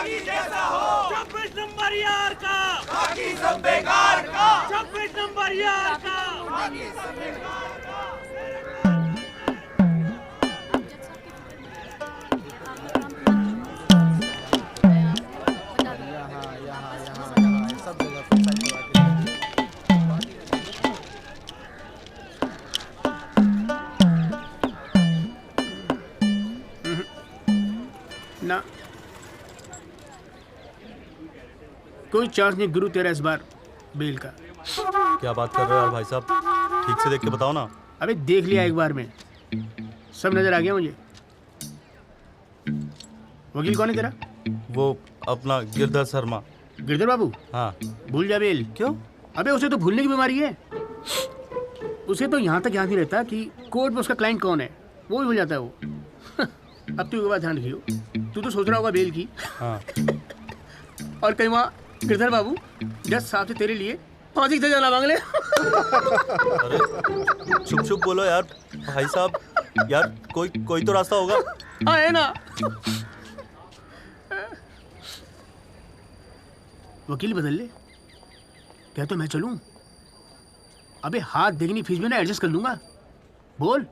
बागी जैसा हो। 26 नंबर यार का बाकी सब बेकार का। 26 नंबर यार का बाकी सब बेकार का। सब जगह फिर साइड करवा के ना कोई चांस नहीं गुरु तेरा इस बार बेल का। क्या बात कर रहे हो यार भाई साहब, ठीक से देख के बताओ ना। अबे देख लिया एक बार में, सब नजर आ गया मुझे। वकील कौन है तेरा? वो अपना गिरधर शर्मा। गिरधर बाबू? हाँ। भूल जा बेल। क्यों? अबे उसे तो भूलने की बीमारी है। उसे तो यहाँ तक याद नहीं रहता कि कोर्ट में उसका क्लाइंट कौन है, वो भी भूल जाता है वो। अब तू एक बात ध्यान रखियो, तू तो सोच रहा होगा बेल की। हाँ। और कहीं वहाँ गिरधर बाबू जज साहब से तेरे लिए फांसी से जाना मांग ले। अरे चुप चुप बोलो यार भाई साहब, यार कोई तो रास्ता होगा। हाँ है ना। वकील बदल ले, क्या तो मैं चलूं? अबे हाथ देखनी फीस में ना एडजस्ट कर लूंगा। बोल।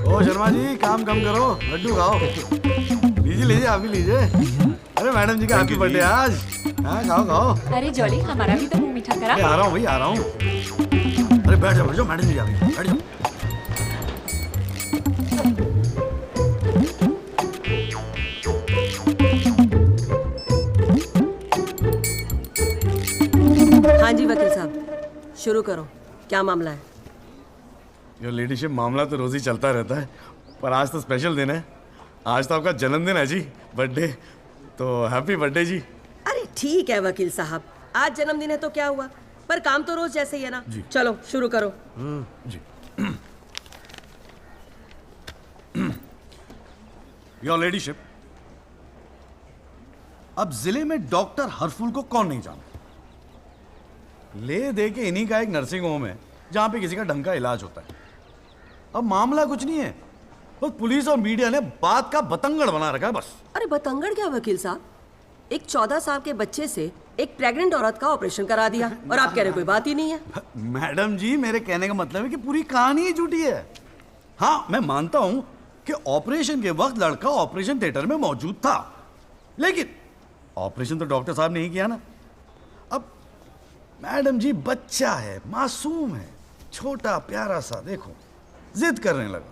ओ शर्मा जी, काम कम करो, लड्डू खाओ। लीजिए लीजिए, आप भी लीजिए। अरे मैडम जी का हैप्पी बर्थडे आज। हाँ खाओ खाओ। अरे जॉली, हमारा भी तो मुंह मीठा करा। आ रहा हूँ भाई, आ रहा हूँ। अरे बैठ जाओ मैडम जी, आ गई, बैठ जाओ। हाँ जी वकील साहब, शुरू करो, क्या मामला है? योर लेडीशिप, मामला तो रोज ही चलता रहता है, पर आज तो स्पेशल दिन है। आज तो आपका जन्मदिन है जी, बर्थडे। तो हैप्पी बर्थडे जी। अरे ठीक है वकील साहब, आज जन्मदिन है तो क्या हुआ, पर काम तो रोज जैसे ही है ना। चलो शुरू करो। जी। योर लेडीशिप, अब जिले में डॉक्टर हरफुल को कौन नहीं जानता? ले दे के इन्हीं का एक नर्सिंग होम है जहां पे किसी का ढंग का इलाज होता है। अब मामला कुछ नहीं है, बस पुलिस और मीडिया ने बात का बतंगड़ बना रखा है बस। अरे बतंगड़ क्या वकील साहब, एक 14 साल के बच्चे से एक प्रेग्नेंट औरत का ऑपरेशन करा दिया और आप कह रहे कोई बात ही नहीं है। मैडम जी, मेरे कहने का मतलब है कि पूरी कहानी ही झूठी है। हाँ, मैं मानता हूं कि ऑपरेशन के वक्त लड़का ऑपरेशन थिएटर में मौजूद था, लेकिन ऑपरेशन तो डॉक्टर साहब ने ही किया ना। अब मैडम जी, बच्चा है, मासूम है, छोटा प्यारा सा, देखो जिद करने लगा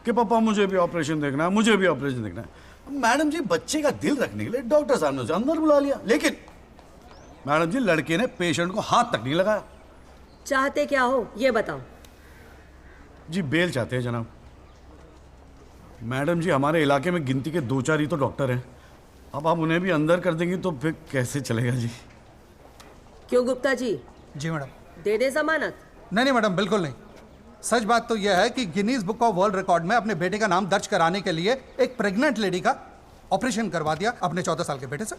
कि पापा मुझे भी ऑपरेशन देखना है, मुझे भी ऑपरेशन देखना है। मैडम जी, बच्चे का दिल रखने के लिए डॉक्टर साहब ने उसे अंदर बुला लिया, लेकिन मैडम जी, लड़के ने पेशेंट को हाथ तक नहीं लगाया। चाहते क्या हो ये बताओ। जी बेल चाहते हैं जनाब। मैडम जी, हमारे इलाके में गिनती के 2-4 ही तो डॉक्टर हैं। अब आप उन्हें भी अंदर कर देंगी तो फिर कैसे चलेगा जी? क्यों गुप्ता जी? जी मैडम। दे दे जमानत? नहीं मैडम, बिल्कुल नहीं। सच बात तो यह है कि Guinness book of world record में अपने बेटे का नाम दर्ज कराने के लिए एक प्रेग्नेंट लेडी का ऑपरेशन करवा दिया अपने 14 साल के बेटे से।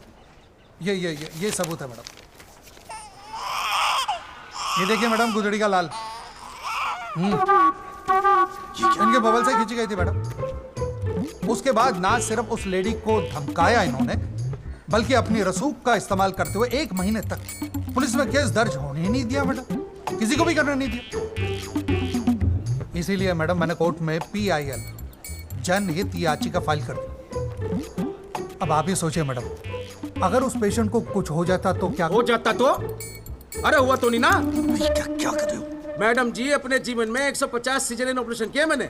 ये सबूत है मैडम। ये देखिए मैडम, गुदड़ी का लाल इनके बबल से खींची गई थी मैडम। उसके बाद ना सिर्फ उस लेडी को धमकाया इन्होंने, बल्कि अपनी रसूख का इस्तेमाल करते हुए 1 महीने तक पुलिस में केस दर्ज होने ही नहीं दिया मैडम, किसी को भी करने नहीं दिया। इसीलिए मैडम मैंने कोर्ट में PIL जनहित याचिका फाइल कर दी। अब आप ही सोचिए मैडम, अगर उस पेशेंट को कुछ हो जाता तो क्या हो जाता तो? अरे हुआ तो नहीं ना। क्या कर रहे हो मैडम जी, अपने जीवन में 150 सीजरियन ऑपरेशन किए मैंने,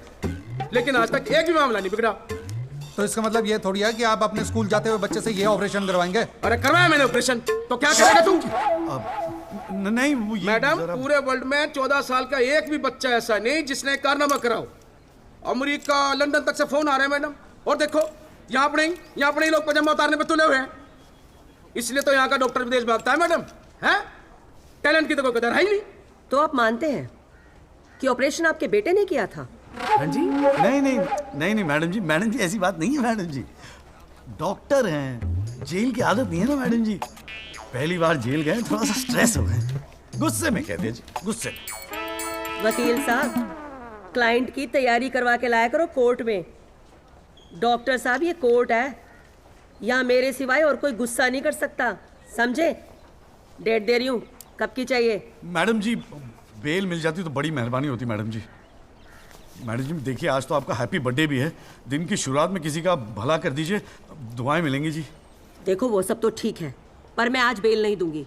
लेकिन आज तक एक भी मामला नहीं बिगड़ा। तो इसका मतलब ये थोड़ी है कि आप अपने स्कूल जाते हुए बच्चे से ये ऑपरेशन करवाएंगे? अरे करवाया मैंने ऑपरेशन, तो क्या करेगा तू? नहीं वो मैडम, पूरे वर्ल्ड में 14 साल का एक भी बच्चा ऐसा नहीं जिसने कारनामा कराओ। अमेरिका, लंदन तक से फोन आ रहे हैं मैडम, और देखो यहाँ पर ही लोग पजामा उतारने पर तुले हुए हैं। इसलिए तो यहाँ का डॉक्टर विदेश भागता है मैडम। है टैलेंट की तो कोई कदर है ही नहीं। तो आप मानते हैं कि ऑपरेशन आपके बेटे ने किया था? हाँ जी। नहीं मैडम जी ऐसी बात नहीं है मैडम जी। डॉक्टर हैं, जेल की आदत नहीं है ना मैडम जी। पहली बार जेल गए, थोड़ा सा स्ट्रेस हो गए, गुस्से में कह दीजिए, गुस्से में। वकील साहब, क्लाइंट की तैयारी करवा के लाया करो कोर्ट में। डॉक्टर साहब, ये कोर्ट है, यहाँ मेरे सिवाय और कोई गुस्सा नहीं कर सकता, समझे? डेट दे रही हूँ, कब की चाहिए? मैडम जी बेल मिल जाती तो बड़ी मेहरबानी होती मैडम जी। मैडम जी देखिए आज तो आपका हैप्पी बर्थडे भी है, दिन की शुरुआत में किसी का भला कर दीजिए, दुआएं मिलेंगी जी। देखो वो सब तो ठीक है, पर मैं आज बेल नहीं दूंगी।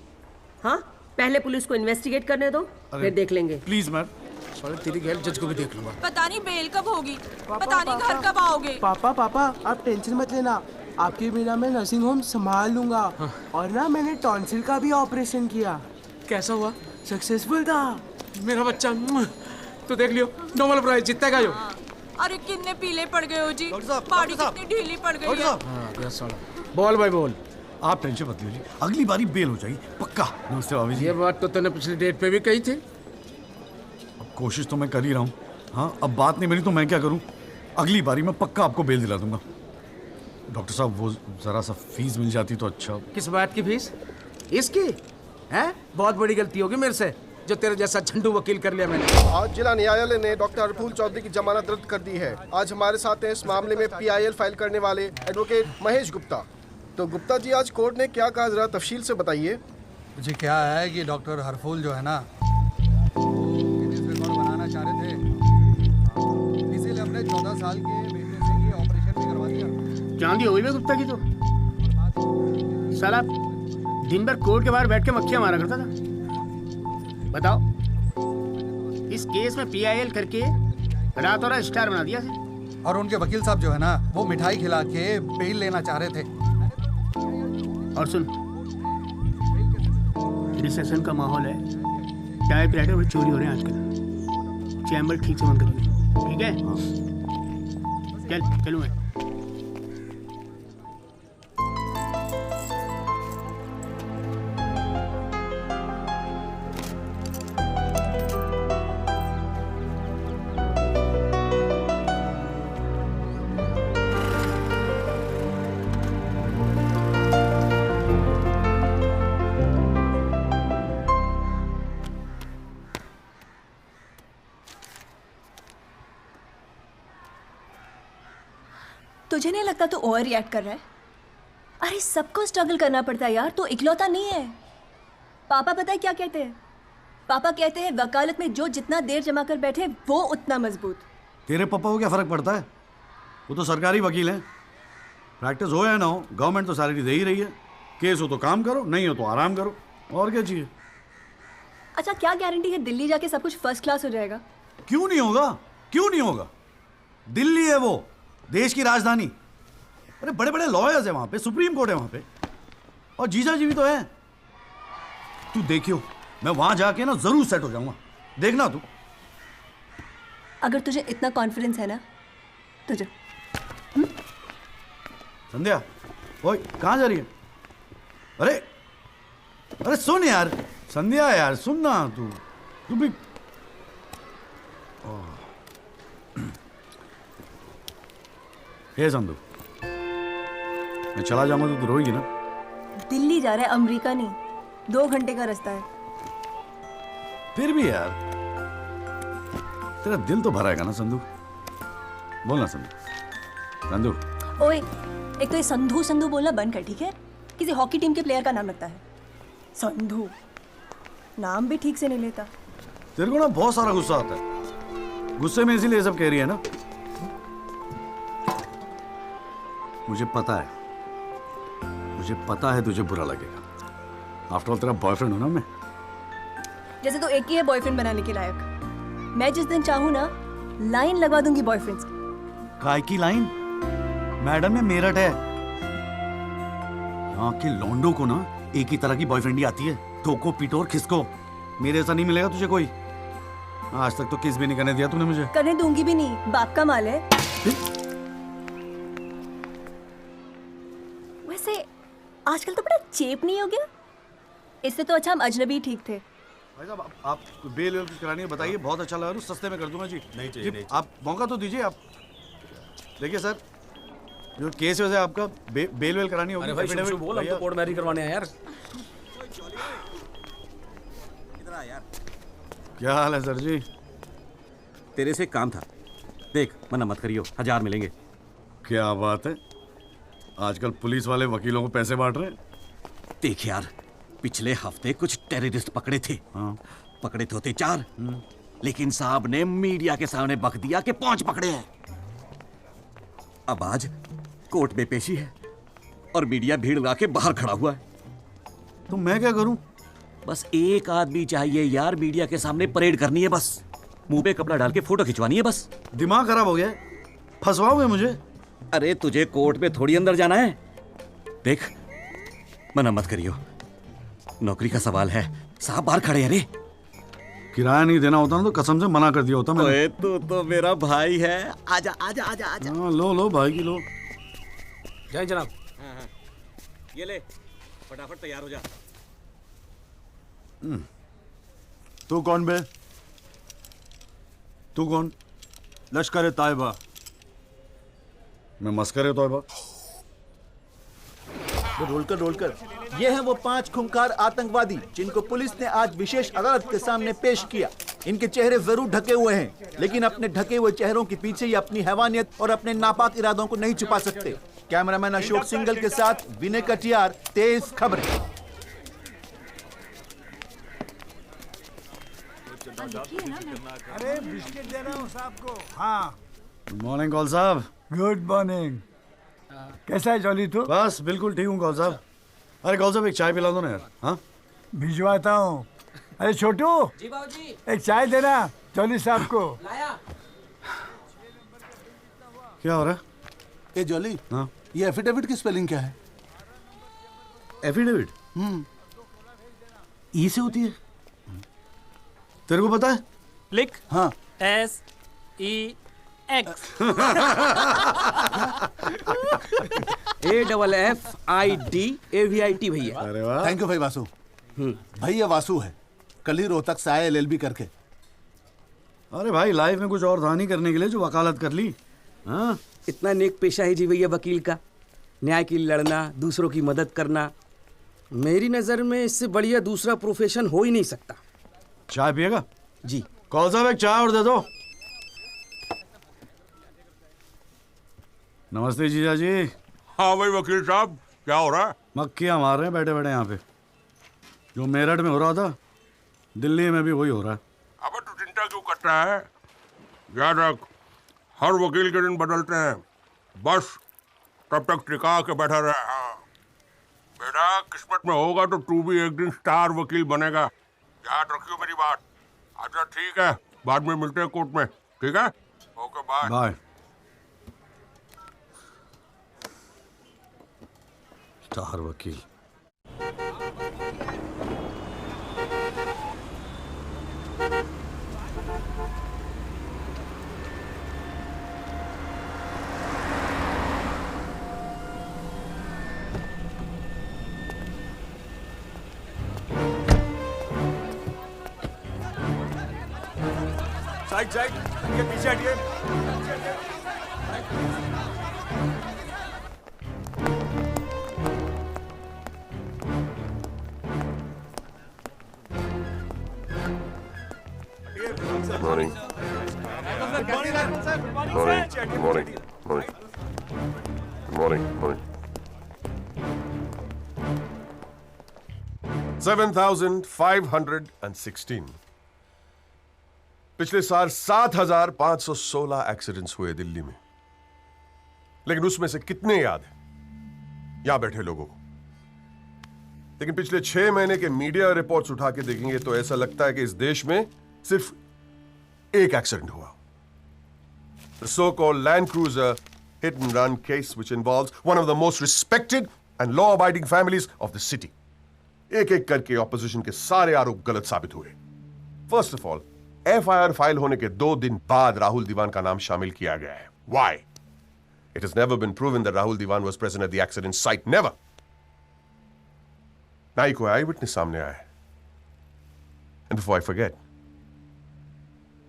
हाँ, पहले पुलिस को इन्वेस्टिगेट करने दो, फिर देख लेंगे। Please ma'am. साले तेरी गैर जज को भी देख लूंगा। पता नहीं बेल कब होगी, पता नहीं घर कब आओगे। पापा आप टेंशन मत लेना, आपके बिना मैं नर्सिंग होम संभाल लूंगा। और ना मैंने टॉन्सिल का भी ऑपरेशन किया, कैसा हुआ? सक्सेसफुल था। मेरा बच्चा तो देख लियो, नॉर्मल प्राइस जितना का हो। अरे कितने पीले पड़ गए हो जी, डॉक्टर साहब, बॉडी डॉक्टर साहब। कितनी ढीली पड़ गई डॉक्टर है। साहब बोल भाई बोल। आप टेंशन मत लीजिए, अगली बारी बेल हो जाएगी पक्का। नमस्ते भाभी जी। ये बात तो तूने पिछली डेट पे भी कही थी। अब कोशिश तो मैं कर ही रहा हूँ। हाँ अब बात नहीं मिली तो मैं क्या करूँ, अगली बारी मैं पक्का आपको बेल दिला दूंगा। डॉक्टर साहब वो जरा सा फीस मिल जाती तो अच्छा। किस बात की फीस? इसकी है? बहुत बड़ी गलती होगी मेरे से जो तेरे जैसा झंडू वकील कर लिया मैंने। आज जिला न्यायालय ने डॉक्टर हरफूल चौधरी की जमानत रद्द कर दी है। आज हमारे साथ हैं इस मामले में PIL फाइल करने वाले एडवोकेट महेश गुप्ता। तो गुप्ता जी आज कोर्ट ने क्या कहा, जरा तफसील से बताइए। जी क्या है कि डॉक्टर हरफूल जो है ना गिनीज रिकॉर्ड बनाना चाह रहे थे, इसीलिए हमने 14 साल के बेटे से ये ऑपरेशन भी करवा दिया। चांदी हो गई गुप्ता की तो साला दिन भर कोर्ट के बाहर बैठ के मक्खियां मारा करता था। बताओ, इस केस में PIL करके रातों रात स्टार बना दिया है। और उनके वकील साहब जो है ना वो मिठाई खिला के बेल लेना चाह रहे थे। और सुन, रिसेशन का माहौल है, टाइपराइटर में चोरी हो रहे हैं आजकल, चैम्बर ठीक से बंद करिए, ठीक है? चलूँ मैं। तुझे नहीं लगता तू ओवर रिएक्ट कर रहा है? अरे सबको स्ट्रगल करना पड़ता है यार, तू इकलौता नहीं है। पापा पता है क्या कहते हैं? पापा कहते हैं वकालत में जो जितना देर जमा कर बैठे वो उतना मजबूत। तेरे पापा को क्या फर्क पड़ता है, वो तो सरकारी वकील हैं। प्रैक्टिस हो या ना हो गवर्नमेंट तो सैलरी दे ही रही है। केस हो तो काम करो, नहीं हो तो आराम करो, और क्या चाहिए। अच्छा क्या गारंटी है दिल्ली जाके सब कुछ फर्स्ट क्लास हो जाएगा? क्यों नहीं होगा, क्यों नहीं होगा। दिल्ली है वो देश की राजधानी। अरे बड़े बड़े लॉयर्स है वहां पे, सुप्रीम कोर्ट है वहां पे, और जीजा जी भी तो है। तू देखियो मैं वहां जाके ना जरूर सेट हो जाऊंगा, देखना तू। अगर तुझे इतना कॉन्फिडेंस है ना तुझे। संध्या ओए कहाँ जा रही है? अरे अरे सुन यार संध्या, यार सुन ना, तू भी। हे संधू, मैं चला जाऊंगा तो तू रोएगी ना? दिल्ली जा रहा है, अमेरिका नहीं। 2 घंटे का रास्ता है। फिर भी यार तेरा दिल तो भराएगा ना संधू, बोलना संधू। संधू ओए एक तो ये संधू संधू बोलना बंद कर, ठीक है? किसी हॉकी टीम के प्लेयर का नाम लगता है संधू, नाम भी ठीक से नहीं लेता। तेरे को ना बहुत सारा गुस्सा आता है, गुस्से में इसीलिए सब कह रही है ना। मुझे पता है तुझे बुरा लगेगा। आफ्टर ऑल तेरा बॉयफ्रेंड हूं ना मैं। जैसे तो एक ही है बॉयफ्रेंड बनाने के लायक। मैं जिस दिन चाहूँ ना लाइन लगवा दूंगी बॉयफ्रेंड्स की। काय की लाइन? मैडम में मेरठ है, यहाँ के लौंडों को ना एक ही तरह की बॉयफ्रेंड ही आती है, ठोको पीटो और खिसको। मेरे ऐसा नहीं मिलेगा तुझे कोई। आज तक तो किस भी नहीं करने दिया तूने मुझे। करने दूंगी भी नहीं, बाप का माल है। वैसे आजकल तो बड़ा चेप नहीं हो गया? इससे तो अच्छा हम अजनबी ठीक थे। भाई साहब आप बेल वेल करानी है बताइए, बहुत अच्छा लगा, सस्ते में कर दूंगा जी। नहीं चाहिए, नहीं आप मौका तो दीजिए। आप देखिए सर, जो केस है आपका बेल वेल करानी होगी। अरे भाई शुभ बोल, हम तो कोर्ट मैरिज करवाने हैं यार। क्या हाल है सर जी? तेरे से काम था, देख मना मत करियो, 1000 मिलेंगे। क्या बात है, आजकल पुलिस वाले वकीलों को पैसे बांट रहे हैं। देख यार, पिछले हफ्ते कुछ टेररिस्ट पकड़े थे। हाँ। पकड़े तो थे 4, लेकिन साहब ने मीडिया के सामने बक दिया कि 5 पकड़े हैं। अब आज कोर्ट में पेशी है और मीडिया भीड़ लगा के बाहर खड़ा हुआ है। तो मैं क्या करूं? बस एक आदमी चाहिए यार, मीडिया के सामने परेड करनी है बस, मुंह पे कपड़ा डाल के फोटो खिंचवानी है बस। दिमाग खराब हो गया, फंसवाओगे मुझे? अरे तुझे कोर्ट में थोड़ी अंदर जाना है। देख, मना मत करियो, नौकरी का सवाल है। साहब बाहर खड़े हैं। अरे किराया नहीं देना होता ना तो कसम से मना कर दिया होता मैंने। ओए तू तो मेरा भाई है, आजा आजा आजा आजा। हाँ, लो भाई की लो। जय जनाब। हाँ, ये ले, फटाफट तैयार हो जा। तू कौन बे? तू कौन? लश्कर तायबा। मैं मस्कर तोयबा। रोलकर ये हैं वो 5 खूंखार आतंकवादी जिनको पुलिस ने आज विशेष अदालत के सामने पेश किया। इनके चेहरे जरूर ढके हुए हैं, लेकिन अपने ढके हुए चेहरों के पीछे ये अपनी हैवानियत और अपने नापाक इरादों को नहीं छुपा सकते। कैमरामैन अशोक सिंगल के साथ विनय कटियार, तेज खबरें। अरे बिस्किट दे रहा हूँ साहब को। हाँ, गुड मॉर्निंग कौल साहब। Good morning. कैसा है जॉली तू? बस बिल्कुल ठीक हूँ कौल साहब। अरे कौल साहब एक चाय पिला दो ना यार। हाँ भिजवाता हूँ। अरे छोटू जी बाबूजी। एक चाय देना जॉली साहब को। लाया। क्या हो रहा है? ए जॉली, हाँ ये एफिडेविट की स्पेलिंग क्या है? एफिडेविट? ई से होती है? तेरे को पता है? लिख। हाँ। SEX। AFFIDAVIT भैया। अरे वाह, थैंक यू भाई वासु। भाई ये वासु है, कल ही रोहतक से आया LLB करके। अरे भाई लाइफ में कुछ और था नहीं करने के लिए जो वकालत कर ली। हाँ इतना नेक पेशा है जी भैया वकील का, न्याय के लिए लड़ना, दूसरों की मदद करना। मेरी नज़र में इससे बढ़िया दूसरा प्रोफेशन हो ही नहीं सकता। चाय पिएगा? जी। कौन साहब एक चाय और दे दो। नमस्ते जीजा जी। हाँ भाई वकील साहब, क्या हो रहा है? मक्खियाँ मार रहे हैं बैठे बैठे यहाँ पे। जो मेरठ में हो रहा था दिल्ली में भी वही हो रहा है। अबे तू चिंता क्यों करता है? याद रख, हर वकील के दिन बदलते हैं, बस तब तक टिका के बैठा रहे। हाँ बेटा, किस्मत में होगा तो तू भी एक दिन स्टार वकील बनेगा, याद रखियो मेरी बात। अच्छा ठीक है, बाद में मिलते हैं कोर्ट में, ठीक है? Okay bye. बाय। स्टार वकील। साइड साइड, ये पीछे हटिए। Morning. Morning. 7,516। पिछले साल 7,516 एक्सीडेंट्स हुए दिल्ली में, लेकिन उसमें से कितने याद है यहां बैठे लोगों को? लेकिन पिछले 6 महीने के मीडिया रिपोर्ट्स उठा के देखेंगे तो ऐसा लगता है कि इस देश में सिर्फ एक एक्सीडेंट हुआ। The so-called Land Cruiser hit and run case which involves one of the most respected and law-abiding families of the city. एक एक करके ऑपोजिशन के सारे आरोप गलत साबित हुए। First of all, FIR file होने के 2 दिन बाद राहुल दीवान का नाम शामिल किया गया है। Why? It has never been proven that Rahul Diwan was present at the accident site. Never. ना ही कोई आई विटनेस सामने आया है। And before I forget,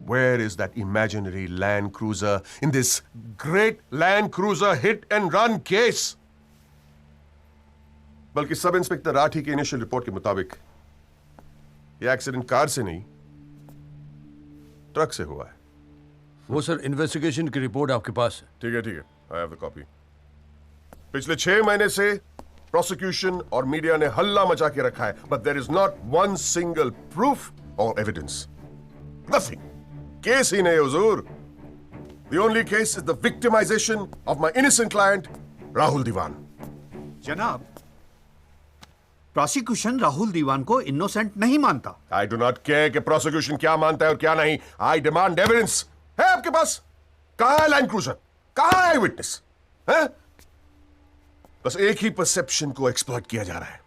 where is that imaginary Land Cruiser in this great Land Cruiser hit and run case? बल्कि sub inspector Rathi की initial report के मुताबिक यह एक्सीडेंट कार से नहीं, ट्रक से हुआ है। वो सर इन्वेस्टिगेशन की रिपोर्ट आपके पास है? ठीक है, आई हैव द कॉपी। पिछले 6 महीने से प्रोसिक्यूशन और मीडिया ने हल्ला मचा के रखा है, but there is not one single proof और एविडेंस, नथिंग। केस ही नहीं हुजूर। The only case is the victimization of my innocent client, Rahul Diwan. जनाब, प्रोसिक्यूशन राहुल दीवान को इनोसेंट नहीं मानता। I do not care कि प्रोसिक्यूशन क्या मानता है और क्या नहीं। I demand evidence. है आपके पास? कहाँ है लैंड क्रूजर? कहाँ है विटनेस? है? बस एक ही परसेप्शन को एक्सप्लॉइट किया जा रहा है।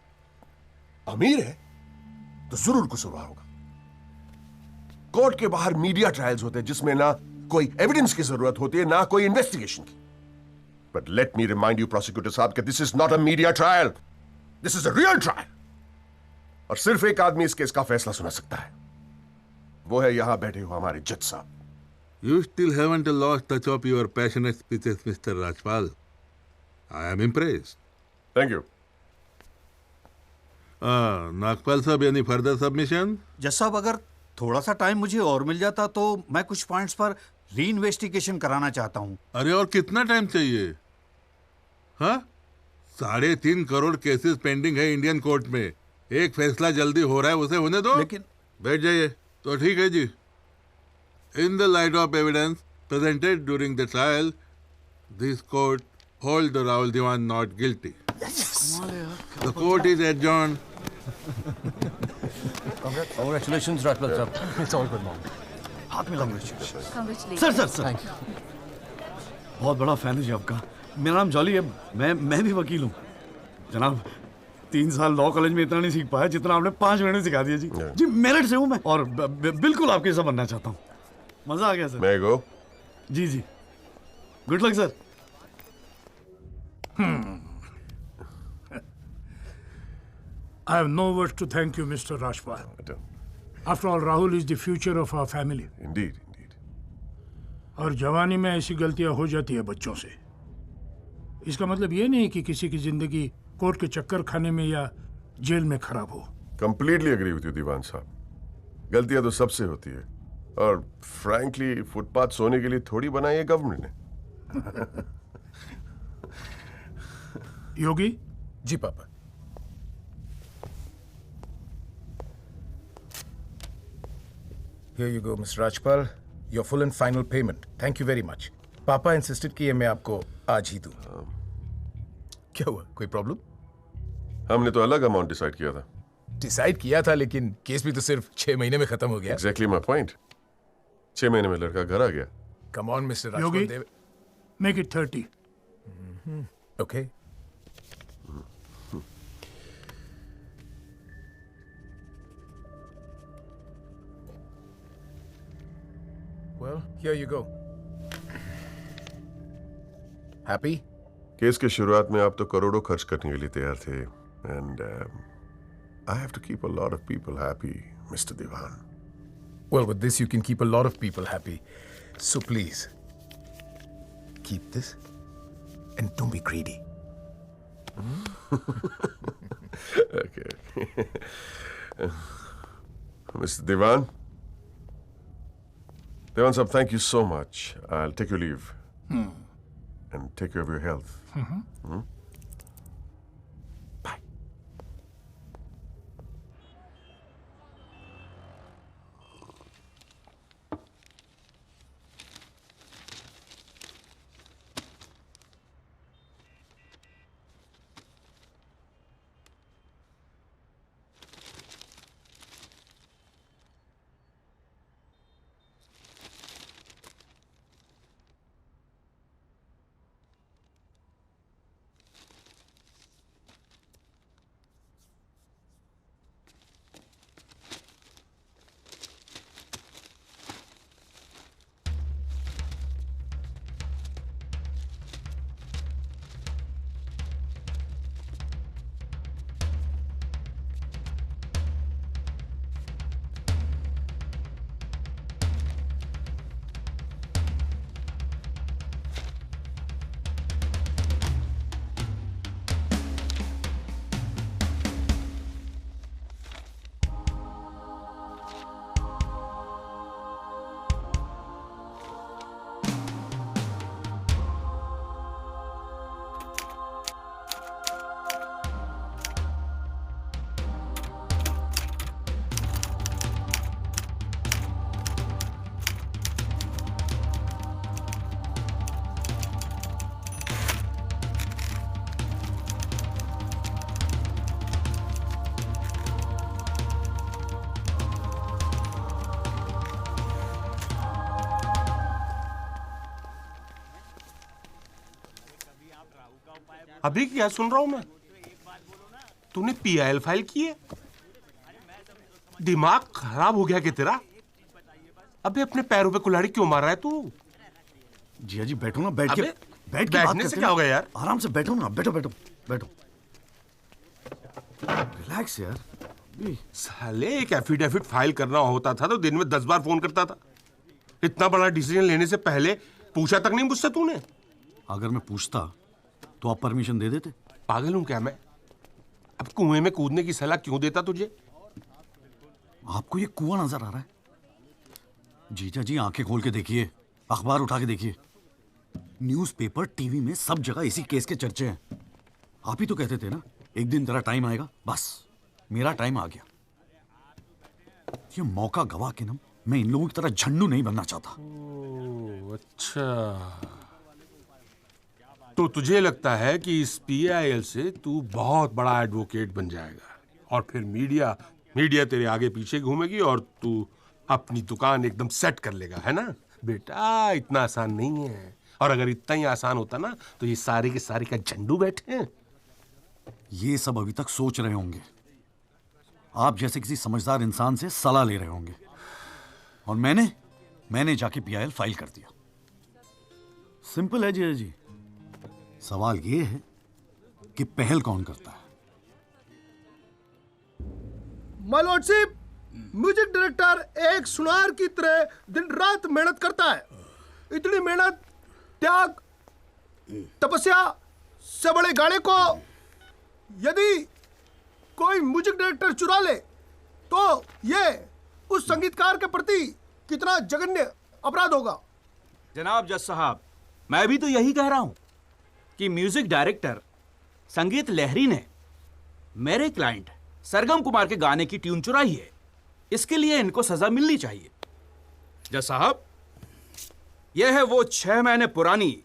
अमीर है तो जरूर कसूरवार होगा। कोर्ट के बाहर मीडिया ट्रायल्स होते हैं जिसमें ना कोई एविडेंस की जरूरत होती है ना कोई इन्वेस्टिगेशन की। But let me remind you prosecutor साहब कि this is not a media trial, this is a real trial. और सिर्फ एक आदमी इस केस का फैसला सुना सकता है, वो है यहां बैठे हुए हमारे जज साहब। You still haven't lost touch of your passionate speeches, Mr. Rajpal. I am impressed. Thank you. Nagpal साहब, any further submission? जज साहब, अगर थोड़ा सा टाइम मुझे और मिल जाता तो मैं कुछ पॉइंट्स पर री इन्वेस्टिगेशन कराना चाहता हूँ। अरे और कितना टाइम चाहिए? हाँ, 3.5 करोड़ केसेस पेंडिंग है इंडियन कोर्ट में। एक फैसला जल्दी हो रहा है, उसे होने दो। लेकिन बैठ जाइए। तो ठीक है जी। In the light of evidence presented during the trial, this court hold the Rahul Diwan not guilty. Yes. The court is adjourned. Congratulations, Rajpal sir. It's all good, Mom. हाथ मिलाओ मुझे। Congratulations. Sir thank you. बहुत बड़ा fan है जी आपका। मेरा नाम jolly है, मैं भी वकील हूँ। जनाब, 3 साल लॉ कॉलेज में इतना नहीं सीख पाया जितना आपने 5 महीने सिखा दिया जी। जी मेरठ से हूँ मैं और बिल्कुल आपके जैसा बनना चाहता हूँ। मजा आ गया सर। मैं गो। जी जी, good luck sir. I have no words to thank you, Mr. Rajpal. After all, Rahul is the future of our family. Indeed, indeed. और जवानी में ऐसी गलतियां हो जाती है बच्चों से। इसका मतलब ये नहीं कि किसी की जिंदगी कोर्ट के चक्कर खाने में या जेल में खराब हो। Completely agree with you, दीवान साहब। गलतियां तो सबसे होती है और फ्रैंकली फुटपाथ सोने के लिए थोड़ी बनाई है गवर्नमेंट ने। योगी जी पापा। Here you go, Mr. Rajpal. Your full and final payment. Thank you very much. पापा इंसिस्टेड कि ये मैं आपको आज ही दूं। क्या हुआ, कोई प्रॉब्लम? हमने तो अलग अमाउंट डिसाइड किया था। डिसाइड किया था, लेकिन केस भी तो सिर्फ 6 महीने में खत्म हो गया। Exactly my point. 6 महीने में लड़का घर आ गया। Come on, Mr. Rajpal. Yogi, make it 30. Okay. Well, here you go. Happy? Case के शुरुआत में आप तो करोड़ों खर्च करने के लिए तैयार थे and I have to keep a lot of people happy, Mr. Diwan. Well, with this you can keep a lot of people happy. So please, keep this and don't be greedy. Okay. Mr. Diwan? Diwan sahab, thank you so much. I'll take your leave. And take care of your health. Bye. अभी क्या सुन रहा हूं मैं? तूने PIL file की है? दिमाग खराब हो गया क्या तेरा? अबे अपने पैरों पे कुल्हाड़ी क्यों मार रहा है तू? जिया जी बैठो ना, बैठ के बैठने से क्या होगा यार? आराम से बैठो ना, बैठो बैठो बैठो, रिलैक्स यार। साले एक एफिडेविट फाइल करना होता था तो दिन में 10 बार फोन करता था। इतना बड़ा डिसीजन लेने से पहले पूछा तक नहीं मुझसे तूने? अगर मैं पूछता तो आप परमिशन दे देते? पागल हूं क्या मैं? अब कुएं में कूदने की सलाह क्यों देता तुझे? आपको ये कुआं नजर आ रहा है? जीजा जी आंखें खोल के देखिए, अखबार उठा के देखिए, न्यूज़पेपर, टीवी में सब जगह इसी केस के चर्चे हैं। आप ही तो कहते थे ना एक दिन तेरा टाइम आएगा। बस मेरा टाइम आ गया। ये मौका गवा के ना मैं इन लोगों की तरह झंडू नहीं बनना चाहता। अच्छा, तो तुझे लगता है कि इस पीआईएल से तू बहुत बड़ा एडवोकेट बन जाएगा और फिर मीडिया तेरे आगे पीछे घूमेगी और तू अपनी दुकान एकदम सेट कर लेगा, है ना? बेटा इतना आसान नहीं है, और अगर इतना ही आसान होता ना तो ये सारे के सारे का झंडू बैठे हैं। ये सब अभी तक सोच रहे होंगे, आप जैसे किसी समझदार इंसान से सलाह ले रहे होंगे, और मैंने जाके पीआईएल फाइल कर दिया। सिंपल है जीजा जी, सवाल ये है कि पहल कौन करता है। माय लॉर्डशिप, म्यूजिक डायरेक्टर एक सुनार की तरह दिन रात मेहनत करता है। इतनी मेहनत, त्याग, तपस्या से बड़े गाने को यदि कोई म्यूजिक डायरेक्टर चुरा ले तो ये उस संगीतकार के प्रति कितना जघन्य अपराध होगा। जनाब जज साहब, मैं भी तो यही कह रहा हूं कि म्यूजिक डायरेक्टर संगीत लहरी ने मेरे क्लाइंट सरगम कुमार के गाने की ट्यून चुराई है। इसके लिए इनको सजा मिलनी चाहिए। जज साहब, यह है वो 6 महीने पुरानी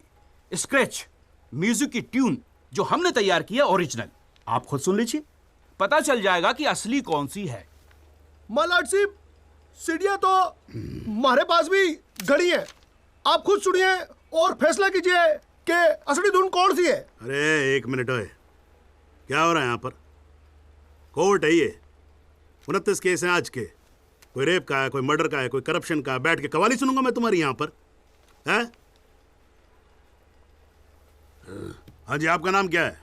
स्क्रैच म्यूजिक की ट्यून जो हमने तैयार की है, ओरिजिनल। आप खुद सुन लीजिए, पता चल जाएगा कि असली कौन सी है। माय लॉर्डशिप, सीढ़ियां तो हमारे पास भी घड़ी है, आप खुद सुनिए और फैसला कीजिए कि असली धुन कौन सी है। अरे एक मिनट ओए, क्या हो रहा है यहाँ पर? कोर्ट है ये, 29 केस हैं आज के। कोई रेप का है, कोई मर्डर का है, कोई करप्शन का है। बैठ के कवाली सुनूंगा मैं तुम्हारी यहाँ पर, है? हाँ जी, आपका नाम क्या है?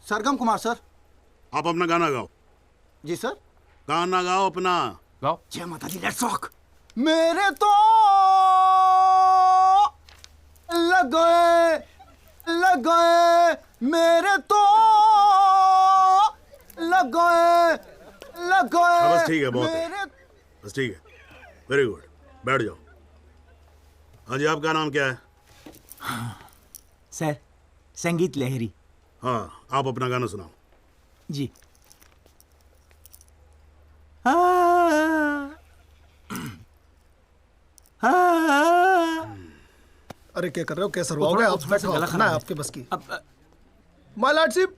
सरगम कुमार सर। आप अपना गाना गाओ। जी सर। गाना गाओ अपना। गाओ। जय माता दी, लेट्स रॉक। मेरे तो लग गए मेरे तो लग गए बस ठीक है, बहुत है, बस ठीक है, वेरी गुड, बैठ जाओ। हाँ जी, आपका नाम क्या है? सर संगीत लहरी। हाँ, आप अपना गाना सुनाओ। जी। अरे क्या कर रहे हो, क्या सरवाओगे आप? बैठो, ना आपके बस की। माय लॉर्डशिप,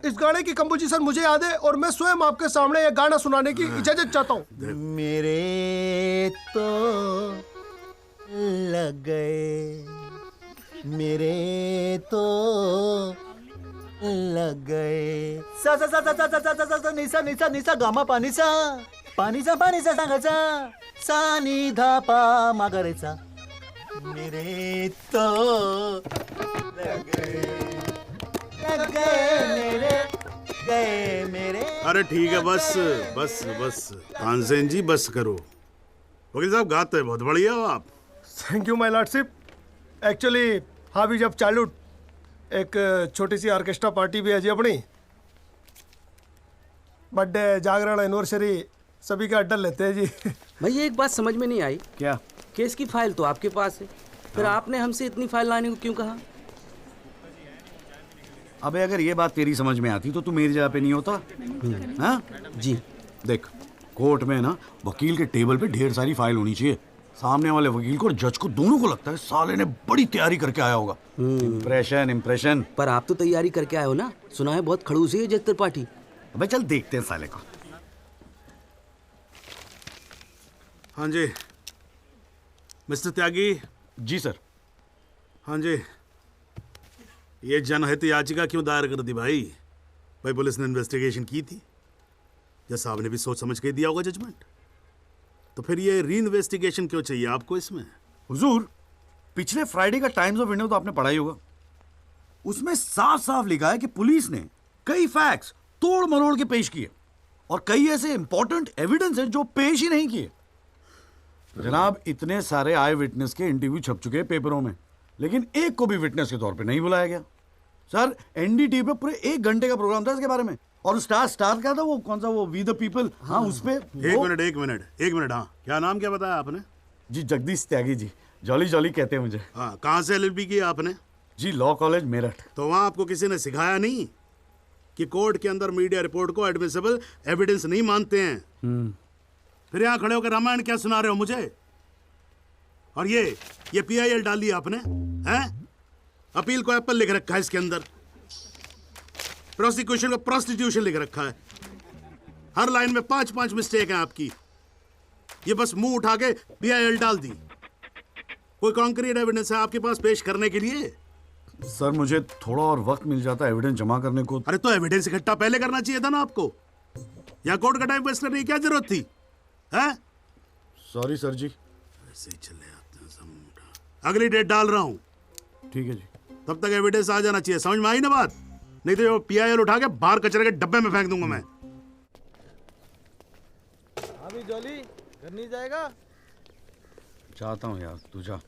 इस गाने की कंपोजिशन मुझे याद है और मैं स्वयं आपके सामने यह गाना सुनाने की इजाजत चाहता हूँ। मेरे तो लग गए, मेरे तो लग गए। सा सा सा सा सा सा सा सा सा निसा निसा निसा गामा पानी सा पानी सा सांगा सा सा नि धा पा मा गा रे सा। मेरे तो लग गए मेरे। अरे ठीक है, बस बस बस तानसेन जी, बस करो। वकील साहब, गाते हैं, बहुत बढ़िया हो आप। Thank you my lordship. Actually हाँ भी जब चालू एक छोटी सी ऑर्केस्ट्रा पार्टी भी है जी अपनी। बर्थडे, जागरण, एनिवर्सरी सभी का अड्डा लेते हैं जी। भाई एक बात समझ में नहीं आई। क्या? केस की फाइल तो आपके पास है, फिर आपने हमसे इतनी फाइल लाने को क्यों कहा? अबे अगर ये बात तेरी समझ में आती तो तू मेरी जगह पे नहीं होता। हाँ जी। देख, कोर्ट में ना वकील के टेबल पे ढेर सारी फाइल होनी चाहिए। सामने वाले वकील को और जज को दोनों को लगता है साले ने बड़ी तैयारी करके आया होगा। इम्प्रेशन। पर आप तो तैयारी करके आए हो ना, सुना है बहुत खड़ूस है जज त्रिपाठी। अबे चल देखते हैं साले को। हाँ जी मिस्टर त्यागी। जी सर। हाँ जी, ये जनहित याचिका क्यों दायर कर दी भाई? भाई पुलिस ने इन्वेस्टिगेशन की थी, जज साहब ने भी सोच समझ के दिया होगा जजमेंट, तो फिर ये री इन्वेस्टिगेशन क्यों चाहिए आपको इसमें? हुजूर, पिछले फ्राइडे का टाइम्स ऑफ इंडिया तो आपने पढ़ा ही होगा। उसमें साफ साफ लिखा है कि पुलिस ने कई फैक्ट्स तोड़ मरोड़ के पेश किए और कई ऐसे इंपॉर्टेंट एविडेंस हैं जो पेश ही नहीं किए। जनाब, इतने सारे आई विटनेस के इंटरव्यू छप चुके हैं पेपरों में, लेकिन एक को भी विटनेस के तौर पे नहीं बुलाया गया। सर, एनडीटीवी पे पूरे 1 घंटे का प्रोग्राम था इसके बारे में, और स्टार क्या था वो, कौन सा वो, वी द पीपल, हाँ उस पे एक मिनट, हाँ क्या नाम क्या बताया आपने? जी जगदीश त्यागी जी, जॉली जॉली कहते हैं मुझे। हाँ, कहाँ से एलएलबी की आपने? जी लॉ कॉलेज मेरठ। तो वहाँ आपको किसी ने सिखाया नहीं कि कोर्ट के अंदर मीडिया रिपोर्ट को एडमिसिबल एविडेंस नहीं मानते हैं? फिर यहाँ खड़े होकर रामायण क्या सुना रहे हो मुझे? और ये पीआईएल डाली आपने, हैं? अपील को एप्पल लिख रखा है इसके अंदर, प्रोसिक्यूशन को प्रोस्टिट्यूशन लिख रखा है। हर लाइन में 5-5 मिस्टेक हैं आपकी। ये बस मुंह उठा के पीआईएल डाल दी। कोई कॉन्क्रीट एविडेंस है आपके पास पेश करने के लिए? सर, मुझे थोड़ा और वक्त मिल जाता एविडेंस जमा करने को। अरे तो एविडेंस इकट्ठा पहले करना चाहिए था ना आपको। यहाँ कोर्ट का टाइम वेस्ट करने की क्या जरूरत थी, हैं? सॉरी सर जी। ऐसे ही चले आते हैं सब। अगली डेट डाल रहा हूँ। ठीक है जी। तब तक एविडेंस आ जाना चाहिए, समझ में आई ना बात? नहीं तो पीआईएल उठा के बाहर कचरे के डब्बे में फेंक दूंगा मैं। अभी जॉली घर नहीं जाएगा? चाहता हूँ यार, तू जा।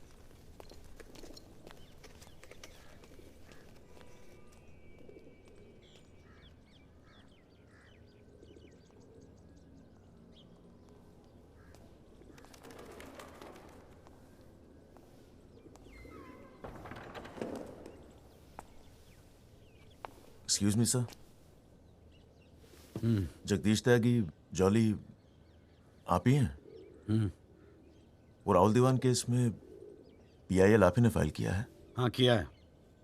एक्सक्यूज मी सर, जगदीश त्यागी जॉली आप ही हैं? वो राहुल दीवान केस में पीआईएल आप ही ने फाइल किया है? हाँ किया है।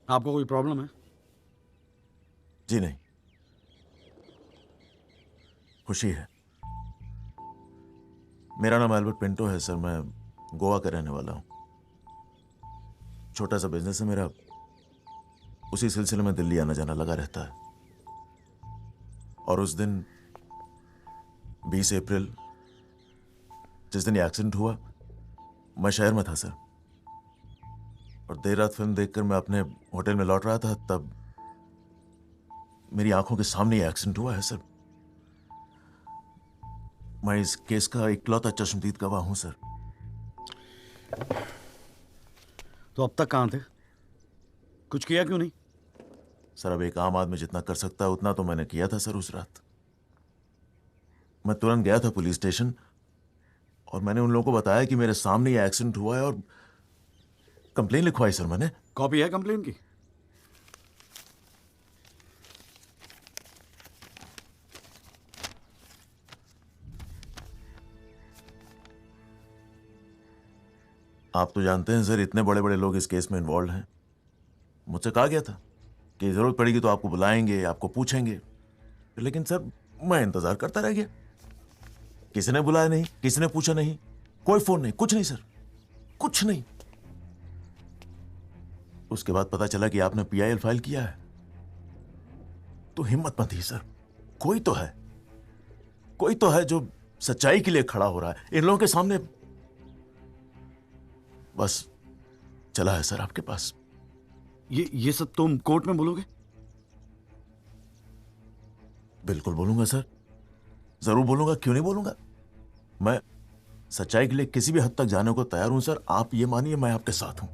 आपको कोई प्रॉब्लम है? जी नहीं, खुशी है। मेरा नाम एल्बर्ट पिंटो है सर, मैं गोवा का रहने वाला हूँ। छोटा सा बिजनेस है मेरा, उसी सिलसिले में दिल्ली आना जाना लगा रहता है। और उस दिन 20 अप्रैल जिस दिन ये एक्सीडेंट हुआ, मैं शहर में था सर, और देर रात फिल्म देखकर मैं अपने होटल में लौट रहा था, तब मेरी आंखों के सामने ये एक्सीडेंट हुआ है सर। मैं इस केस का इकलौता चश्मदीद गवाह हूं सर। तो अब तक कहां थे? कुछ किया क्यों नहीं? सर, अब एक आम आदमी जितना कर सकता है उतना तो मैंने किया था सर। उस रात मैं तुरंत गया था पुलिस स्टेशन और मैंने उन लोगों को बताया कि मेरे सामने ये एक्सीडेंट हुआ है, और कंप्लेन लिखवाई सर मैंने। कॉपी है कंप्लेन की? आप तो जानते हैं सर, इतने बड़े बड़े लोग इस केस में इन्वॉल्व हैं। मुझसे कहा गया था कि जरूरत पड़ेगी तो आपको बुलाएंगे, आपको पूछेंगे, लेकिन सर मैं इंतजार करता रह गया। किसी ने बुलाया नहीं, किसी ने पूछा नहीं, कोई फोन नहीं, कुछ नहीं सर, कुछ नहीं। उसके बाद पता चला कि आपने पीआईएल फाइल किया है, तो हिम्मत मत ही सर। कोई तो है, कोई तो है जो सच्चाई के लिए खड़ा हो रहा है इन लोगों के सामने। बस चला है सर आपके पास। ये सब तुम कोर्ट में बोलोगे? बिल्कुल बोलूंगा सर, जरूर बोलूंगा, क्यों नहीं बोलूंगा। मैं सच्चाई के लिए किसी भी हद तक जाने को तैयार हूं सर। आप ये मानिए मैं आपके साथ हूं।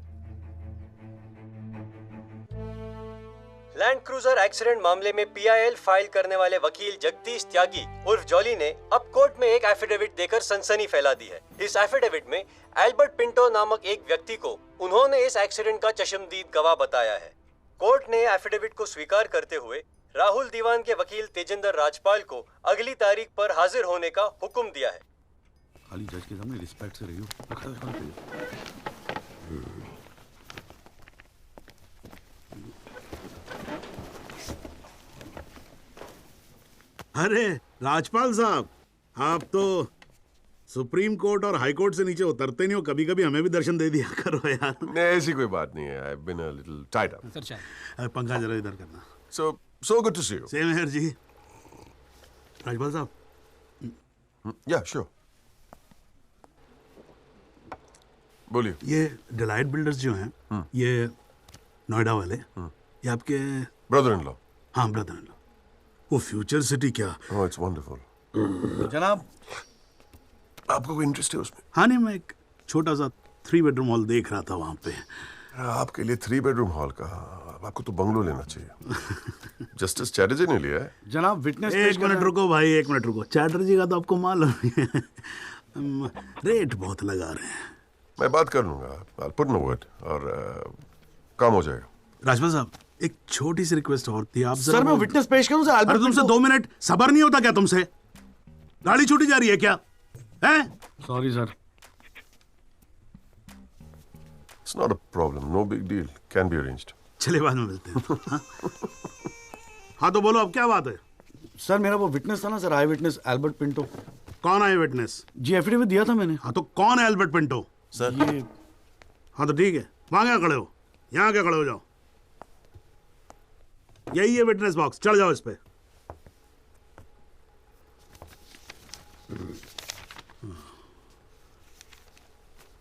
लैंड क्रूजर एक्सीडेंट मामले में पीआईएल फाइल करने वाले वकील जगदीश त्यागी उर्फ जॉली ने अब कोर्ट में एक एफिडेविट देकर सनसनी फैला दी है। इस एफिडेविट में एल्बर्ट पिंटो नामक एक व्यक्ति को उन्होंने इस एक्सीडेंट का चश्मदीद गवाह बताया है। कोर्ट ने एफिडेविट को स्वीकार करते हुए राहुल दीवान के वकील तेजिंदर राजपाल को अगली तारीख पर हाजिर होने का हुक्म दिया है। खाली जज के सामने रिस्पेक्ट से रहियो। अरे राजपाल साहब, आप तो सुप्रीम कोर्ट और हाई कोर्ट से नीचे उतरते नहीं हो, कभी कभी हमें भी दर्शन दे दिया करो यार। नहीं, ऐसी कोई बात नहीं है। I've been a little tied up. Sir चाय। अरे पंखा जरा इधर करना। So good to see you. Same here जी। राजपाल साहब। Yeah, sure. बोलिए। ये डिलाइट बिल्डर्स जो हैं, ये नोएडा वाले, ये आपके ब्रदर इन लॉ। हाँ, ब्रदर इन लॉ। वो फ्यूचर सिटी क्या? Oh, it's wonderful. जनाब, आपको कोई इंटरेस्ट है उसमें? हाँ नहीं, मैं एक छोटा सा 3 बेडरूम हॉल देख रहा था वहाँ पे। आपके लिए 3 बेडरूम हॉल का, आपको तो बंगलो लेना चाहिए। जस्टिस चैटर्जी ने लिया है। जनाब विटनेस। एक मिनट रुको भाई, एक मिनट रुको। चैटर्जी का तो आपको मालूम है, रेट बहुत लगा रहे हैं। मैं बात कर लूंगा, I'll put in a word और काम हो जाएगा। राजपाल साहब, एक छोटी सी रिक्वेस्ट और थी। आप सर मैं विटनेस पेश करूं सर। अरे तुमसे 2 मिनट सबर नहीं होता क्या तुमसे? गाड़ी छूटी जा रही है क्या? हैं? Sorry sir. It's not a problem, no big deal, can be arranged. चलिए बाद में मिलते हैं। हाँ तो बोलो अब क्या बात है? सर मेरा वो विटनेस था ना सर, आई विटनेस एल्बर्ट पिंटो। कौन आई विटनेस? जी एफिडेविट दिया था मैंने। हाँ तो कौन है एल्बर्ट पिंटो? सर ये। हाँ तो ठीक है, वहां क्या खड़े हो? यहाँ क्या खड़े हो जाओ। यही है विटनेस बॉक्स, चढ़ जाओ इस पे।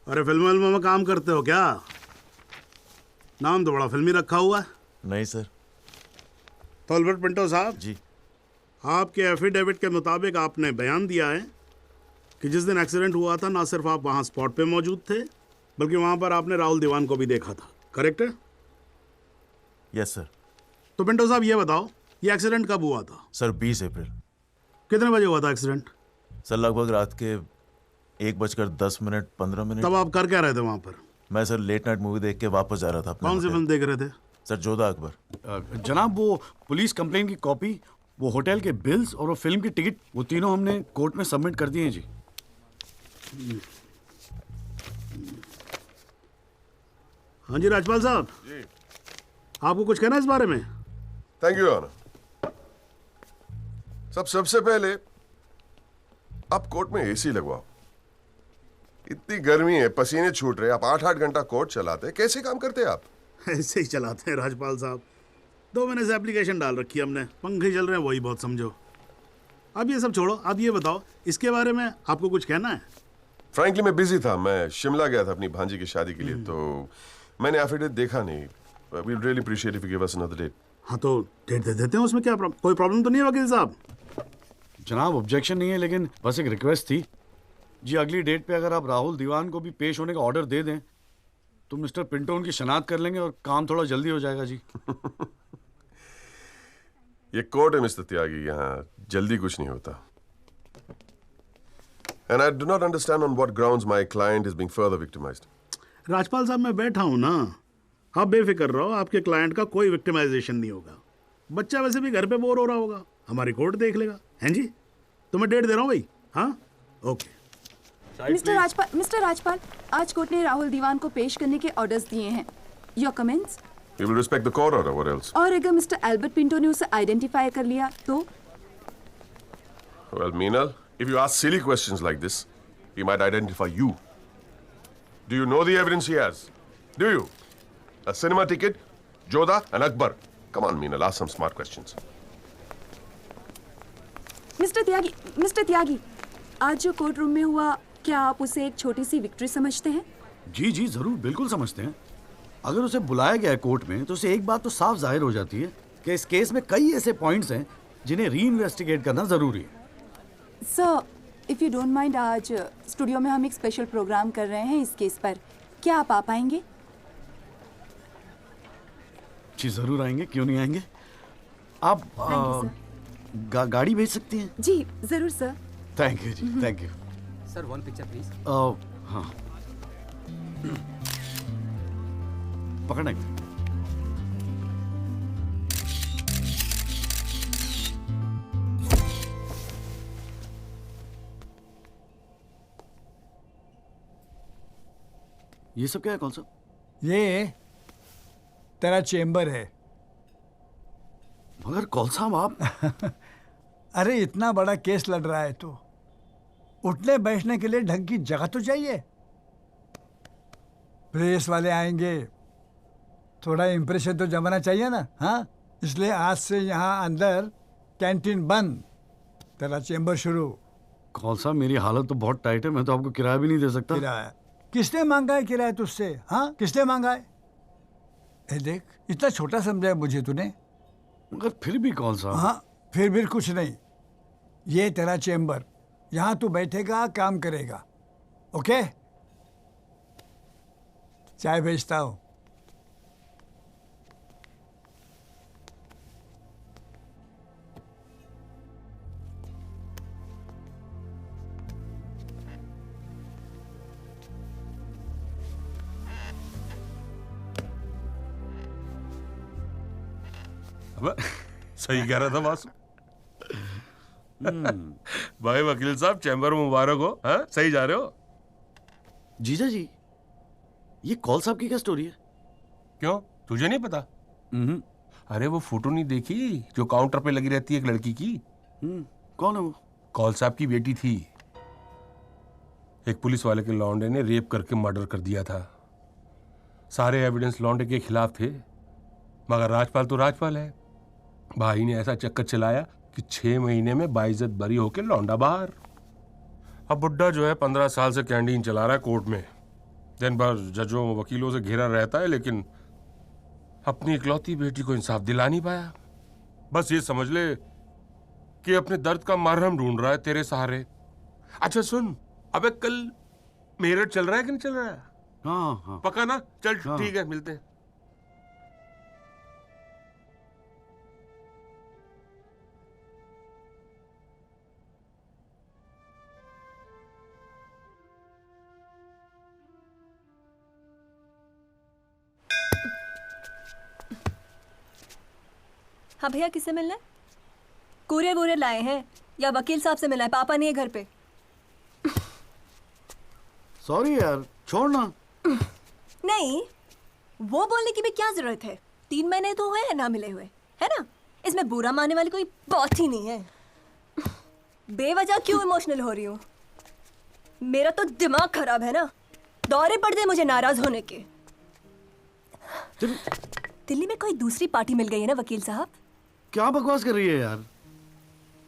अरे फिल्म में काम करते हो क्या? नाम तो बड़ा फिल्मी रखा हुआ है। नहीं सर। तो एल्बर्ट पिंटो साहब जी, आपके एफिडेविट के मुताबिक आपने बयान दिया है कि जिस दिन एक्सीडेंट हुआ था ना सिर्फ आप वहां स्पॉट पे मौजूद थे, बल्कि वहां पर आपने राहुल दीवान को भी देखा था, करेक्ट है? Yes sir. तो पिंटो साहब ये बताओ, ये एक्सीडेंट कब हुआ था? सर 20 अप्रैल। कितने बजे हुआ था एक्सीडेंट? सर लगभग रात के 1:10 तब आप कर क्या रहे थे वहां पर? मैं सर लेट नाइट मूवी देख के वापस जा रहा था अपने कौन सी होटल। फिल्म देख रहे थे? सर जोधा अकबर। जनाब वो पुलिस कंप्लेन की कॉपी, वो होटल के बिल्स और वो फिल्म की टिकट, वो तीनों हमने कोर्ट में सबमिट कर दिए हैं जी। हाँ जी राजपाल साहब जी, आपको कुछ कहना है इस बारे में? Thank you honour. सबसे पहले आप कोर्ट में एसी लगवाओ। इतनी गर्मी है, पसीने छूट रहे, आप 8-8 घंटा कोर्ट चलाते, कैसे काम करते आप? ऐसे ही चलाते हैं राजपाल साहब। 2 महीने से एप्लीकेशन डाल रखी है हमने, पंखे चल रहे हैं, वही बहुत समझो। अब ये सब छोड़ो, आप ये बताओ इसके बारे में आपको कुछ कहना है? फ्रैंकली मैं बिजी था, मैं शिमला गया था अपनी भांजी की शादी के लिए, तो मैंने एफिडेविट देखा नहीं। We really appreciate if you give us another date. हाँ तो डेट दे देते हैं, उसमें क्या कोई प्रॉब्लम तो नहीं है वकील साहब? जनाब ऑब्जेक्शन नहीं है, लेकिन बस एक रिक्वेस्ट थी जी, अगली डेट पे अगर आप राहुल दीवान को भी पेश होने का ऑर्डर दे दें तो मिस्टर पिंटो उनकी शनाख्त कर लेंगे और काम थोड़ा जल्दी हो जाएगा जी। ये कोर्ट है मिस्टर त्यागी, यहाँ जल्दी कुछ नहीं होता। And I do not understand on what grounds my client is being further victimized. Rajpal साहब मैं बैठा हूं ना, आप बेफिक्र रहो, आपके क्लाइंट का कोई विक्टिमाइजेशन नहीं होगा। बच्चा वैसे भी घर पे बोर हो रहा होगा, हमारी कोर्ट देख लेगा। हैं जी? तो मैं डेट दे रहा हूं भाई। हाँ ओके। मिस्टर राजपाल, आज कोर्ट ने राहुल दीवान को पेश करने के ऑर्डर्स दिए हैं। Your comments? We will respect the court order. What else? और अगर मिस्टर एल्बर्ट पिंटो ने उसे आइडेंटिफाई कर लिया तो? Well, Meenal, if you ask silly questions like this, he might identify you. Do you know the evidence he has? Do you? A cinema ticket, Jodha and Akbar. Come on, Meenal, ask some smart questions. Mister Tyagi, आज जो court room में हुआ, क्या आप उसे एक छोटी सी victory समझते हैं? जी जी जरूर, बिल्कुल समझते हैं। अगर उसे बुलाया गया है कोर्ट में तो उसे एक बात तो साफ जाहिर हो जाती है कि इस केस में कई ऐसे पॉइंट्स हैं जिन्हें री इन्वेस्टिगेट करना जरूरी है। Sir, if you don't mind, आज स्टूडियो में हम एक स्पेशल प्रोग्राम कर रहे हैं इस केस पर, क्या आप आ पाएंगे? जी जरूर आएंगे, क्यों नहीं आएंगे। आप गाड़ी भेज सकती हैं? जी जरूर सर। थैंक यू जी, thank you sir. 1 picture please. हाँ पकड़ना। ये सब क्या है? कौन सा? ये तेरा चेम्बर है। मगर कौन सा आप? अरे इतना बड़ा केस लड़ रहा है तो उठने बैठने के लिए ढंग की जगह तो चाहिए। प्रेस वाले आएंगे, थोड़ा इम्प्रेशन तो जमाना चाहिए ना। हाँ, इसलिए आज से यहाँ अंदर कैंटीन बंद, तेरा चेंबर शुरू। कौन सा, मेरी हालत तो बहुत टाइट है, मैं तो आपको किराया भी नहीं दे सकता। किराया किसने मांगा है? किराया तुझसे? हाँ, किसने मांगा है? ए देख, इतना छोटा समझा है मुझे तूने। मगर फिर भी कौन सा? हाँ, फिर भी कुछ नहीं। ये तेरा चेंबर, यहाँ तू बैठेगा, काम करेगा। ओके, चाय भेजता हूँ। सही कह रहा था बासु। भाई वकील साहब, चैम्बर मुबारक हो। हाँ, सही जा रहे हो। जीजा जी, ये कौल साहब की क्या स्टोरी है? क्यों, तुझे नहीं पता? अरे वो फोटो नहीं देखी जो काउंटर पे लगी रहती है एक लड़की की? कौन है वो? कौल साहब की बेटी थी। एक पुलिस वाले के लौंडे ने रेप करके मर्डर कर दिया था। सारे एविडेंस लौंडे के खिलाफ थे, मगर राजपाल तो राजपाल है। भाई ने ऐसा चक्कर चलाया कि 6 महीने में बाइज्जत बरी होके लौंडा बाहर। अब बुड्ढा जो है 15 साल से कैंटीन चला रहा है कोर्ट में। दिन भर जजों वकीलों से घिरा रहता है, लेकिन अपनी इकलौती बेटी को इंसाफ दिला नहीं पाया। बस ये समझ ले कि अपने दर्द का मरहम ढूंढ रहा है तेरे सहारे। अच्छा सुन, अबे कल मेरठ चल रहा है कि नहीं चल रहा है? हाँ हाँ। पक्का ना? चल ठीक है, मिलते हैं। हाँ भैया, किससे मिलना है? कुरियर वुरियर लाए हैं या वकील साहब से मिलना है? पापा नहीं है घर पे। सॉरी यार, छोड़ना। नहीं, वो बोलने की भी क्या जरूरत है? 3 महीने तो हुए हैं ना मिले हुए, है ना? इसमें बुरा मानने वाली कोई बात ही नहीं है। बेवजह क्यों इमोशनल हो रही हूँ? मेरा तो दिमाग खराब है ना। दौरे पड़ गए मुझे नाराज होने के। दिल्ली में कोई दूसरी पार्टी मिल गई है ना वकील साहब? क्या बकवास कर रही है यार?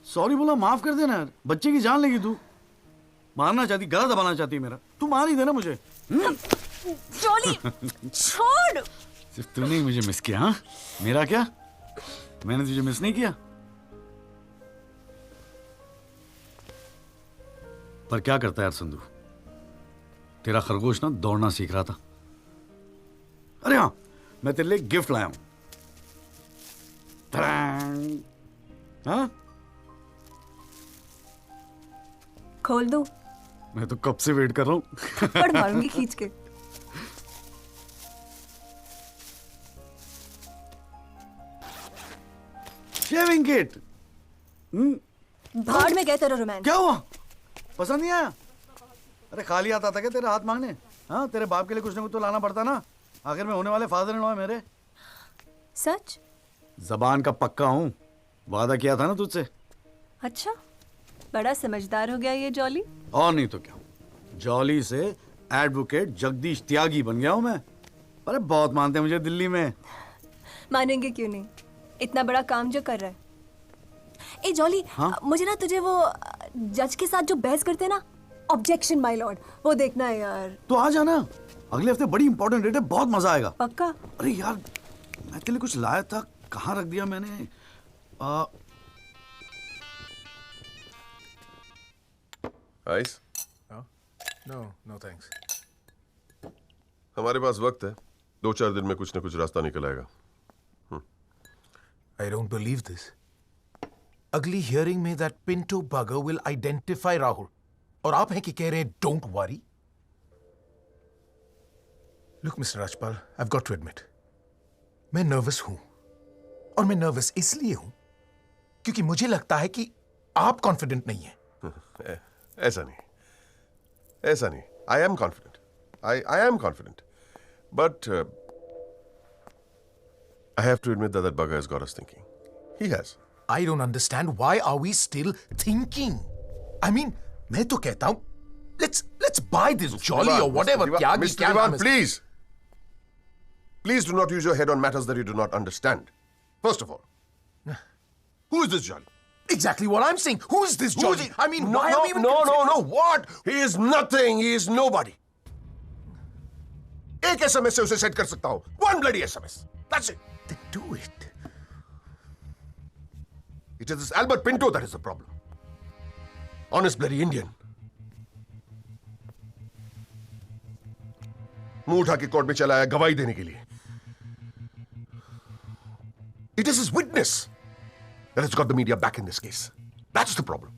सॉरी बोला, माफ कर देना यार। बच्चे की जान लेगी तू। मारना चाहती, गला दबाना चाहती मेरा। तू मार ही देना मुझे। जॉली, छोड़। सिर्फ तूने ही मुझे मिस किया। हाँ, मेरा क्या? मैंने तुझे मिस नहीं किया। पर क्या करता है यार संधू, तेरा खरगोश ना दौड़ना सीख रहा था। अरे हाँ, मैं तेरे लिए गिफ्ट लाया हूं। हाँ? खोल दो। मैं तो कब से वेट कर रहा हूं। पड़ मारूंगी खींच के। Shaving kit. भाड़ में गए तेरा रोमांस। क्या हुआ? पसंद नहीं आया? अरे खाली आता था क्या तेरे हाथ मांगने? हाँ, तेरे बाप के लिए कुछ ना कुछ तो लाना पड़ता ना। आखिर में होने वाले फादर इन लॉ है मेरे। सच? जबान का पक्का हूँ, वादा किया था ना तुझसे। अच्छा, बड़ा समझदार हो गया ये जॉली। और नहीं तो क्या, जॉली से एडवोकेट जगदीश त्यागी बन गया हूँ मैं। अरे बहुत मानते हैं मुझे दिल्ली में। मानेंगे क्यों नहीं, इतना बड़ा काम जो कर रहा है। ए जॉली, हाँ? मुझे ना तुझे वो जज के साथ जो बहस करते हैं ना, ऑब्जेक्शन माय लॉर्ड, वो देखना है यार। तो आ जाना, अगले हफ्ते बड़ी इंपॉर्टेंट डेट है, बहुत मजा आएगा। पक्का? अरे यार, मैं तेरे लिए कुछ लाया था, कहाँ रख दिया मैंने? आइस? No thanks. हमारे पास वक्त है, 2-4 दिन में कुछ ना कुछ रास्ता निकल आएगा। I don't believe this. अगली हियरिंग में that Pinto bugger will identify Rahul, और आप हैं कि कह रहे हैं don't worry? Look, Mr. Rajpal, I've got to admit, मैं नर्वस हूं, और मैं नर्वस इसलिए हूं क्योंकि मुझे लगता है कि आप कॉन्फिडेंट नहीं हैं। ऐसा नहीं। I am confident. I am confident. But I have to admit that bugger has got us thinking. He has. I don't understand why are we still thinking? I mean, मैं तो कहता हूं let's buy this Jolly or whatever. Mr. Diwan, please. Please do not use your head on matters that you do not understand. First of all, who is this Jolly? Exactly what I'm saying. Who is this Jolly? I mean, no, why are we even no. What? He is nothing. He is nobody. एक SMS से उसे set कर सकता हूं. One bloody SMS. That's it. Then do it. It is this Albert Pinto that is the problem. Honest bloody Indian. मुंह उठा के court में चला आया गवाही देने के लिए. It is his witness that has got the media back in this case. That's the problem.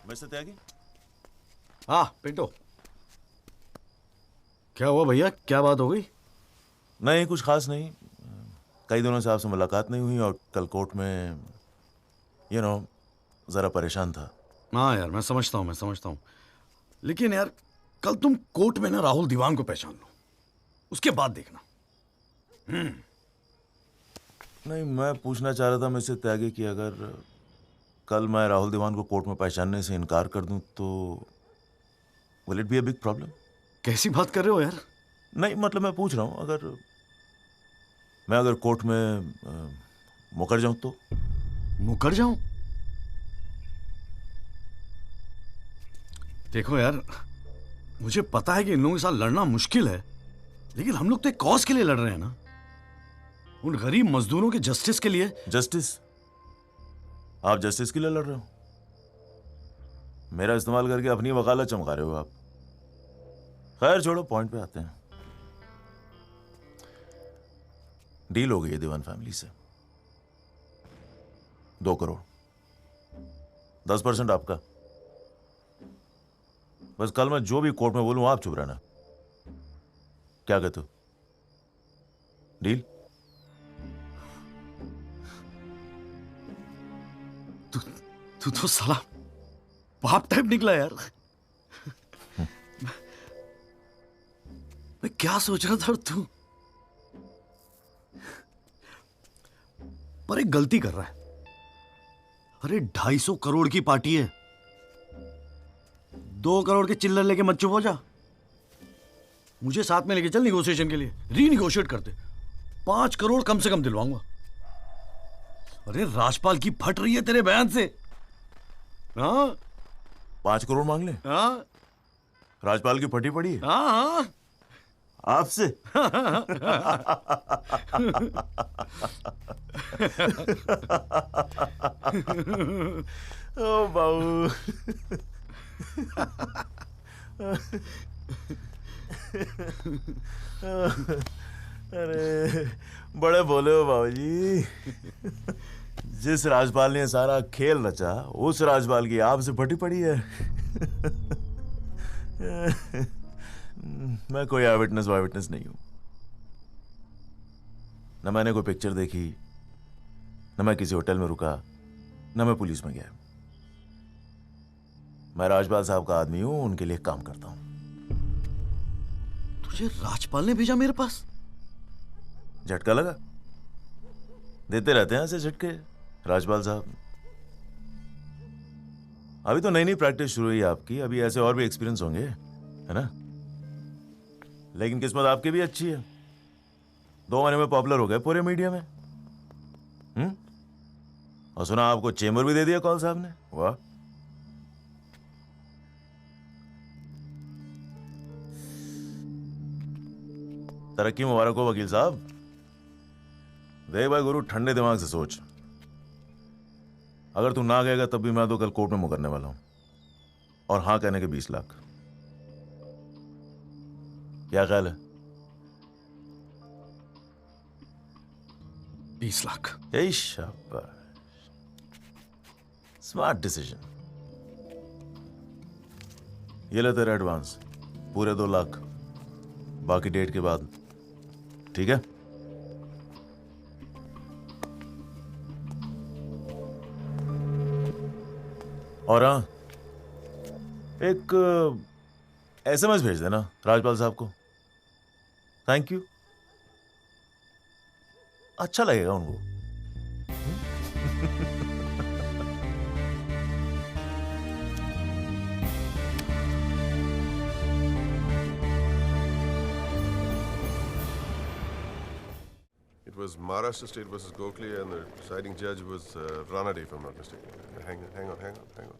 Mister Tyagi? हाँ पिंटो, क्या हुआ भैया, क्या बात हो गई? नहीं, कुछ खास नहीं. कई दिनों से आपसे मुलाकात नहीं हुई और कल कोर्ट में जरा परेशान था. हाँ यार, मैं समझता हूँ. लेकिन यार कल तुम कोर्ट में ना राहुल दीवान को पहचान लो, उसके बाद देखना. नहीं, मैं पूछना चाह रहा था मिस्टर त्यागी कि अगर कल मैं राहुल दीवान को कोर्ट में पहचानने से इनकार कर दूं तो will it be a big problem? कैसी बात कर रहे हो यार? नहीं, मतलब मैं पूछ रहा हूं, अगर कोर्ट में मुकर जाऊं तो? मुकर जाऊं? देखो यार, मुझे पता है कि इन लोगों के साथ लड़ना मुश्किल है, लेकिन हम लोग तो एक कॉज के लिए लड़ रहे हैं ना, उन गरीब मजदूरों के जस्टिस के लिए. जस्टिस? आप जस्टिस के लिए लड़ रहे हो? मेरा इस्तेमाल करके अपनी वकालत चमका रहे हो आप. खैर छोड़ो, पॉइंट पे आते हैं. डील हो गई है दीवान फैमिली से. 2 करोड़, 10% आपका. बस कल मैं जो भी कोर्ट में बोलूं आप चुप रहना. क्या कहते हो? डील? तू तो साला बाप टाइप निकला यार. मैं क्या सोच रहा था तू? पर एक गलती कर रहा है. अरे 250 करोड़ की पार्टी है. 2 करोड़ के चिल्लर लेके मत चुप हो जा. मुझे साथ में लेके चल निगोशिएशन के लिए, रीनिगोशिएट करते. 5 करोड़ कम से कम दिलवाऊंगा. अरे राजपाल की फट रही है तेरे बयान से. हाँ, 5 करोड़ मांग ले? हाँ, राजपाल की फटी पड़ी है? हाँ. आपसे? ओ बाबू. अरे बड़े बोले हो बाबूजी. जिस राजपाल ने सारा खेल रचा, उस राजपाल की आपसे फटी पड़ी है. मैं कोई आई विटनेस नहीं हूं. न मैंने कोई पिक्चर देखी, न मैं किसी होटल में रुका, न मैं पुलिस में गया. मैं राजपाल साहब का आदमी हूं, उनके लिए काम करता हूं. तुझे राजपाल ने भेजा मेरे पास? झटका लगा? देते रहते हैं ऐसे झटके राजपाल साहब. अभी तो नई नई प्रैक्टिस शुरू हुई आपकी, अभी ऐसे और भी एक्सपीरियंस होंगे, है ना? लेकिन किस्मत आपकी भी अच्छी है. 2 महीने में पॉपुलर हो गए पूरे मीडिया में. और सुना आपको चेंबर भी दे दिया कौल साहब ने. वाह. तरक्की मुबारक हो वकील साहब. देख भाई गुरु, ठंडे दिमाग से सोच. अगर तू ना गएगा तब भी मैं तो कल कोर्ट में मुकरने वाला हूं. और हां कहने के 20 लाख. क्या ख्याल है? 20 लाख. यही शाबाश. Smart decision. ये ले तेरा एडवांस, पूरे 2 लाख. बाकी डेट के बाद. ठीक है? और हाँ, एक एसएमएस भेज देना राजपाल साहब को। Thank you. अच्छा लगेगा उनको। It was Maharashtra State versus Gokhale, and the deciding judge was Ranade, if I'm not mistaken. Hang on.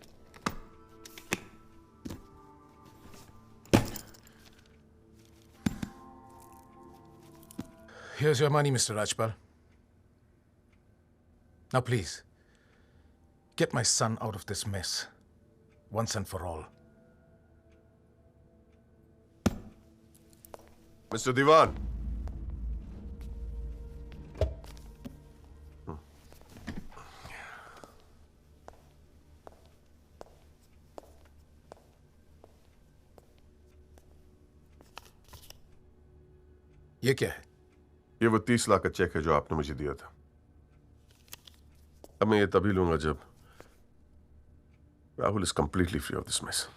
Here's your money, Mr. Rajpal. Now, please, get my son out of this mess, once and for all. Mr. Diwan. ये क्या है? ये वो 30 लाख का check है जो आपने मुझे दिया था। अब मैं ये तभी लूंगा जब Rahul is completely free of this mess.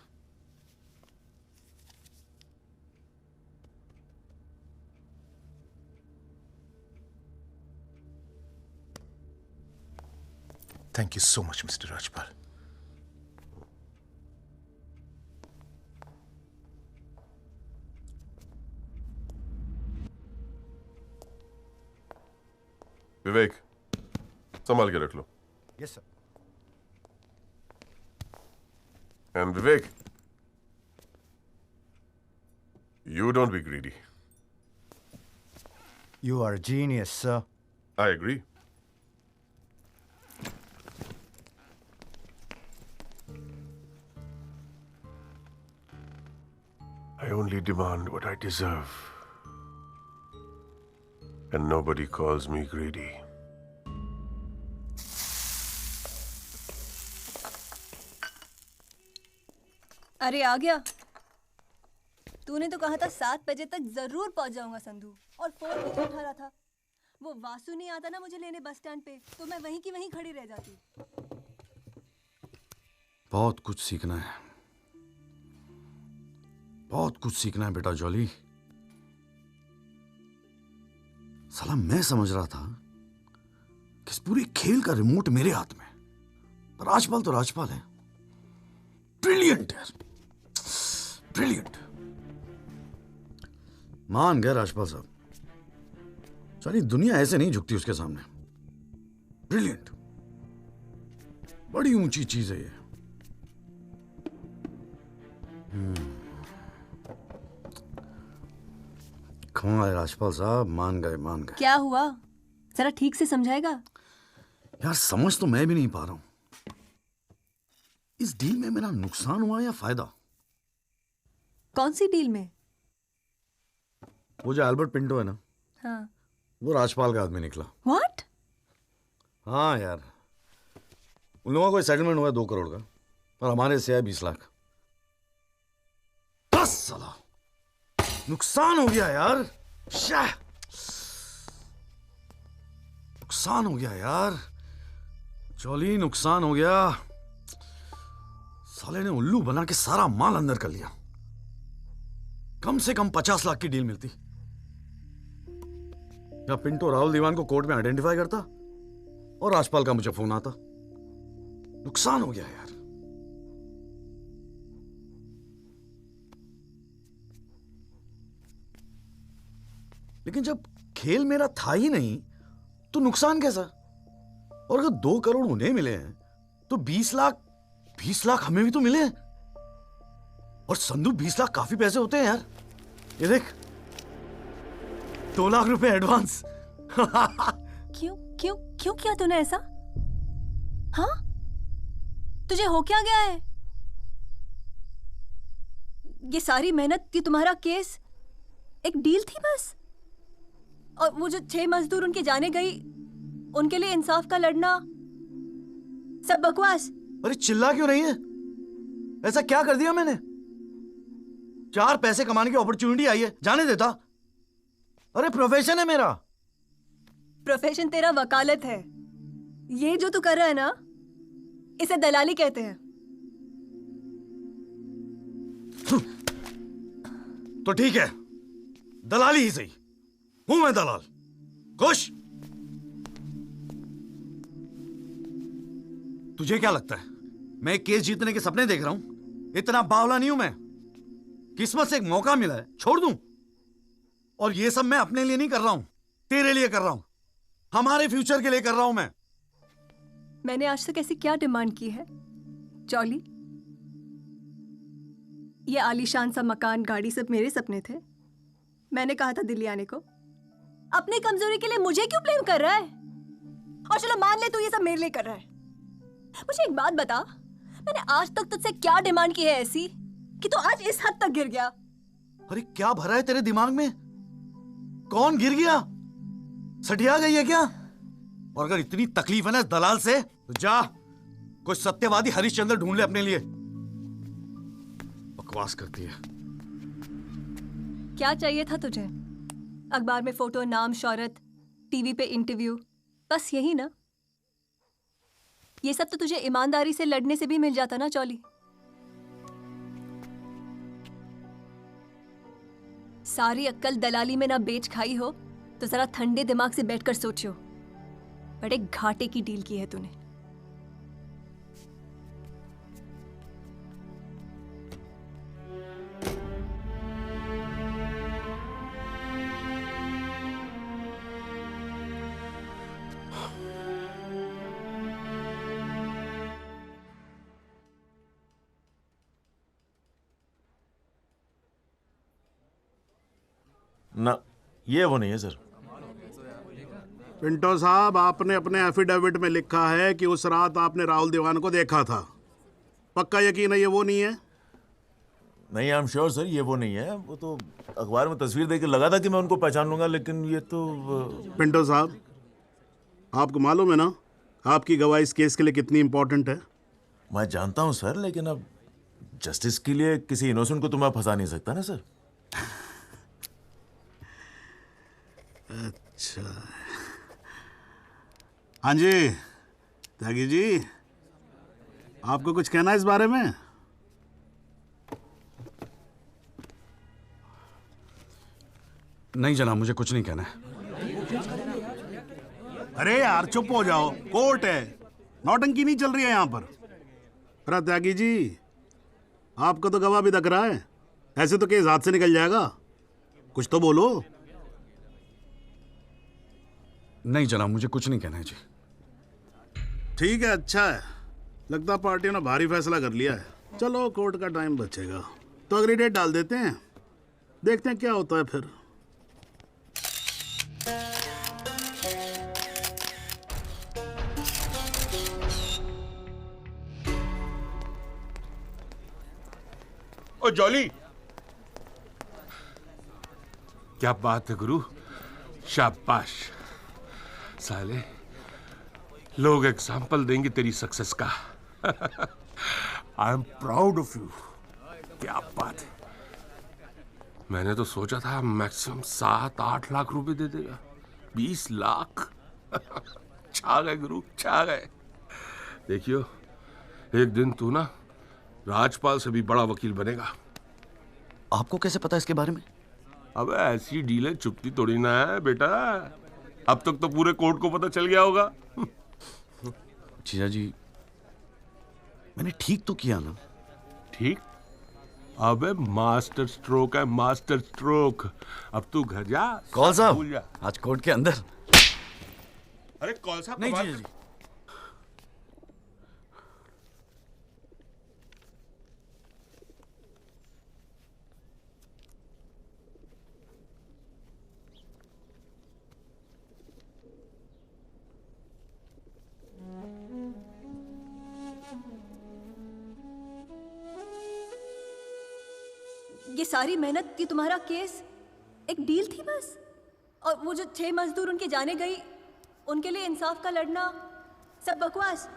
Thank you so much, Mr. Rajpal. Vivek, संभाल के रख लो। Yes sir. And Vivek, you don't be greedy. You are a genius, sir. I agree. I only demand what I deserve. And nobody calls me greedy. अरे आ गया। तूने तो कहा था 7 बजे तक जरूर पहुंच जाऊंगा संधू, और फोन भी तो उठा रहा था। वो वासु नहीं आता ना मुझे लेने बस स्टैंड पे, तो मैं वहीं की वहीं खड़ी रह जाती। बहुत कुछ सीखना है, बहुत कुछ सीखना है बेटा जॉली। साला मैं समझ रहा था कि इस पूरे खेल का रिमोट मेरे हाथ में, पर राजपाल तो राजपाल है। ब्रिलियंट है, ब्रिलियंट। मान गए राजपाल साहब, सारी दुनिया ऐसे नहीं झुकती उसके सामने। ब्रिलियंट, बड़ी ऊंची चीज है ये। कमाल राजपाल साहब, मान गए मान गए। क्या हुआ, जरा ठीक से समझाएगा? यार समझ तो मैं भी नहीं पा रहा हूं, इस डील में मेरा नुकसान हुआ या फायदा? कौन सी डील में? वो जो एल्बर्ट पिंटो है ना, हाँ। वो राजपाल का आदमी निकला। What? हाँ यार, उन लोगों को सेटलमेंट हुआ 2 करोड़ का, और हमारे से है 20 लाख। बस साला नुकसान हो गया यार। नुकसान हो गया यार जॉली, नुकसान हो गया। साले ने उल्लू बना के सारा माल अंदर कर लिया। कम से कम 50 लाख की डील मिलती। या पिंटो राहुल दीवान को कोर्ट में आइडेंटिफाई करता और राजपाल का मुझे फोन आता। नुकसान हो गया यार। लेकिन जब खेल मेरा था ही नहीं तो नुकसान कैसा? और अगर 2 करोड़ उन्हें मिले हैं तो 20 लाख हमें भी तो मिले हैं। और संदू 20 लाख काफी पैसे होते हैं यार। ये देख 2 लाख रुपए एडवांस। क्यों क्यों क्यों किया तूने ऐसा? हाँ, तुझे हो क्या गया है? ये सारी मेहनत, ये तुम्हारा केस एक डील थी बस? और वो जो 6 मजदूर उनके जाने गई, उनके लिए इंसाफ का लड़ना सब बकवास? अरे चिल्ला क्यों रही है? ऐसा क्या कर दिया मैंने? 4 पैसे कमाने की अपॉर्चुनिटी आई है, जाने देता? अरे प्रोफेशन है मेरा। प्रोफेशन तेरा वकालत है। ये जो तू कर रहा है ना, इसे दलाली कहते हैं। तो ठीक है, दलाली ही सही, हूं मैं दलाल। खुश? तुझे क्या लगता है मैं केस जीतने के सपने देख रहा हूं? इतना बावला नहीं हूं मैं। किस्मत से एक मौका मिला है, छोड़ दूं? और ये सब मैं अपने लिए नहीं कर रहा हूं, तेरे लिए कर रहा हूं, हमारे फ्यूचर के लिए कर रहा हूं मैं। मैंने आज तक ऐसी क्या डिमांड की है जॉली? ये आलीशान सा मकान, गाड़ी सब मेरे सपने थे। मैंने कहा था दिल्ली आने को। अपनी कमजोरी के लिए मुझे क्यों ब्लेम कर रहा है? और चलो मान ले तू ये सब मेरे लिए कर रहा है। मुझे एक बात बता, मैंने आज तक तुझसे क्या डिमांड की है ऐसी कि तू आज इस हद तक गिर गया? अरे क्या भरा है तेरे दिमाग में? कौन गिर गया? सटिया गई है क्या? और अगर इतनी तकलीफ है ना इस दलाल से, तो जा कोई सत्यवादी हरिश्चंद्र ढूंढ ले अपने लिए। बकवास करती है। क्या चाहिए था तुझे? अखबार में फोटो, नाम, शोहरत, टीवी पे इंटरव्यू, बस यही ना? ये सब तो तुझे ईमानदारी से लड़ने से भी मिल जाता ना जॉली। सारी अक्कल दलाली में ना बेच खाई हो तो जरा ठंडे दिमाग से बैठकर सोचो। बड़े घाटे की डील की है तूने। ना, ये वो नहीं है सर। पिंटो साहब, आपने अपने एफिडेविट में लिखा है कि उस रात आपने राहुल दीवान को देखा था। पक्का यकीन है ये वो नहीं है? नहीं, आई एम श्योर सर, ये वो नहीं है। वो तो अखबार में तस्वीर देख के लगा था कि मैं उनको पहचान लूंगा, लेकिन ये तो पिंटो साहब, आपको मालूम है ना आपकी गवाही इस केस के लिए कितनी इंपॉर्टेंट है? मैं जानता हूँ सर, लेकिन अब जस्टिस के लिए किसी इनोसेंट को तो मैं फंसा नहीं सकता ना सर। अच्छा, हाँ जी त्यागी जी, आपको कुछ कहना है इस बारे में? नहीं जनाब, मुझे कुछ नहीं कहना है। अरे यार चुप हो जाओ, कोर्ट है, नौटंकी नहीं चल रही है यहाँ पर। अरे त्यागी जी, आपका तो गवाह भी दिख रहा है, ऐसे तो केस हाथ से निकल जाएगा, कुछ तो बोलो। नहीं जनाब, मुझे कुछ नहीं कहना है जी। ठीक है, अच्छा है, लगता पार्टियों ने भारी फैसला कर लिया है। चलो कोर्ट का टाइम बचेगा तो अगली डेट डाल देते हैं, देखते हैं क्या होता है फिर। ओ जॉली, क्या बात है गुरु, शाबाश। साले लोग एग्जाम्पल देंगे तेरी सक्सेस का। I am proud of you. क्या बात है। मैंने तो सोचा था मैक्सिमम 7-8 लाख रुपए दे देगा, 20 लाख। छा गए गुरु, छा गए। देखियो, एक दिन तू ना राजपाल से भी बड़ा वकील बनेगा। आपको कैसे पता इसके बारे में? अब ऐसी डीलें चुपती थोड़ी ना है बेटा। अब तक तो पूरे कोर्ट को पता चल गया होगा। जीजा जी, मैंने ठीक तो किया ना? ठीक? अबे मास्टर स्ट्रोक है, मास्टर स्ट्रोक। अब तू घर जा। कौल साहब, भूल जा। आज कोर्ट के अंदर। अरे कौल साहब, नहीं जीजा जी। ये सारी मेहनत, ये तुम्हारा केस एक डील थी बस? और वो जो 6 मजदूर उनके जाने गई, उनके लिए इंसाफ का लड़ना सब बकवास?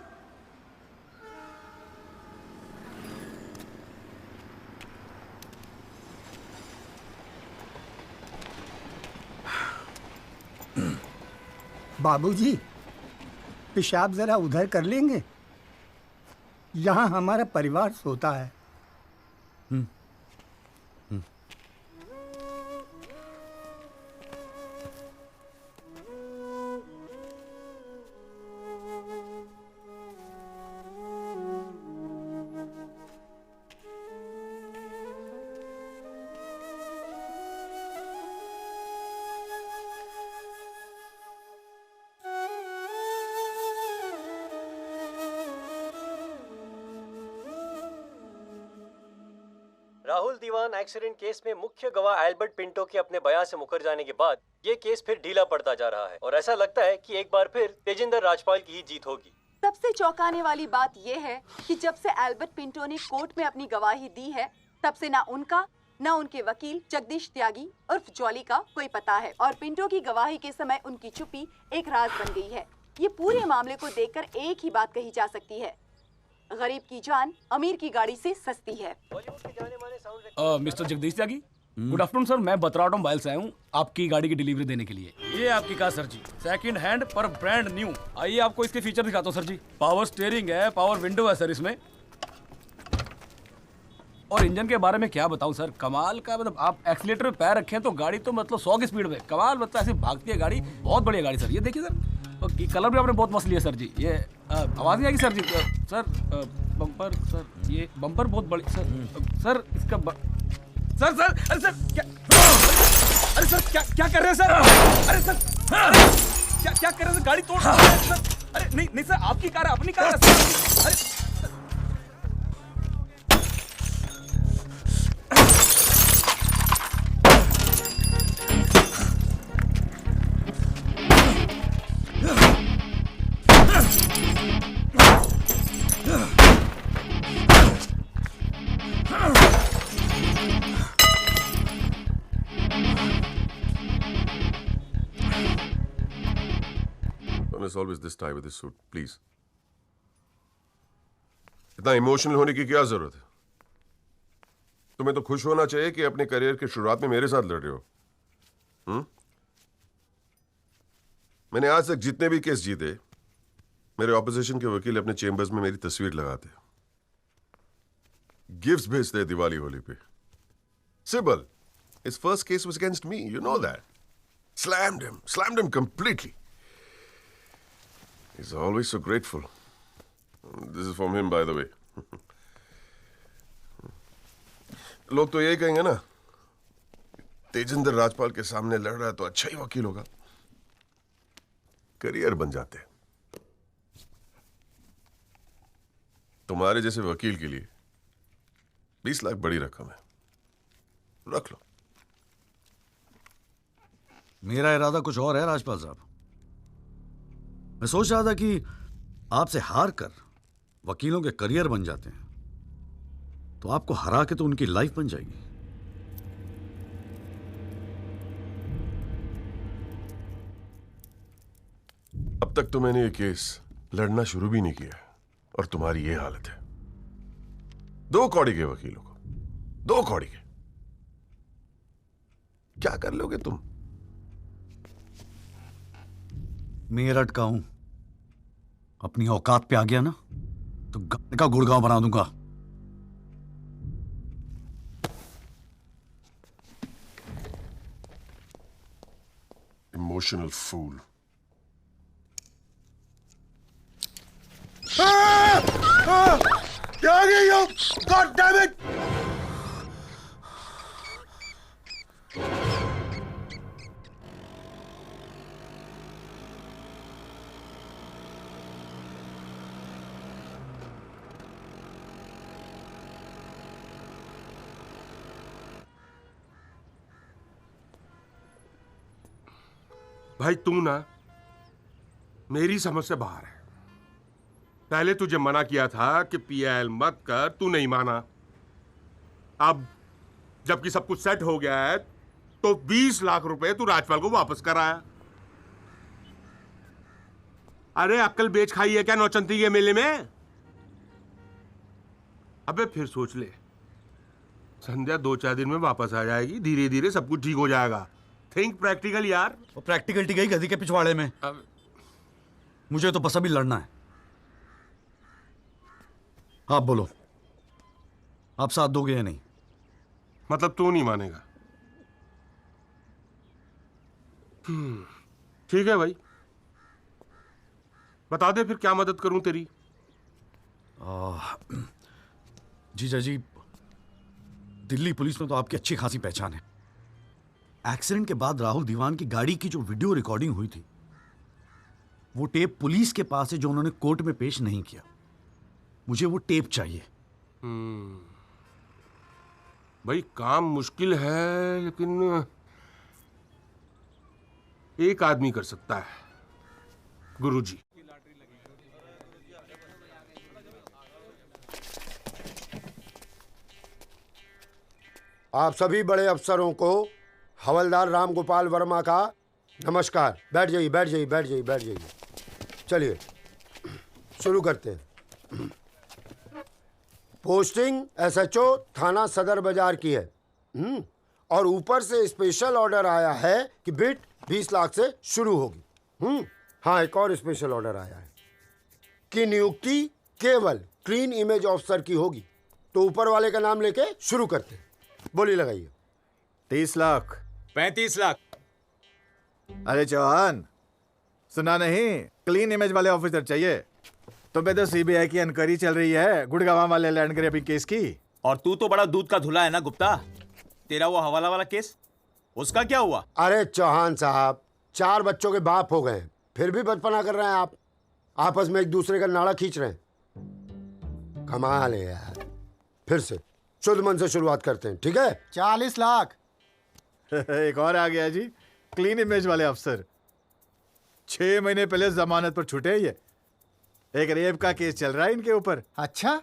बाबूजी, पेशाब जरा उधर कर लेंगे? यहाँ हमारा परिवार सोता है। राहुल दीवान एक्सीडेंट केस में मुख्य गवाह एल्बर्ट पिंटो के अपने बयान से मुकर जाने के बाद ये केस फिर ढीला पड़ता जा रहा है और ऐसा लगता है कि एक बार फिर तेजिंदर राजपाल की ही जीत होगी। सबसे चौंकाने वाली बात यह है कि जब से एल्बर्ट पिंटो ने कोर्ट में अपनी गवाही दी है तब से ना उनका ना उनके वकील जगदीश त्यागी उर्फ जॉली का कोई पता है और पिंटो की गवाही के समय उनकी चुप्पी एक राज बन गई है। ये पूरे मामले को देखकर एक ही बात कही जा सकती है, गरीब की जान अमीर की गाड़ी से सस्ती है। मिस्टर जगदीश त्यागी, गुड आफ्टरनून सर। मैं बतराटो मोबाइल से आया हूँ आपकी गाड़ी की डिलीवरी देने के लिए। ये आपकी कार सर जी, सेकंड हैंड पर ब्रांड न्यू। आइए आपको इसके फीचर दिखाता हूँ सर जी। पावर स्टीयरिंग है, पावर विंडो है सर इसमें, और इंजन के बारे में क्या बताऊं सर, कमाल का। मतलब आप एक्सीलेटर पे पैर रखें तो गाड़ी तो मतलब 100 की स्पीड में, कमाल। मतलब ऐसे भागती है गाड़ी, बहुत बढ़िया गाड़ी सर। ये देखिए सर, और कलर भी आपने बहुत मस्त लिया सर जी। ये आवाज़ नहीं आएगी सर जी। सर बम्पर सर, ये बम्पर बहुत बड़ी सर। सर इसका सर सर अरे सर क्या, अरे सर क्या कर रहे हैं सर? अरे सर अरे क्या कर रहे हैं सर? गाड़ी तोड़ रहे हैं सर। अरे नहीं सर, आपकी कार है, अपनी कार है सर। अरे Let's always this tie with this suit, please. इतना इमोशनल होने की क्या जरूरत है? तुम्हें तो खुश होना चाहिए कि अपने करियर की शुरुआत में मेरे साथ लड़ रहे हो। मैंने आज तक जितने भी केस जीते, मेरे ऑपोजिशन के वकील अपने चेंबर्स में मेरी तस्वीर लगाते, गिफ्ट्स भेजते दिवाली होली पे। Sibal, his first case was against me, you know that. Slammed him completely. He's always so grateful. This is from him, by the way. लोग तो यही कहेंगे ना, तेजिंदर राजपाल के सामने लड़ रहा है तो अच्छा ही वकील होगा। करियर बन जाते हैं। तुम्हारे जैसे वकील के लिए 20 लाख बड़ी रकम है, रख लो। मेरा इरादा कुछ और है राजपाल साहब। मैं सोच रहा था कि आपसे हार कर वकीलों के करियर बन जाते हैं तो आपको हरा के तो उनकी लाइफ बन जाएगी। अब तक तो मैंने ये केस लड़ना शुरू भी नहीं किया और तुम्हारी ये हालत है। 2 कौड़ी के वकीलों को, 2 कौड़ी के, क्या कर लोगे तुम? मेरठ का हूं, अपनी औकात पे आ गया ना तो गन्ने का गुड़गांव बना दूंगा। Emotional fool. क्या आ गई हो? God damn it! भाई तू ना मेरी समझ से बाहर है। पहले तुझे मना किया था कि पीएल मत कर, तू नहीं माना। अब जबकि सब कुछ सेट हो गया है तो 20 लाख रुपए तू राजपाल को वापस कराया। अरे अक्ल बेच खाई है क्या नौचंती के मेले में? अबे फिर सोच ले, संध्या 2-4 दिन में वापस आ जाएगी, धीरे धीरे सब कुछ ठीक हो जाएगा। थिंक प्रैक्टिकल यार। वो प्रैक्टिकलिटी गई गधी के पिछवाड़े में। मुझे तो बस अभी लड़ना है। आप बोलो, आप साथ दोगे या नहीं? मतलब तू नहीं मानेगा? ठीक है भाई, बता दे फिर क्या मदद करूं तेरी। जीजा जी, दिल्ली पुलिस में तो आपकी अच्छी खासी पहचान है। एक्सीडेंट के बाद राहुल दीवान की गाड़ी की जो वीडियो रिकॉर्डिंग हुई थी, वो टेप पुलिस के पास है जो उन्होंने कोर्ट में पेश नहीं किया। मुझे वो टेप चाहिए। भाई काम मुश्किल है, लेकिन एक आदमी कर सकता है, गुरुजी। आप सभी बड़े अफसरों को हवलदार राम गोपाल वर्मा का नमस्कार। बैठ जाइए, बैठ जाइए, बैठ जाइए, बैठ जाइए। चलिए शुरू करते हैं। पोस्टिंग एसएचओ थाना सदर बाजार की है। और ऊपर से स्पेशल ऑर्डर आया है कि बिट 20 लाख से शुरू होगी। हाँ, एक और स्पेशल ऑर्डर आया है कि नियुक्ति केवल क्लीन इमेज ऑफिसर की होगी। तो ऊपर वाले का नाम लेके शुरू करते हैं। बोली लगाइए। 30 लाख। 35 लाख। अरे चौहान, सुना नहीं? क्लीन इमेज वाले ऑफिसर चाहिए। तुम्हें तो सीबीआई की इंक्वायरी चल रही है गुड़गांव वाले लैंड ग्रैबिंग केस की। और तू तो बड़ा दूध का धुला है ना गुप्ता। तेरा वो हवाला वाला केस, उसका क्या हुआ? अरे चौहान साहब, 4 बच्चों के बाप हो गए, फिर भी बचपना कर रहे हैं आप। आपस में एक दूसरे का नाड़ा खींच रहे हैं। कमाल है यार। फिर से शुद्ध मन से शुरुआत करते हैं, ठीक है? 40 लाख। एक और आ गया जी, क्लीन इमेज वाले अफसर। 6 महीने पहले जमानत पर छूटे ये। एक रेप का केस चल रहा है इनके ऊपर। अच्छा,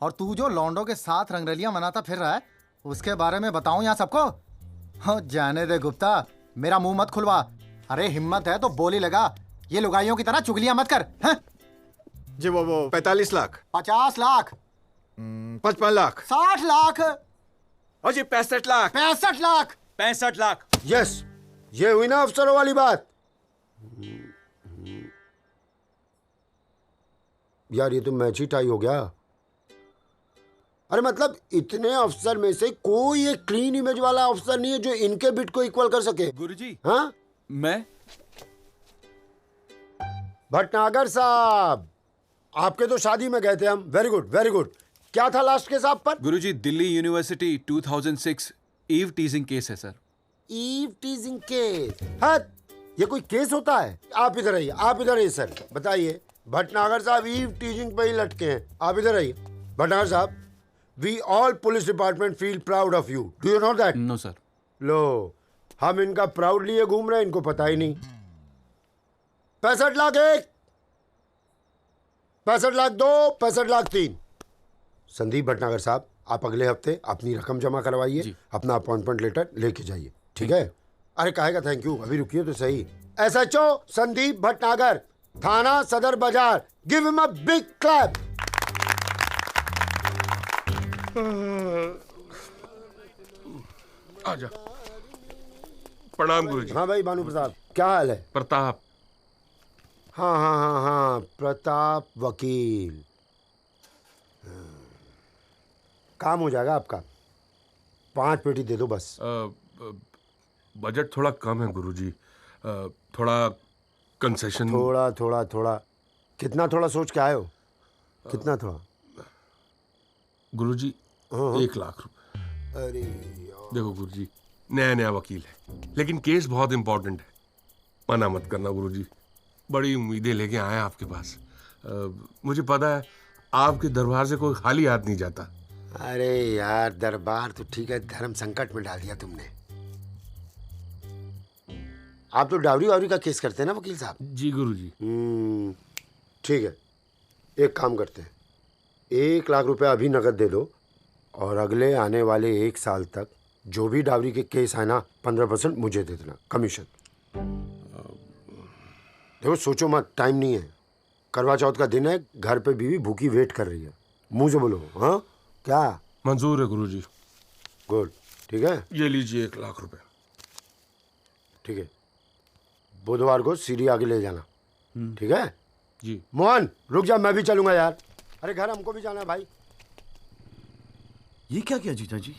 और तू जो लौंडों के साथ रंगरलियां मनाता फिर रहा है, उसके बारे में बताऊं यहाँ सबको? हो जाने दे गुप्ता, मेरा मुंह मत खुलवा। अरे हिम्मत है तो बोली लगा, ये लुगाइयों की तरह चुगलियां मत कर। हैं? जी वो 45 लाख। 50 लाख। 55 लाख। 60 लाख। और जी 65 लाख। 65 लाख। 65 लाख। यस, ये हुई ना अफसरों वाली बात। यार ये तो मैच ही टाई हो गया। अरे मतलब इतने अफसर में से कोई एक क्लीन इमेज वाला अफसर नहीं है जो इनके बिट को इक्वल कर सके। गुरुजी। हाँ, मैं भटनागर साहब, आपके तो शादी में गए थे हम। Very good, very good. क्या था लास्ट केस आप पर? Guruji, Delhi university 2006 eve teasing case है सर। Eve teasing case? हाँ, ये कोई केस होता है? आप इधर आइए, आप इधर आइए सर। बताइए भटनागर साहब, ईव टीजिंग पे ही लटके हैं। आप इधर आइए। Bhatnagar sahab, we all police department feel proud of you. Do you know that? No sir. लो, हम इनका प्राउड लिए घूम रहे हैं, इनको पता ही नहीं। 65 लाख 1, 65 लाख 2, 65 लाख 3। संदीप भटनागर साहब, आप अगले हफ्ते अपनी रकम जमा करवाइए, अपना अपॉइंटमेंट लेटर लेके जाइए, ठीक है? अरे काहेगा थैंक यू, अभी रुकिए तो सही। एसएचओ संदीप भटनागर, थाना सदर बाजार, give him a big clap. आजा। प्रणाम गुरुजी। हाँ भाई भानु प्रताप, क्या हाल है? प्रताप। हाँ हाँ हाँ हाँ, प्रताप वकील। काम हो जाएगा आपका। 5 पेटी दे दो बस। बजट थोड़ा कम है गुरुजी, थोड़ा कंसेशन। थोड़ा थोड़ा थोड़ा कितना थोड़ा सोच के आए हो? कितना थोड़ा? गुरुजी 1 लाख रुपए। अरे देखो गुरुजी, नया नया वकील है, लेकिन केस बहुत इंपॉर्टेंट है। मना मत करना गुरुजी, बड़ी उम्मीदें लेके आए हैं आपके पास। मुझे पता है आपके दरबार से कोई खाली हाथ नहीं जाता। अरे यार, दरबार तो ठीक है, धर्म संकट में डाल दिया तुमने। आप तो डावरी वावरी का केस करते हैं ना वकील साहब? जी गुरुजी। ठीक है, एक काम करते हैं, 1 लाख रुपए अभी नकद दे दो, और अगले आने वाले 1 साल तक जो भी डावरी के केस है ना, 15% मुझे दे देना कमीशन। देखो सोचो मत, टाइम नहीं है। करवा चौथ का दिन है, घर पे बीवी भूखी वेट कर रही है। मुंह से बोलो। हाँ, क्या? मंजूर है गुरुजी। गुड, ठीक है। ये लीजिए 1 लाख रुपए। ठीक है, बुधवार को सीढ़ी आगे ले जाना, ठीक है? जी। मोहन रुक जा, मैं भी चलूंगा यार। अरे घर हमको भी जाना है भाई। ये क्या किया जीजा जी?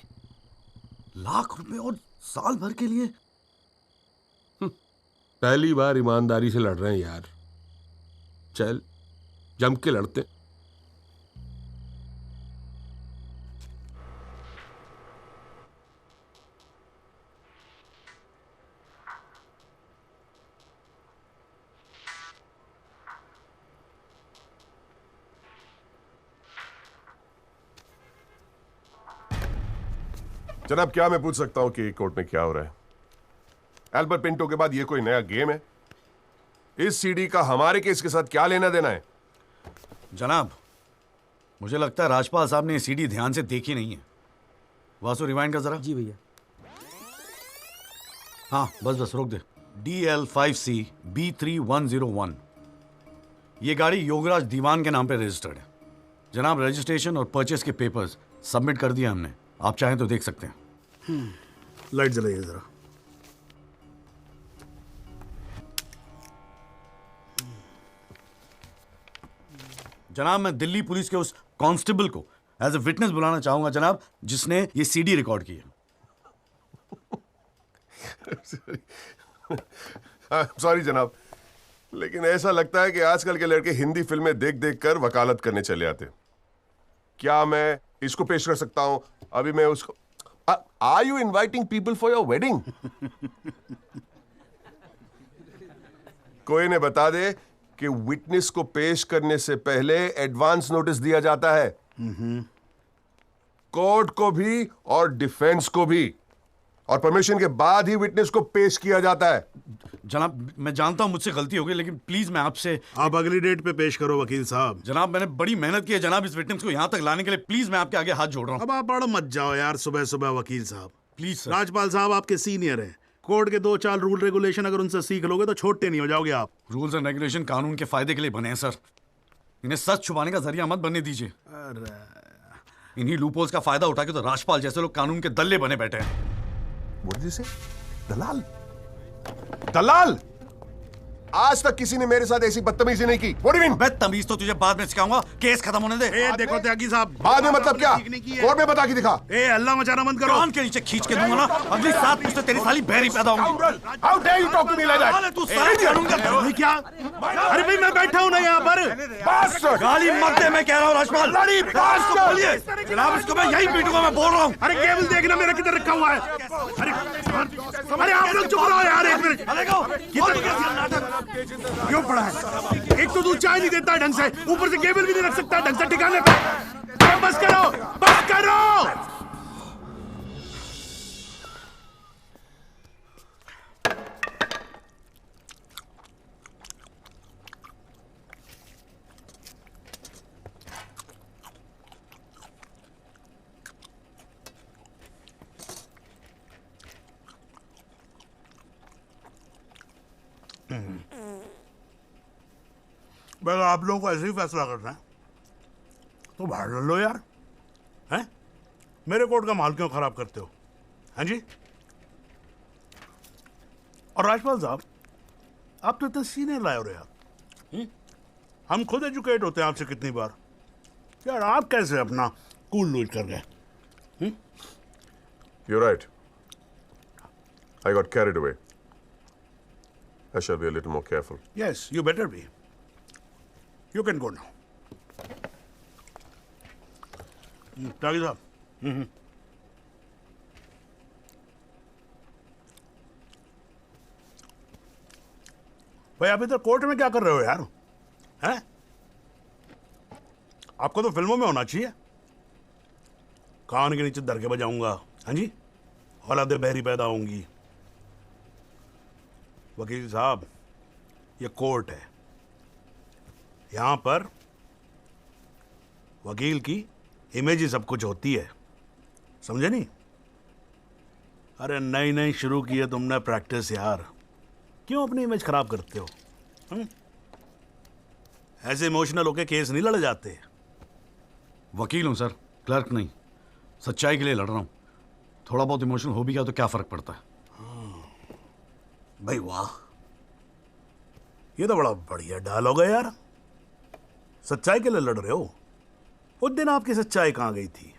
लाख रुपए और साल भर के लिए? पहली बार ईमानदारी से लड़ रहे हैं यार। चल जम के लड़ते। जनाब, क्या मैं पूछ सकता हूं कि कोर्ट में क्या हो रहा है? एल्बर्ट पिंटो के बाद ये कोई नया गेम है? इस सीडी का हमारे केस के साथ क्या लेना देना है? जनाब, मुझे लगता है राजपाल साहब ने ये सीडी ध्यान से देखी नहीं है। वासु रिवाइंड कर जरा। जी भैया। हाँ बस रोक दे। DL5C B3101, ये गाड़ी योगराज दीवान के नाम पे रजिस्टर्ड है। जनाब, रजिस्ट्रेशन और परचेस के पेपर्स सबमिट कर दिए हमने, आप चाहें तो देख सकते हैं। लाइट जलाइए जरा। जनाब, मैं दिल्ली पुलिस के उस कांस्टेबल को एज ए विटनेस बुलाना चाहूंगा जनाब, जिसने ये सीडी रिकॉर्ड की है। सॉरी जनाब, लेकिन ऐसा लगता है कि आजकल के लड़के हिंदी फिल्में देख देख कर वकालत करने चले आते। क्या मैं इसको पेश कर सकता हूं? अभी मैं उसको are you inviting people for your wedding? कोई ने बता दे कि विटनेस को पेश करने से पहले एडवांस नोटिस दिया जाता है, कोर्ट को भी और डिफेंस को भी, और परमिशन के बाद ही विटनेस को पेश किया जाता है। जनाब, मैं जानता हूं मुझसे गलती हो गई, लेकिन प्लीज मैं आपसे। आप अगली डेट पे पेश करो वकील साहब। जनाब, मैंने बड़ी मेहनत की है जनाब इस विटनेस को यहां तक लाने के लिए, प्लीज मैं आपके आगे हाथ जोड़ रहा हूं। अब आप अड़ मत जाओ यार सुबह सुबह वकील साहब। Please sir. राजपाल साहब आपके सीनियर हैं, कोर्ट के 2-4 रूल रेगुलेशन अगर उनसे सीख लोगे तो छोटे नहीं हो जाओगे आप। रूल्स एंड रेगुलेशन कानून के फायदे के लिए बने हैं सर, इन्हें सच छुपाने का जरिया मत बनने दीजिए। इन्हीं लूपहोल्स का फायदा उठा के तो राजपाल जैसे लोग कानून के दल्ले बने बैठे हैं। What did you say? दलाल? दलाल? आज तक किसी ने मेरे साथ ऐसी बदतमीजी नहीं की। What do you mean? बदतमीज तो तुझे बाद में सिखाऊंगा, केस खत्म होने दे। देखो त्यागी साहब, बाद में मतलब क्या? कोर्ट में बता के दिखा। अल्लाह मचाना बंद करो। कान के नीचे खींच के दूंगा ना, अगली 7 पुश्तें तेरी साली बहरी पैदा होंगी। How dare you talk to me like that? साले तू साले कानून का भाई क्या? अरे भाई मैं बैठा हूं ना यहाँ पर। गाली मत दे, मैं कह रहा हूँ राजपाल। बोलिए जनाब, इसको मैं यही पीटूंगा, मैं बोल रहा हूँ। अरे केबल देखना मेरा किधर रखा हुआ है। अरे आप लोग चुप रहो यार एक मिनट। क्यों पड़ा है? एक तो तू चाय नहीं देता ढंग से, ऊपर से केबल भी नहीं रख सकता ढंग से ठिकाने पे। बस करो, बस करो। भाई आप लोगों को ऐसे ही फैसला करना है तो बाहर लड़ लो यार, हैं? मेरे कोर्ट का माल क्यों खराब करते हो? हाँ जी। और राजपाल साहब, आप तो इतने सीनियर लाए हो रहे यार। हम खुद एजुकेट होते हैं आपसे कितनी बार यार, आप कैसे अपना कूल लूज कर गए? You're right. I got carried away. I shall be a little more careful. Yes, you better be. You can go now. त्यागी साहब। भाई आप इधर कोर्ट में क्या कर रहे हो यार? हैं? आपको तो फिल्मों में होना चाहिए। कान के नीचे दर के बजाऊंगा, हाँ जी, औलादे बहरी पैदा होंगी। वकील साहब, ये कोर्ट है, यहां पर वकील की इमेज ही सब कुछ होती है, समझे नहीं? अरे नई नई शुरू की है तुमने प्रैक्टिस यार, क्यों अपनी इमेज खराब करते हो? ऐसे इमोशनल होके केस नहीं लड़े जाते। वकील हूं सर, क्लर्क नहीं। सच्चाई के लिए लड़ रहा हूं, थोड़ा बहुत इमोशनल हो भी गया तो क्या फर्क पड़ता है? भाई वाह, ये तो बड़ा बढ़िया डायलॉग है यार। सच्चाई के लिए लड़ रहे हो? उस दिन आपकी सच्चाई कहां गई थी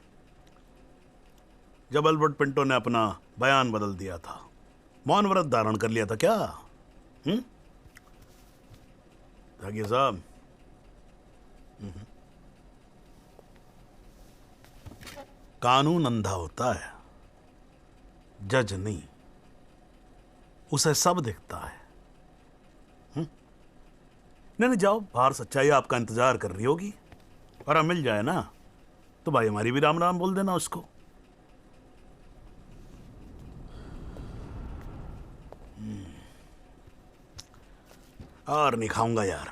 जब अल्बर्ट पिंटो ने अपना बयान बदल दिया था, मौन व्रत धारण कर लिया था क्या? त्यागी साहब, कानून अंधा होता है, जज नहीं, उसे सब दिखता है। नहीं जाओ बाहर, सच्चाई आपका इंतजार कर रही होगी, और अब मिल जाए ना तो भाई हमारी भी राम राम बोल देना उसको। और नहीं खाऊंगा यार।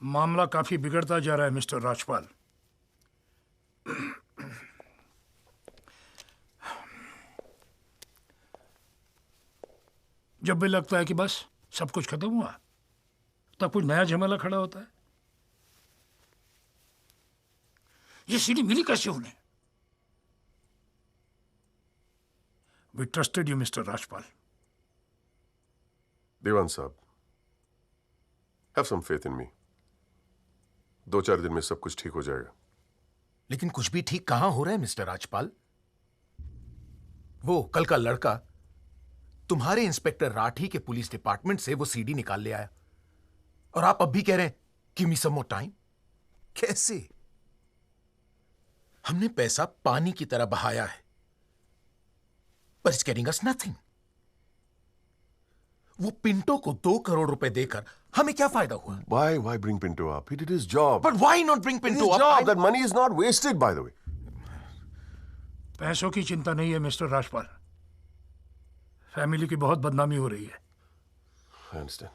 मामला काफी बिगड़ता जा रहा है मिस्टर राजपाल। जब भी लगता है कि बस सब कुछ खत्म हुआ, तब कुछ नया झमेला खड़ा होता है। ये सीढ़ी मिली कैसे उन्हें? We trusted you mister Rajpal. Dewan साहब, हैव सम फेथ इन मी। 2-4 दिन में सब कुछ ठीक हो जाएगा। लेकिन कुछ भी ठीक कहां हो रहा है मिस्टर राजपाल? वो कल का लड़का तुम्हारे इंस्पेक्टर राठी के पुलिस डिपार्टमेंट से वो सीडी निकाल ले आया, और आप अब भी कह रहे हैं गिव मी सम मोर टाइम। कैसे? हमने पैसा पानी की तरह बहाया है, पर इट्स गेटिंग अस नथिंग। वो पिंटो को 2 करोड़ रुपए देकर हमें क्या फायदा हुआ? Why bring Pinto up? He did his job. But why not bring Pinto his up? job. That money is not wasted, by the way. पैसों की चिंता नहीं है मिस्टर राजपाल। फैमिली की बहुत बदनामी हो रही है। I understand.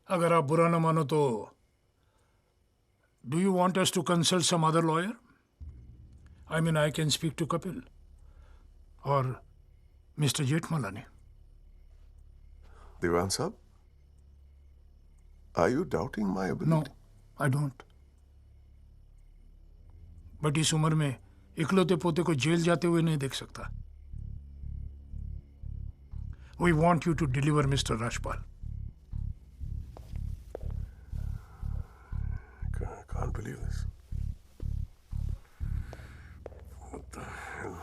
अगर आप बुरा ना मानो तो do you want us to consult some other lawyer? I mean I can speak to Kapil और mister Jethmalani. Devan sahab, are you doubting my ability? No, I don't. But इस उम्र में इकलौते पोते को जेल जाते हुए नहीं देख सकता। We want you to deliver Mr. Rajpal. I can't believe this. What the hell?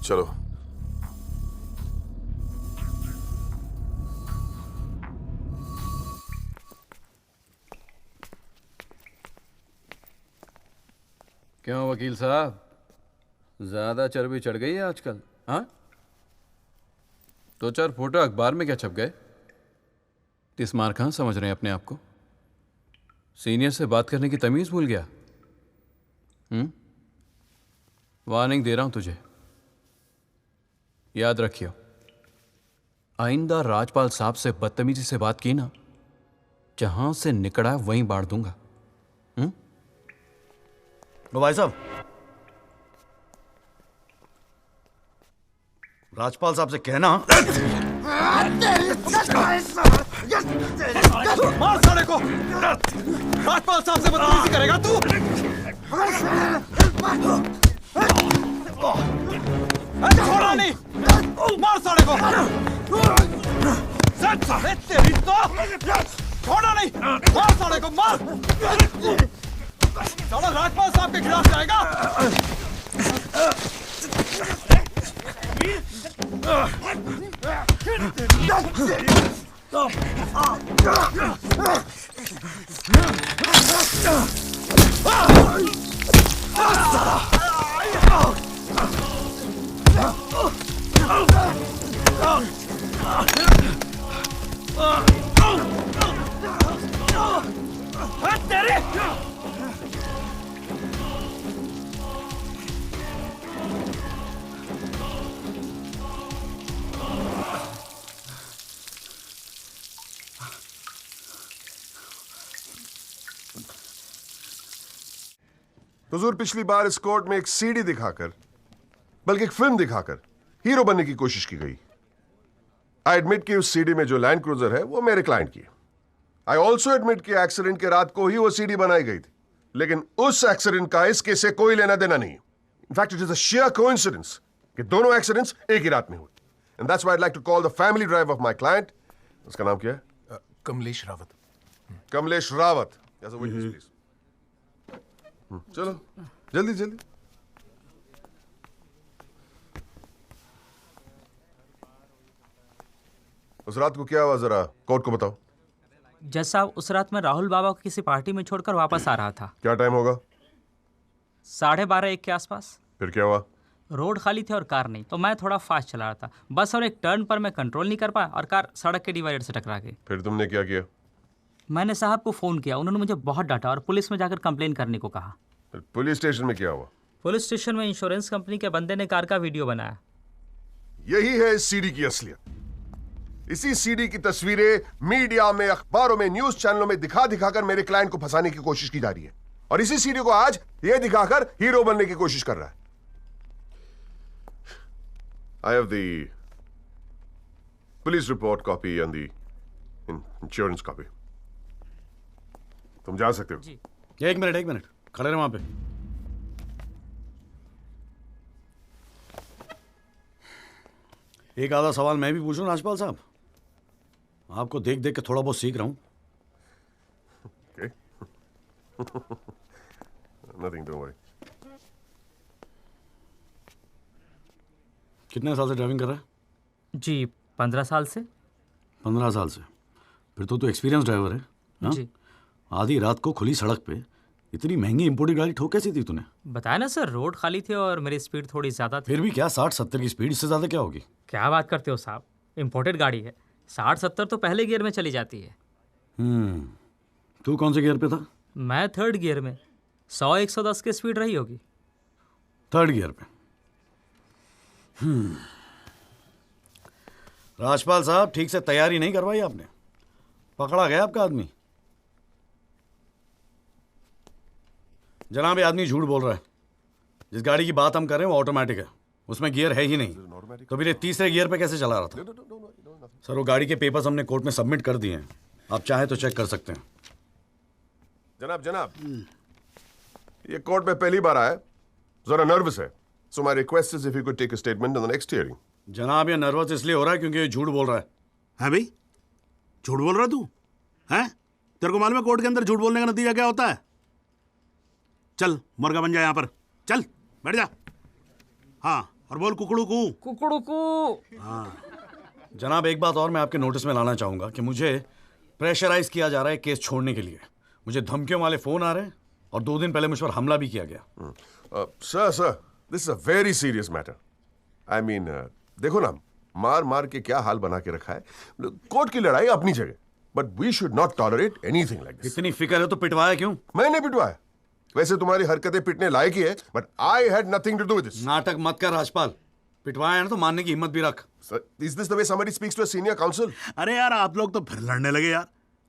चलो। क्यों वकील साहब, ज्यादा चर्बी चढ़ गई है आजकल? हाँ, 2-4 फोटो अखबार में क्या छप गए? तिस्मार खां समझ रहे हैं अपने आप को? सीनियर से बात करने की तमीज भूल गया? वार्निंग दे रहा हूं तुझे, याद रखियो। आइंदा राजपाल साहब से बदतमीजी से बात की ना, जहां से निकला वहीं बांट दूंगा। भाई साहब, राजपाल साहब से कहना मार साले को। राजपाल साहब से बदतमीजी करेगा तू? छोड़ा नहीं, मार साले को। साले तेरी तो छोड़ा नहीं, मार साले को, मार। साला राजपाल साहब के खिलाफ जाएगा। हुजूर, पिछली बार इस कोर्ट में एक सीडी दिखाकर, बल्कि एक फिल्म दिखाकर हीरो बनने की कोशिश की गई। आई एडमिट कि उस सीडी में जो लैंड क्रूजर है वो मेरे क्लाइंट की है। आई ऑल्सो एडमिट कि एक्सीडेंट के रात को ही वो सीडी बनाई गई थी, लेकिन उस एक्सीडेंट का इस केस से कोई लेना देना नहीं। In fact it is a sheer coincidence कि दोनों एक्सीडेंट्स एक ही रात में हुए। And that's why I like to call the family drive of my client. उसका नाम क्या है? Kamlesh Rawat. Kamlesh Rawat. As a witness please. चलो जल्दी जल्दी। उस रात को क्या हुआ, जरा कोर्ट को बताओ। जज साहब, उस रात मैं राहुल बाबा को किसी पार्टी में छोड़कर वापस आ रहा था। क्या टाइम होगा? 12:30-1 के आसपास। फिर क्या हुआ? रोड खाली थे और कार नहीं, तो मैं थोड़ा फास्ट चला रहा था बस, और एक टर्न पर मैं कंट्रोल नहीं कर पाया और कार सड़क के डिवाइडर से टकरा गई। फिर तुमने क्या किया? मैंने साहब को फ़ोन किया, उन्होंने मुझे बहुत डांटा और पुलिस में जाकर कंप्लेन करने को कहा। फिर पुलिस स्टेशन में क्या हुआ? पुलिस स्टेशन में इंश्योरेंस कंपनी के बंदे ने कार का वीडियो बनाया। यही है इस सीडी की असलियत। इसी सीडी की तस्वीरें मीडिया में, अखबारों में, न्यूज चैनलों में दिखा दिखाकर मेरे क्लाइंट को फंसाने की कोशिश की जा रही है, और इसी सीडी को आज ये दिखाकर हीरो बनने की कोशिश कर रहा है। I have the police report copy and the insurance copy. तुम जा सकते हो। जी। एक मिनट खड़े रहो वहां पे। एक आधा सवाल मैं भी पूछूं राजपाल साहब? आपको देख देख के थोड़ा बहुत सीख रहा हूं। Okay. Nothing, don't worry. कितने साल से ड्राइविंग कर रहा है? जी 15 साल से। 15 साल से? फिर तो तू एक्सपीरियंस ड्राइवर है। हाँ? जी। आधी रात को खुली सड़क पे इतनी महंगी इंपोर्टेड गाड़ी ठोक कैसी थी तूने? बताया ना सर, रोड खाली थे और मेरी स्पीड थोड़ी ज़्यादा थी। फिर भी क्या 60-70 की स्पीड, इससे ज़्यादा क्या होगी? क्या बात करते हो साहब, इंपोर्टेड गाड़ी है, 60-70 तो पहले गियर में चली जाती है। तू कौन से गियर पे था? मैं थर्ड गियर में। 100-110 की स्पीड रही होगी। थर्ड गियर पे। राजपाल साहब, ठीक से तैयारी नहीं करवाई आपने, पकड़ा गया आपका आदमी। जनाब, ये आदमी झूठ बोल रहा है। जिस गाड़ी की बात हम कर रहे हैं वो ऑटोमेटिक है, उसमें गियर है ही नहीं, तो फिर ये तीसरे गियर पे कैसे चला रहा था? सर, वो गाड़ी के पेपर्स हमने कोर्ट में सबमिट कर दिए हैं, आप चाहें तो चेक कर सकते हैं। जनाब, ये कोर्ट में पहली बार आया, जरा नर्वस है, so my request is if you could take a statement in the next hearing. जनाब, ये नर्वस इसलिए हो रहा है क्योंकि ये झूठ बोल रहा है। है भाई, झूठ बोल रहा तू? हैं? तेरे को मालूम है कोर्ट के अंदर झूठ बोलने का नतीजा क्या होता है? चल मुर्गा बन जा यहाँ पर, चल बैठ जा। हाँ, और बोल कुकड़ू कू। कुकड़ू कू। हाँ। जनाब, एक बात और मैं आपके नोटिस में लाना चाहूंगा कि मुझे प्रेशराइज किया जा रहा है केस छोड़ने के लिए। मुझे धमकियों वाले फोन आ रहे हैं और 2 दिन पहले मुझ पर हमला भी किया गया। Sir, this is a very serious matter. I mean, देखो ना, मार मार के क्या हाल बना के रखा है। कोर्ट की लड़ाई अपनी जगह, but we should not tolerate anything like this. इतनी फिक्र है तो पिटवाया क्यों? मैंने पिटवाया? वैसे तुम्हारी हरकतें पिटने लायक ही है, but I had nothing to do with this. नाटक मत कर राजपाल, पिटवाया ना तो मानने की हिम्मत भी रख। Is this the way somebody speaks to a senior counsel? अरे यार, आप लोग तो फिर लड़ने लगे यार।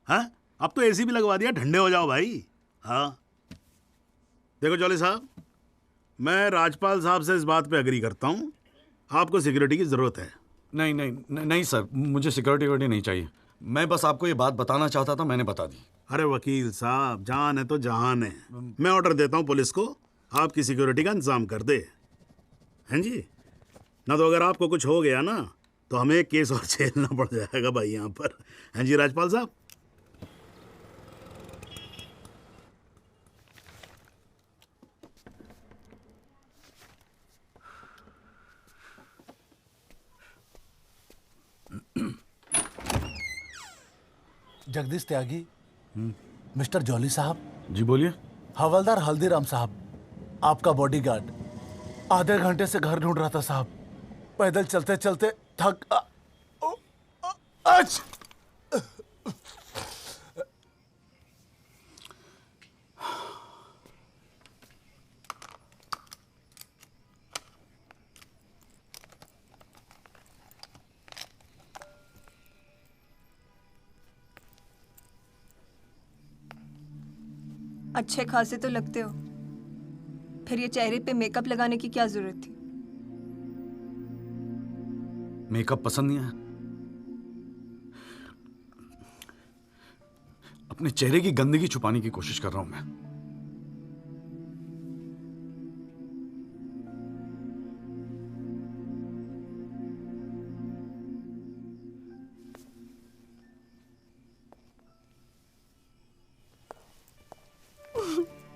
हाँ, अब तो एसी भी लगवा दिया, ठंडे हो जाओ भाई। हाँ देखो जॉली साहब, मैं राजपाल साहब से इस बात पे अग्री करता हूँ, आपको सिक्योरिटी की जरूरत है। नहीं सर, मुझे सिक्योरिटी नहीं चाहिए। मैं बस आपको ये बात बताना चाहता था, मैंने बता दी। अरे वकील साहब, जान है तो जहान है। मैं ऑर्डर देता हूँ पुलिस को, आपकी सिक्योरिटी का इंतजाम कर दे। हैं जी? ना तो अगर आपको कुछ हो गया ना तो हमें एक केस और झेलना पड़ जाएगा भाई यहाँ पर। हैं जी राजपाल साहब? जगदीश त्यागी, मिस्टर जॉली साहब। जी बोलिए। हवलदार हल्दीराम साहब, आपका बॉडीगार्ड। आधे घंटे से घर ढूंढ रहा था साहब, पैदल चलते चलते थक। अच्छे खासे तो लगते हो, फिर ये चेहरे पे मेकअप लगाने की क्या जरूरत थी? मेकअप पसंद नहीं आया? अपने चेहरे की गंदगी छुपाने की कोशिश कर रहा हूं मैं।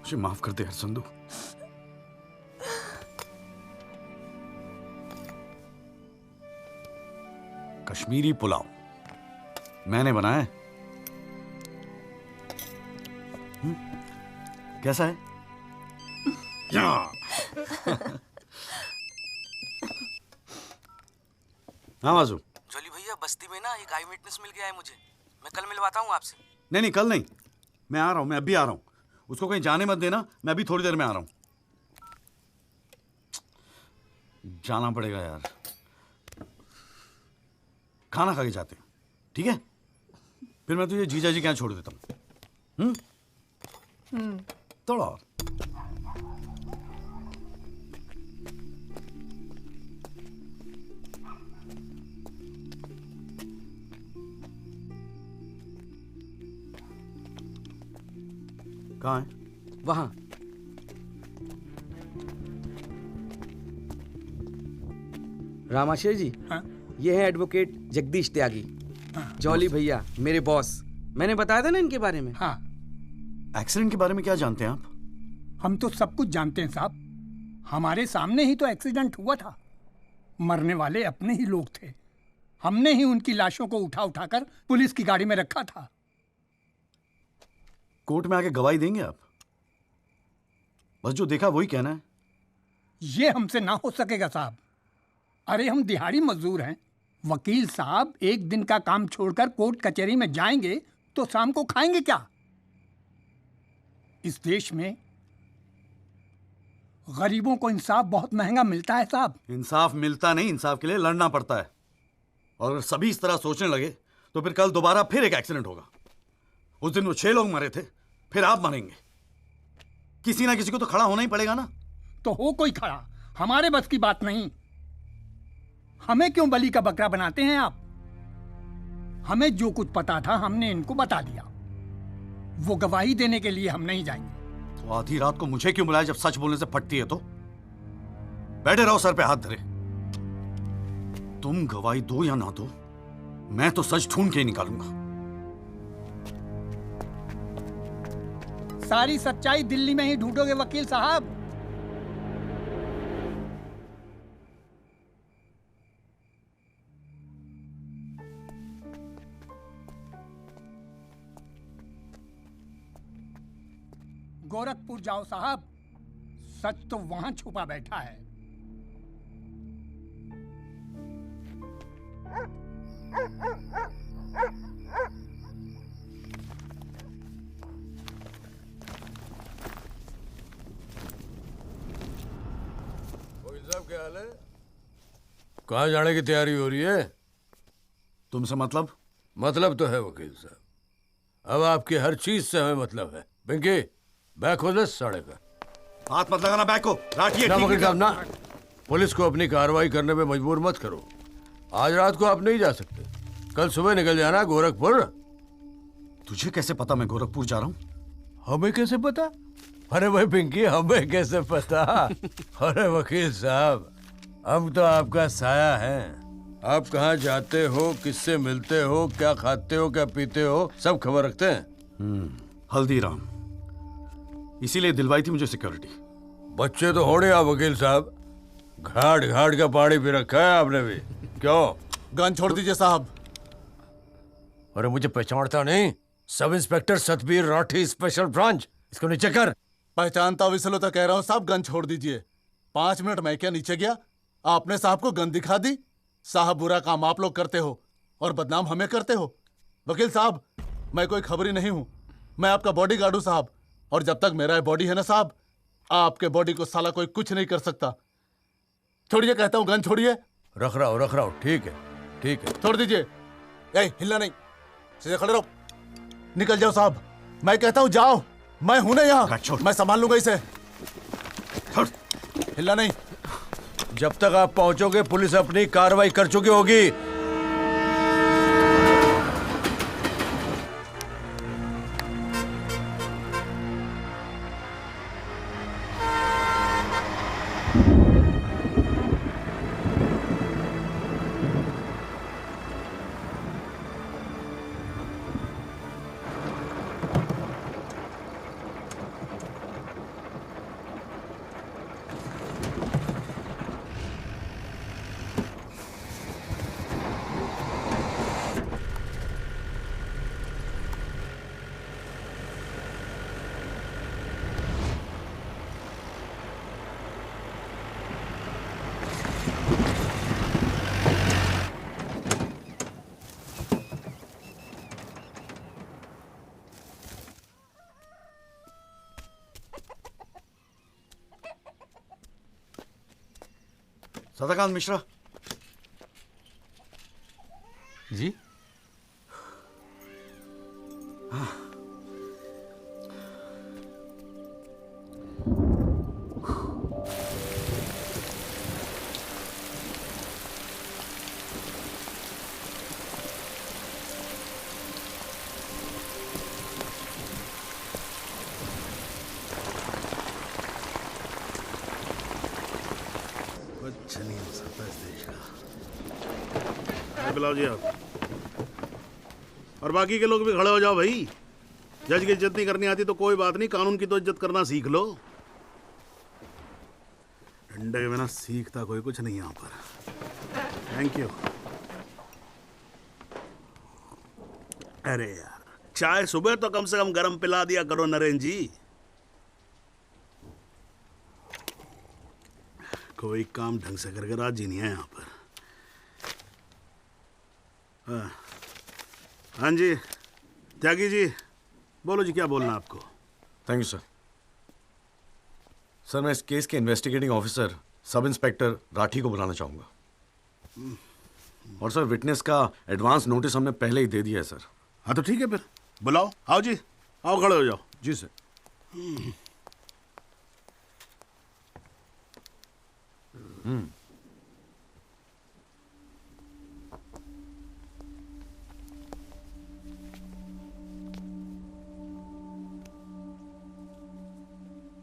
मुझे माफ कर दे हरसंदू। कश्मीरी पुलाव मैंने बनाया है। कैसा है? हाँ माजू। जॉली भैया बस्ती में ना एक आई विटनेस मिल गया है मुझे, मैं कल मिलवाता हूँ आपसे। नहीं कल नहीं, मैं आ रहा हूँ, मैं अभी आ रहा हूँ। उसको कहीं जाने मत देना, मैं अभी थोड़ी देर में आ रहा हूँ। जाना पड़ेगा यार, खाना खा के जाते हैं, ठीक है? फिर मैं तुझे जीजा जी के यहाँ छोड़ देता हूँ। थोड़ा और। कहाँ है? वहां। रामाशय जी, ये है एडवोकेट जगदीश त्यागी, जॉली भैया मेरे बॉस। मैंने बताया था ना इनके बारे में। हाँ। एक्सीडेंट के बारे में क्या जानते हैं आप? हम तो सब कुछ जानते हैं साहब, हमारे सामने ही तो एक्सीडेंट हुआ था। मरने वाले अपने ही लोग थे, हमने ही उनकी लाशों को उठा उठाकर पुलिस की गाड़ी में रखा था। कोर्ट में आके गवाही देंगे आप? बस जो देखा वही कहना है। ये हमसे ना हो सकेगा साहब। अरे हम दिहाड़ी मजदूर हैं, वकील साहब एक दिन का काम छोड़कर कोर्ट कचहरी में जाएंगे तो शाम को खाएंगे क्या? इस देश में गरीबों को इंसाफ बहुत महंगा मिलता है साहब। इंसाफ मिलता नहीं, इंसाफ के लिए लड़ना पड़ता है। और अगर सभी इस तरह सोचने लगे तो फिर कल दोबारा फिर एक एक्सीडेंट होगा। उस दिन वो 6 लोग मरे थे, फिर आप मरेंगे। किसी ना किसी को तो खड़ा होना ही पड़ेगा ना। तो हो कोई खड़ा, हमारे बस की बात नहीं। हमें क्यों बलि का बकरा बनाते हैं आप? हमें जो कुछ पता था हमने इनको बता दिया। वो गवाही देने के लिए हम नहीं जाएंगे। तो आधी रात को मुझे क्यों बुलाया जब सच बोलने से फटती है? तो बैठे रहो सर पे हाथ धरे। तुम गवाही दो या ना दो, मैं तो सच ढूंढ के ही निकालूंगा। सारी सच्चाई दिल्ली में ही ढूंढोगे वकील साहब। गोरखपुर जाओ साहब, सच तो वहां छुपा बैठा है। साहब क्या हाल है? कहाँ जाने की तैयारी हो रही है? तुमसे मतलब? मतलब तो है वकील साहब, अब आपकी हर चीज से हमें मतलब है। पिंकी बैग हो 10 साढ़े का। हाथ मत लगाना बैग को, लाठी है। वकील साहब ना, पुलिस को अपनी कार्रवाई करने में मजबूर मत करो। आज रात को आप नहीं जा सकते, कल सुबह निकल जाना गोरखपुर। तुझे कैसे पता मैं गोरखपुर जा रहा हूँ? हमें कैसे पता? अरे भाई पिंकी, हमें कैसे पता? अरे वकील साहब, हम तो आपका साया हैं। आप कहाँ जाते हो, किससे मिलते हो, क्या खाते हो, क्या पीते हो, सब खबर रखते हैं। हल्दीराम, इसीलिए दिलवाई थी मुझे सिक्योरिटी। बच्चे तो होड़े आप वकील साहब, घाट घाट का पानी पी रखा है आपने भी। क्यों? गन छोड़ दीजिए साहब। अरे मुझे पहचानता नहीं? Sub inspector Satbir Rathi, special branch. इसको नीचे कर। पहचानता हूँ इसलिए तो कह रहा हूँ साहब, गन छोड़ दीजिए। 5 मिनट मैं क्या नीचे गया, आपने साहब को गन दिखा दी। साहब बुरा काम आप लोग करते हो और बदनाम हमें करते हो। वकील साहब, मैं कोई खबरी नहीं हूँ, मैं आपका बॉडीगार्ड हूँ साहब। और जब तक मेरा बॉडी है ना साहब, आपके बॉडी को साला कोई कुछ नहीं कर सकता। छोड़िए कहता हूँ, गन छोड़िए। रख रहा हूँ, ठीक है ठीक है। छोड़ दीजिए। हिलना नहीं, सीधे खड़े रहो। निकल जाओ साहब, मैं कहता हूँ जाओ। मैं हूं ना यहाँ, मैं संभाल लूंगा इसे। हिलना नहीं। जब तक आप पहुंचोगे पुलिस अपनी कार्रवाई कर चुकी होगी। सदाकांत मिश्रा जी। कुछ नहीं हो सकता इस देश का। बुलाओ जी आप, और बाकी के लोग भी खड़े हो जाओ भाई। जज की इज्जत नहीं करनी आती तो कोई बात नहीं, कानून की तो इज्जत करना सीख लो। डंडे के बिना सीखता कोई कुछ नहीं यहाँ पर। Thank you. अरे यार, चाय सुबह तो कम से कम गर्म पिला दिया करो नरेंद्र जी। कोई काम ढंग से करके राजी नहीं है यहाँ पर। हाँ जी त्यागी जी, बोलो जी, क्या बोलना है आपको? Thank you sir. सर, मैं इस केस के investigating officer sub inspector Rathi को बुलाना चाहूंगा। और सर, विटनेस का एडवांस नोटिस हमने पहले ही दे दिया है सर। हाँ तो ठीक है, फिर बुलाओ। आओ जी, आओ खड़े हो जाओ। जी सर।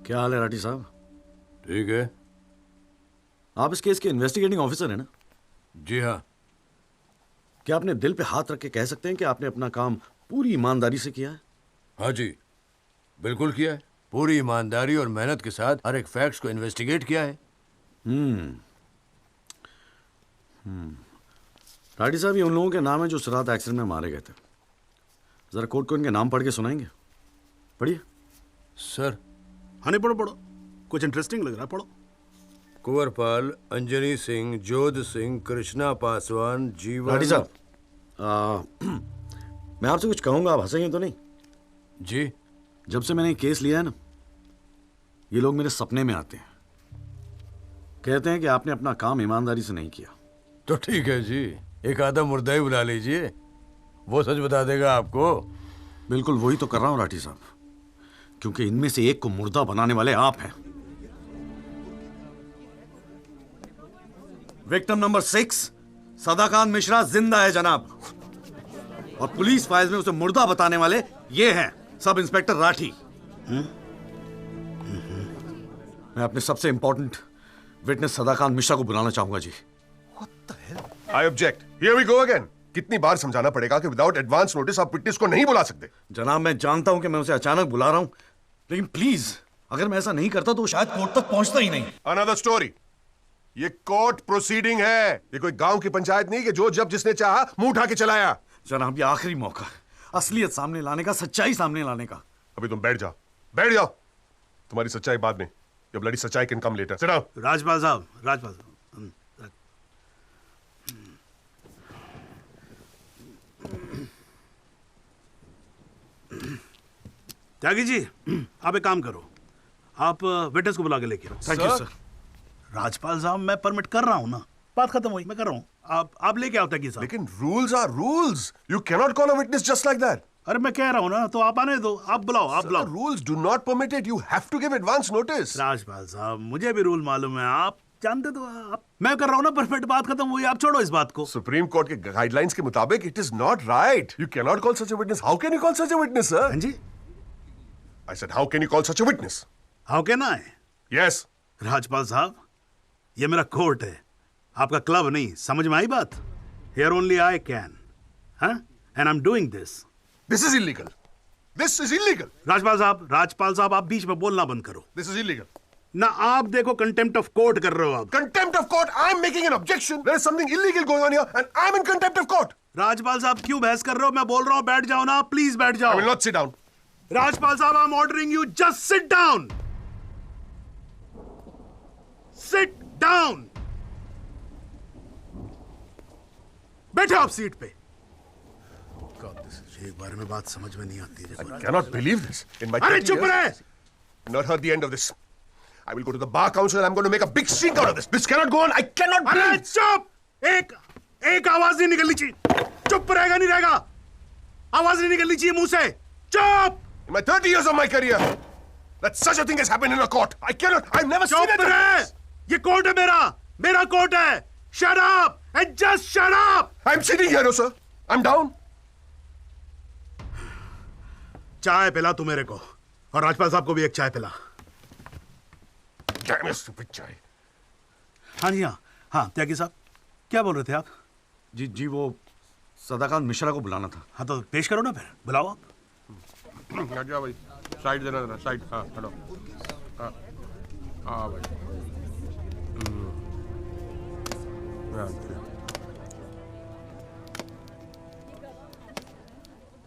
क्या हाल है राठी साहब? ठीक है। आप इस केस के इन्वेस्टिगेटिंग ऑफिसर हैं ना? जी हाँ। क्या आपने दिल पे हाथ रख के कह सकते हैं कि आपने अपना काम पूरी ईमानदारी से किया है? हाँ जी, बिल्कुल किया है। पूरी ईमानदारी और मेहनत के साथ हर एक फैक्ट्स को इन्वेस्टिगेट किया है। राठी साहब, ये उन लोगों के नाम है जो इस रात एक्सीडेंट में मारे गए थे। जरा कोर्ट को इनके नाम पढ़ के सुनाएंगे? पढ़िए सर। हाँ नहीं, पढ़ो पढ़ो, कुछ इंटरेस्टिंग लग रहा है, पढ़ो। कुंवरपाल, अंजनी सिंह, जोध सिंह, कृष्णा पासवान, जीवन। राठी साहब, मैं आपसे कुछ कहूंगा, आप हंसेंगे तो नहीं? जी। जब से मैंने ये केस लिया है ना, ये लोग मेरे सपने में आते हैं, कहते हैं कि आपने अपना काम ईमानदारी से नहीं किया। तो ठीक है जी, एक आधा मुर्दा ही बुला लीजिए, वो सच बता देगा आपको। बिल्कुल वही तो कर रहा हूं राठी साहब, क्योंकि इनमें से एक को मुर्दा बनाने वाले आप हैं। विक्टिम नंबर 6 सदाकांत मिश्रा जिंदा है जनाब, और पुलिस फाइल्स में उसे मुर्दा बताने वाले ये हैं सब इंस्पेक्टर राठी। मैं अपने सबसे इंपॉर्टेंट विटनेस सदाकांत मिश्रा को बुलाना चाहूंगा जी। I object. Here we go again. कितनी बार समझाना पड़ेगा कि विदाउट एडवांस नोटिस आप विटनेस को नहीं बुला सकते? जनाब, मैं जानता हूं कि मैं उसे अचानक बुला रहा हूं, लेकिन प्लीज अगर मैं ऐसा नहीं करता तो शायद कोर्ट तक पहुंचता ही नहीं। Another story. ये कोर्ट प्रोसीडिंग है, ये कोई गांव की पंचायत नहीं कि जो जब जिसने चाहा मुंह उठा के चलाया। जनाब, ये आखिरी मौका है असलियत सामने लाने का, सच्चाई सामने लाने का। अभी तुम बैठ जाओ, बैठ जाओ। तुम्हारी सच्चाई बाद में, ये ब्लडी सच्चाई can come later. Sit down. Rajpal साहब, राजपाल साहब। त्यागी जी, आप एक काम करो, आप विटनेस को बुला के लेके आओ। Thank you sir. राजपाल साहब, मैं परमिट कर रहा हूं ना, बात खत्म हुई, मैं कर रहा हूं। आप लेके आओ त्यागी साहब। लेकिन rules are rules. You cannot call a witness just like that. अरे मैं कह रहा हूं ना, तो आप आने दो, आप बुलाओ, आप बुलाओ। Rules do not permit it. You have to give advance notice. Rajpal साहब, मुझे भी रूल मालूम है, आप जानते तो आप। मैं कर रहा हूं ना परमिट, बात खत्म हुई, आप छोड़ो इस बात को। सुप्रीम कोर्ट के गाइडलाइंस के मुताबिक it is not right. You cannot call such a witness. How can you call such a witness, sir? हां जी। I said, how can you call such a witness? How can I? Yes. Rajpal साहब, ये मेरा court है, आपका club नहीं, समझ में आई बात? Here only I can, huh? And I'm doing this. This is illegal. This is illegal. Rajpal साहब, आप बीच में बोलना बंद करो। This is illegal. ना आप देखो कंटेम्प्ट ऑफ कोर्ट कर रहे हो आप। Contempt of court? I'm making an objection. There is something illegal going on here, and I'm in contempt of court. Rajpal साहब, क्यों बहस कर रहे हो? मैं बोल रहा हूँ, बैठ जाओ ना, प्लीज बैठ जाओ। I will not sit down. Rajpal साहब, I'm ordering you, just sit down. Sit down. बैठो आप सीट पे। एक बार में बात समझ में नहीं आती। I cannot believe this. In my अरे 30 चुप years, रहे। I've not heard the end of this. I will go to the bar council and I'm going to make a big stink out of this. This cannot go on. I cannot अरे breathe. चुप! एक आवाज नहीं निकलनी चाहिए। चुप रहेगा नहीं रहेगा। आवाज नहीं निकलनी चाहिए मुंह से। चुप! In my 30 years of my career, that such a thing has happened in a court. I cannot. I've never seen it. चुप रहे! ये कोर्ट है मेरा। मेरा कोर्ट है। Shut up and just shut up. I'm sitting here, no sir. I'm down. चाय पिला तू मेरे को और राजपाल साहब को भी एक चाय पिला। Damn your stupid chai. हाँ जी हाँ त्यागी साहब क्या बोल रहे थे आप? जी वो सदाकांत मिश्रा को बुलाना था। हाँ तो पेश करो ना फिर बुलाओ आप। हट जाओ भाई, साइड देना जरा, साइड। हाँ हटो। हाँ भाई।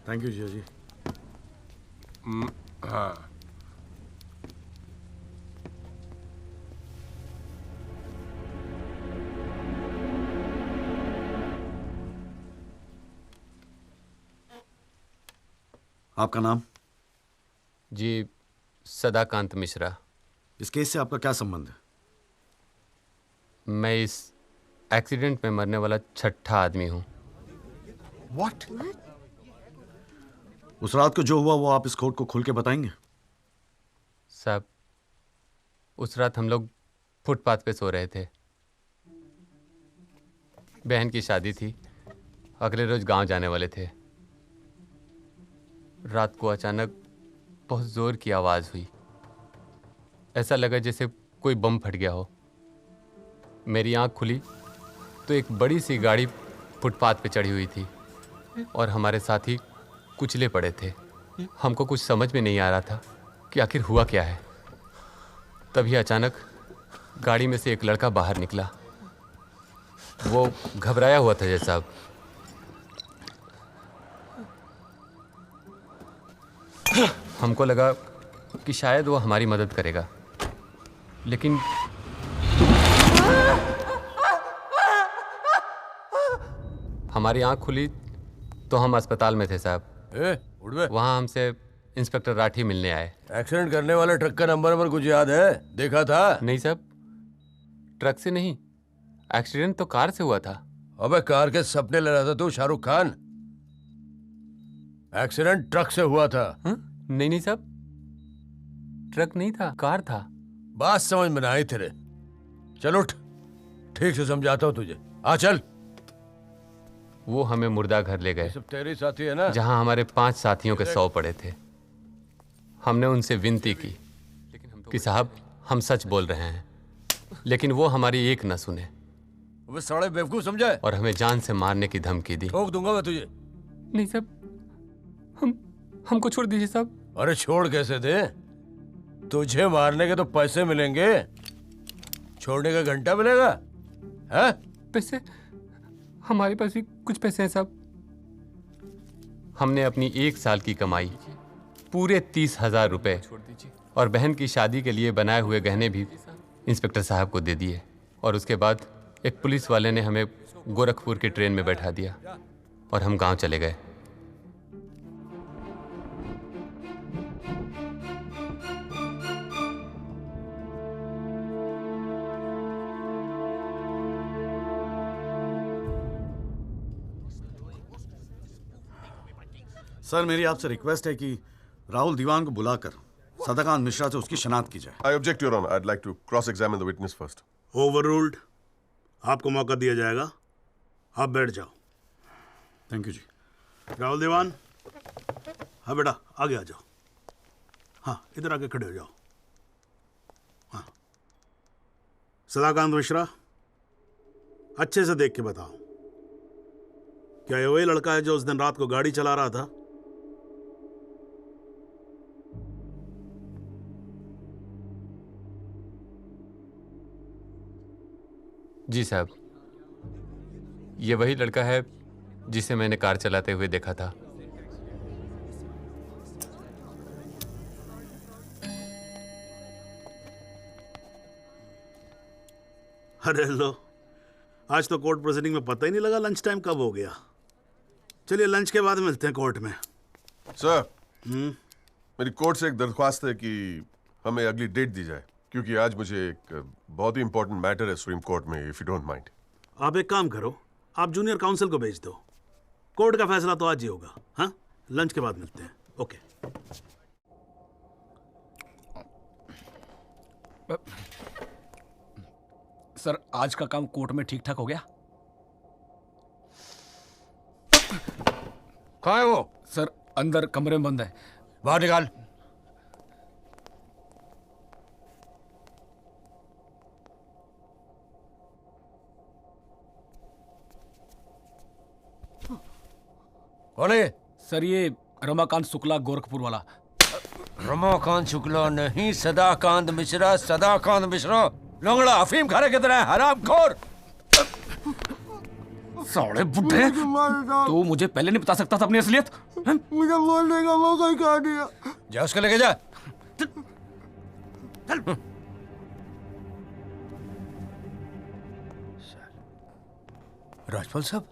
थैंक यू जिया जी। हाँ आपका नाम? जी सदाकांत मिश्रा। इस केस से आपका क्या संबंध है? मैं इस एक्सीडेंट में मरने वाला छठा आदमी हूँ। What? उस रात को जो हुआ वो आप इस कोर्ट को खुल के बताएंगे? साहब उस रात हम लोग फुटपाथ पे सो रहे थे। बहन की शादी थी, अगले रोज गांव जाने वाले थे। रात को अचानक बहुत जोर की आवाज़ हुई। ऐसा लगा जैसे कोई बम फट गया हो। मेरी आंख खुली तो एक बड़ी सी गाड़ी फुटपाथ पे चढ़ी हुई थी और हमारे साथी कुचले पड़े थे। हमको कुछ समझ में नहीं आ रहा था कि आखिर हुआ क्या है। तभी अचानक गाड़ी में से एक लड़का बाहर निकला। वो घबराया हुआ था जैसा। हमको लगा कि शायद वो हमारी मदद करेगा, लेकिन हमारी आंख खुली तो हम अस्पताल में थे साहब। वहाँ हमसे इंस्पेक्टर राठी मिलने आए। एक्सीडेंट करने वाले ट्रक का नंबर कुछ याद है? देखा था? नहीं साहब, ट्रक से नहीं, एक्सीडेंट तो कार से हुआ था। अबे कार के सपने ले रहा था तू शाहरुख खान। एक्सीडेंट ट्रक से हुआ था। नहीं साहब, ट्रक नहीं था, कार था। बात समझ में आई तेरे। चल उठ, ठीक से समझाता हूँ तुझे। आ चल। वो हमें मुर्दा घर ले गए। सब तेरे साथी है ना? जहाँ हमारे 5 साथियों के 100 पड़े थे। हमने उनसे विनती की कि साहब हम सच बोल रहे हैं, लेकिन वो हमारी एक न सुने। वो साले बेवकूफ समझा है और हमें जान से मारने की धमकी दी। ठोक दूंगा मैं तुझे। नहीं साहब, हमको छोड़ दीजिए साहब। अरे छोड़ कैसे दे? तुझे मारने के तो पैसे मिलेंगे, छोड़ने का घंटा मिलेगा? है? पैसे? हमारे पास भी कुछ पैसे हैं साहब। हमने अपनी 1 साल की कमाई पूरे 30,000 रुपए और बहन की शादी के लिए बनाए हुए गहने भी इंस्पेक्टर साहब को दे दिए। और उसके बाद एक पुलिस वाले ने हमें गोरखपुर की ट्रेन में बैठा दिया और हम गांव चले गए। सर मेरी आपसे रिक्वेस्ट है कि राहुल दीवान को बुलाकर सदाकांत मिश्रा से उसकी शनाख्त की जाए। I object, Your Honor. I'd like to cross-examine the witness first. Overruled. आपको मौका दिया जाएगा, आप बैठ जाओ। थैंक यू जी। राहुल दीवान, हाँ बेटा आगे आ जाओ। हाँ इधर आके खड़े हो जाओ। हाँ सदाकांत मिश्रा, अच्छे से देख के बताओ, क्या ये वही लड़का है जो उस दिन रात को गाड़ी चला रहा था? जी साहब, ये वही लड़का है जिसे मैंने कार चलाते हुए देखा था। अरे लो, आज तो कोर्ट प्रोसीडिंग में पता ही नहीं लगा लंच टाइम कब हो गया। चलिए लंच के बाद मिलते हैं कोर्ट में। सर, मेरी कोर्ट से एक दरख्वास्त है कि हमें अगली डेट दी जाए। क्योंकि आज मुझे एक बहुत ही इंपॉर्टेंट मैटर है सुप्रीम कोर्ट में, इफ यू डोंट माइंड। आप एक काम करो, आप जूनियर काउंसिल को भेज दो। कोर्ट का फैसला तो आज ही होगा। हाँ, लंच के बाद मिलते हैं। ओके। सर, आज का काम कोर्ट में ठीक ठाक हो गया? कहाँ है वो? सर, अंदर कमरे में बंद है। बाहर निकाल। कौन है? सर, ये रमाकांत शुक्ला, गोरखपुर वाला। रमाकांत शुक्ला नहीं, सदाकांत मिश्रा। सदाकांत मिश्रा लंगड़ा अफीम खाने की तरह हरामखोर। साले बुड्ढे, तू मुझे पहले नहीं बता सकता था अपनी असलियत? मुझे बोलने का मौका ही खा दिया। जा उसको लेके जा। राजपाल साहब,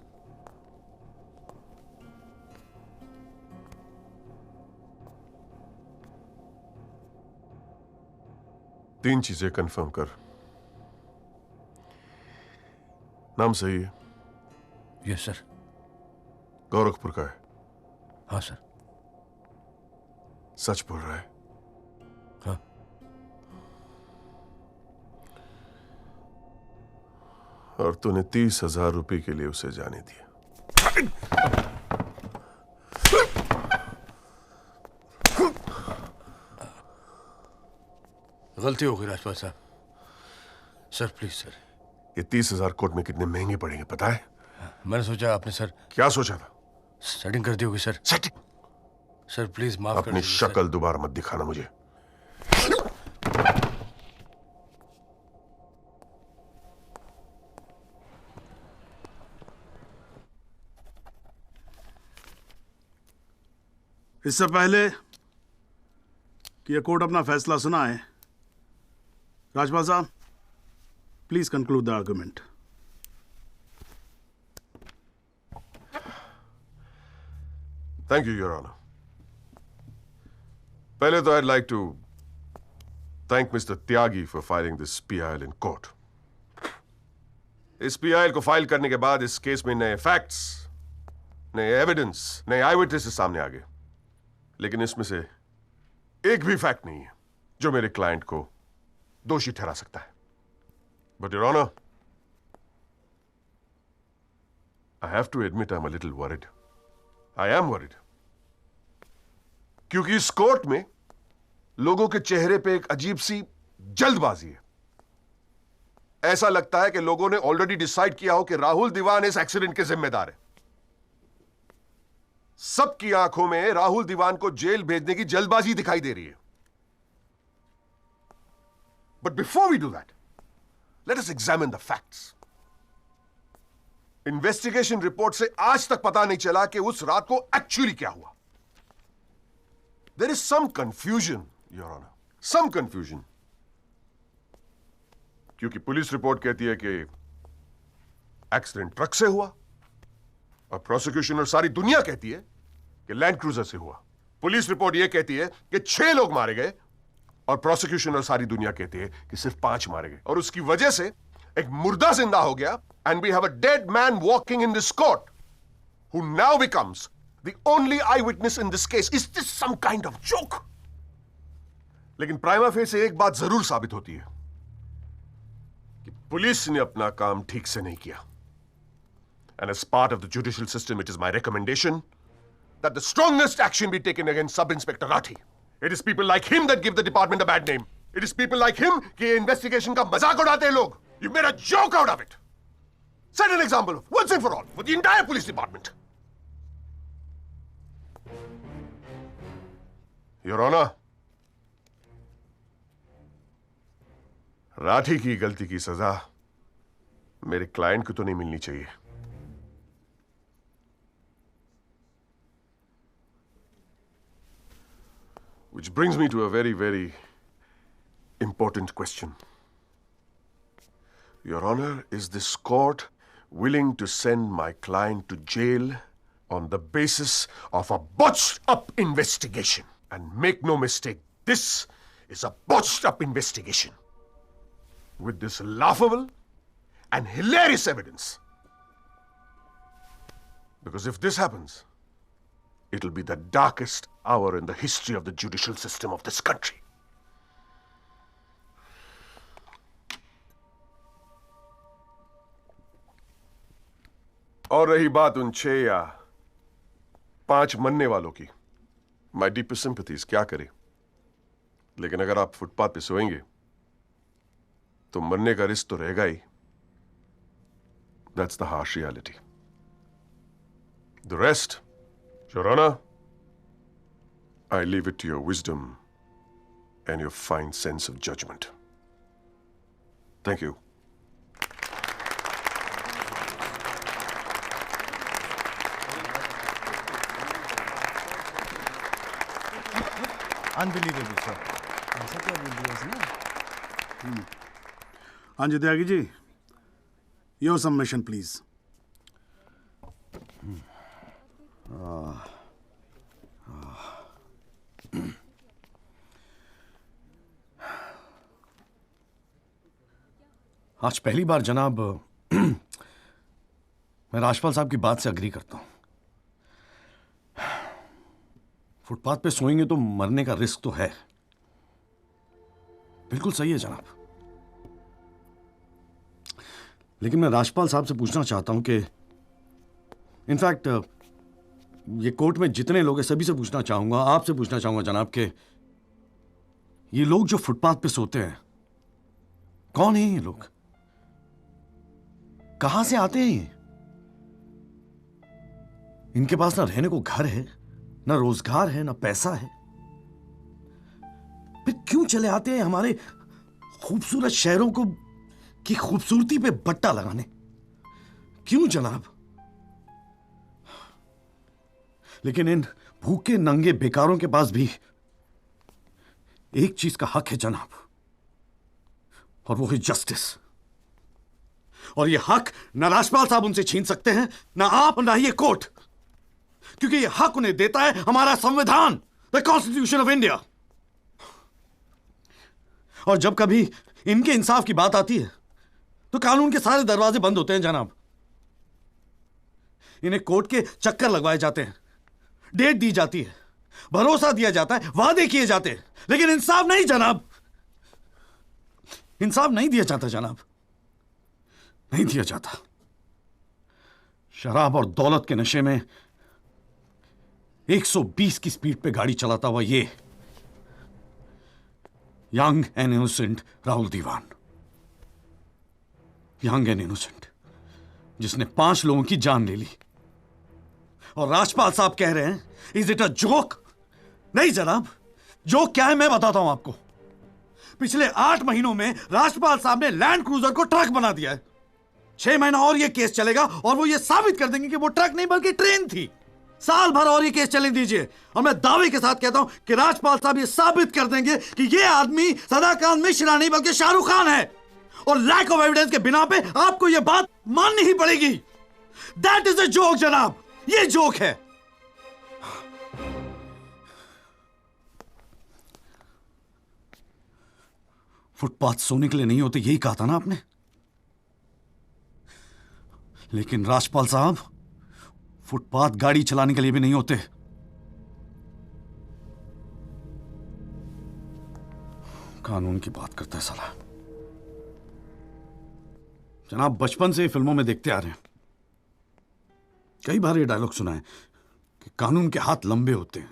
तीन चीजें कंफर्म कर। नाम सही है? Yes sir. गोरखपुर का है? हाँ सर। सच बोल रहा है? हाँ। और तूने 30,000 रुपए के लिए उसे जाने दिया? गलती हो गई राजपाल साहब। Sir please sir. ये 30,000 कोर्ट में कितने महंगे पड़ेंगे पता है? मैंने सोचा आपने सर। क्या सोचा था? सेटिंग कर दी होगी सर। सेटिंग? सर प्लीज माफ कर अपनी शक्ल दोबारा मत दिखाना मुझे। इससे पहले कि ये कोर्ट अपना फैसला सुनाए, राजपाल साहब, please conclude the argument. Thank you your honour. पहले तो I'd like to thank Mr. Tyagi for filing this PIL in court. इस PIL को फाइल करने के बाद इस केस में नए फैक्ट्स, नए एविडेंस, नए आई विटनेसेस सामने आ गए, लेकिन इसमें से एक भी फैक्ट नहीं है जो मेरे क्लाइंट को दोषी ठहरा सकता है। But your honour, I have to admit I am a little worried. I am worried क्योंकि इस कोर्ट में लोगों के चेहरे पे एक अजीब सी जल्दबाजी है। ऐसा लगता है कि लोगों ने ऑलरेडी डिसाइड किया हो कि राहुल दीवान इस एक्सीडेंट के जिम्मेदार है। सबकी आंखों में राहुल दीवान को जेल भेजने की जल्दबाजी दिखाई दे रही है। But before we do that, let us examine the facts. Investigation report से आज तक पता नहीं चला कि उस रात को एक्चुअली क्या हुआ। There is some confusion your honour, some confusion, क्योंकि पुलिस रिपोर्ट कहती है कि एक्सीडेंट ट्रक से हुआ और प्रोसिक्यूशन और सारी दुनिया कहती है कि लैंड क्रूजर से हुआ। पुलिस रिपोर्ट यह कहती है कि 6 लोग मारे गए और प्रोसिक्यूशन और सारी दुनिया कहती है कि सिर्फ 5 मारे गए, और उसकी वजह से एक मुर्दा जिंदा हो गया। And we have a dead man walking in this court who now becomes the only eye witness in this case. Is this some kind of joke? लेकिन प्राइमा फेसी एक बात जरूर साबित होती है कि पुलिस ने अपना काम ठीक से नहीं किया। And as part of the judicial system, it is my recommendation that the strongest action be taken against Sub-Inspector Rathi. It is people like him that give the department a bad name. It is people like him कि investigation का मजाक उड़ाते हैं लोग. You made a joke out of it. Set an example of once and for all for the entire police department. Your Honor, Rathi की गलती की सजा मेरे क्लाइंट को तो नहीं मिलनी चाहिए। Which brings me to a very, very important question. Your Honor, is this court willing to send my client to jail on the basis of a botched-up investigation? And make no mistake, this is a botched-up investigation. with this laughable and hilarious evidence. Because if this happens, it'll be the darkest hour in the history of the judicial system of this country. और रही बात उन 6 या 5 मरने वालों की, माई deepest sympathies, क्या करे। लेकिन अगर आप फुटपाथ पे सोएंगे तो मरने का रिस्क तो रहेगा ही। That's the harsh reality. The rest, your honour, I leave it to your wisdom and your fine sense of judgement. Thank you. Unbelievable sir, ऐसा क्या बोल दिया इसने? हाँ जी Tyagi ji, your submission please. आज पहली बार जनाब मैं राजपाल साहब की बात से अग्री करता हूं। फुटपाथ पे सोएंगे तो मरने का रिस्क तो है, बिल्कुल सही है जनाब। लेकिन मैं राजपाल साहब से पूछना चाहता हूं कि इनफैक्ट ये कोर्ट में जितने लोग हैं सभी से पूछना चाहूंगा, आपसे पूछना चाहूंगा जनाब कि ये लोग जो फुटपाथ पे सोते हैं कौन है? ये लोग कहां से आते हैं? ये इनके पास ना रहने को घर है, ना रोजगार है, ना पैसा है, फिर क्यों चले आते हैं हमारे खूबसूरत शहरों को की खूबसूरती पे बट्टा लगाने? क्यों जनाब? लेकिन इन भूखे नंगे बेकारों के पास भी एक चीज का हक है जनाब, और वो है जस्टिस। और ये हक ना राजपाल साहब उनसे छीन सकते हैं, ना आप, ना ये कोर्ट, क्योंकि ये हक उन्हें देता है हमारा संविधान, द कॉन्स्टिट्यूशन ऑफ इंडिया। और जब कभी इनके इंसाफ की बात आती है तो कानून के सारे दरवाजे बंद होते हैं जनाब। इन्हें कोर्ट के चक्कर लगवाए जाते हैं, डेट दी जाती है, भरोसा दिया जाता है, वादे किए जाते हैं, लेकिन इंसाफ नहीं जनाब। इंसाफ नहीं दिया जाता जनाब, नहीं दिया जाता। शराब और दौलत के नशे में 120 की स्पीड पे गाड़ी चलाता हुआ ये young and innocent Rahul Dewan, young and innocent, जिसने 5 लोगों की जान ले ली। और राजपाल साहब कह रहे हैं इज इट अ जोक? नहीं जनाब, जोक क्या है मैं बताता हूं आपको। पिछले 8 महीनों में राजपाल साहब ने लैंड क्रूजर को ट्रक बना दिया है। 6 महीना और ये केस चलेगा और वो ये साबित कर देंगे कि वो ट्रक नहीं बल्कि ट्रेन थी। साल भर और ये केस चलने दीजिए और मैं दावे के साथ कहता हूं कि राजपाल साहब ये साबित कर देंगे कि ये आदमी सदाकांत मिश्रा नहीं बल्कि शाहरुख खान है। और लैक ऑफ एविडेंस के बिना पे आपको ये बात माननी ही पड़ेगी। दैट इज अ जोक जनाब, ये जोक है। फुटपाथ सोने के लिए नहीं होते, यही कहा था ना आपने। लेकिन राजपाल साहब फुटपाथ गाड़ी चलाने के लिए भी नहीं होते। कानून की बात करता है साला। जनाब बचपन से फिल्मों में देखते आ रहे हैं, कई बार ये डायलॉग सुना है कि कानून के हाथ लंबे होते हैं।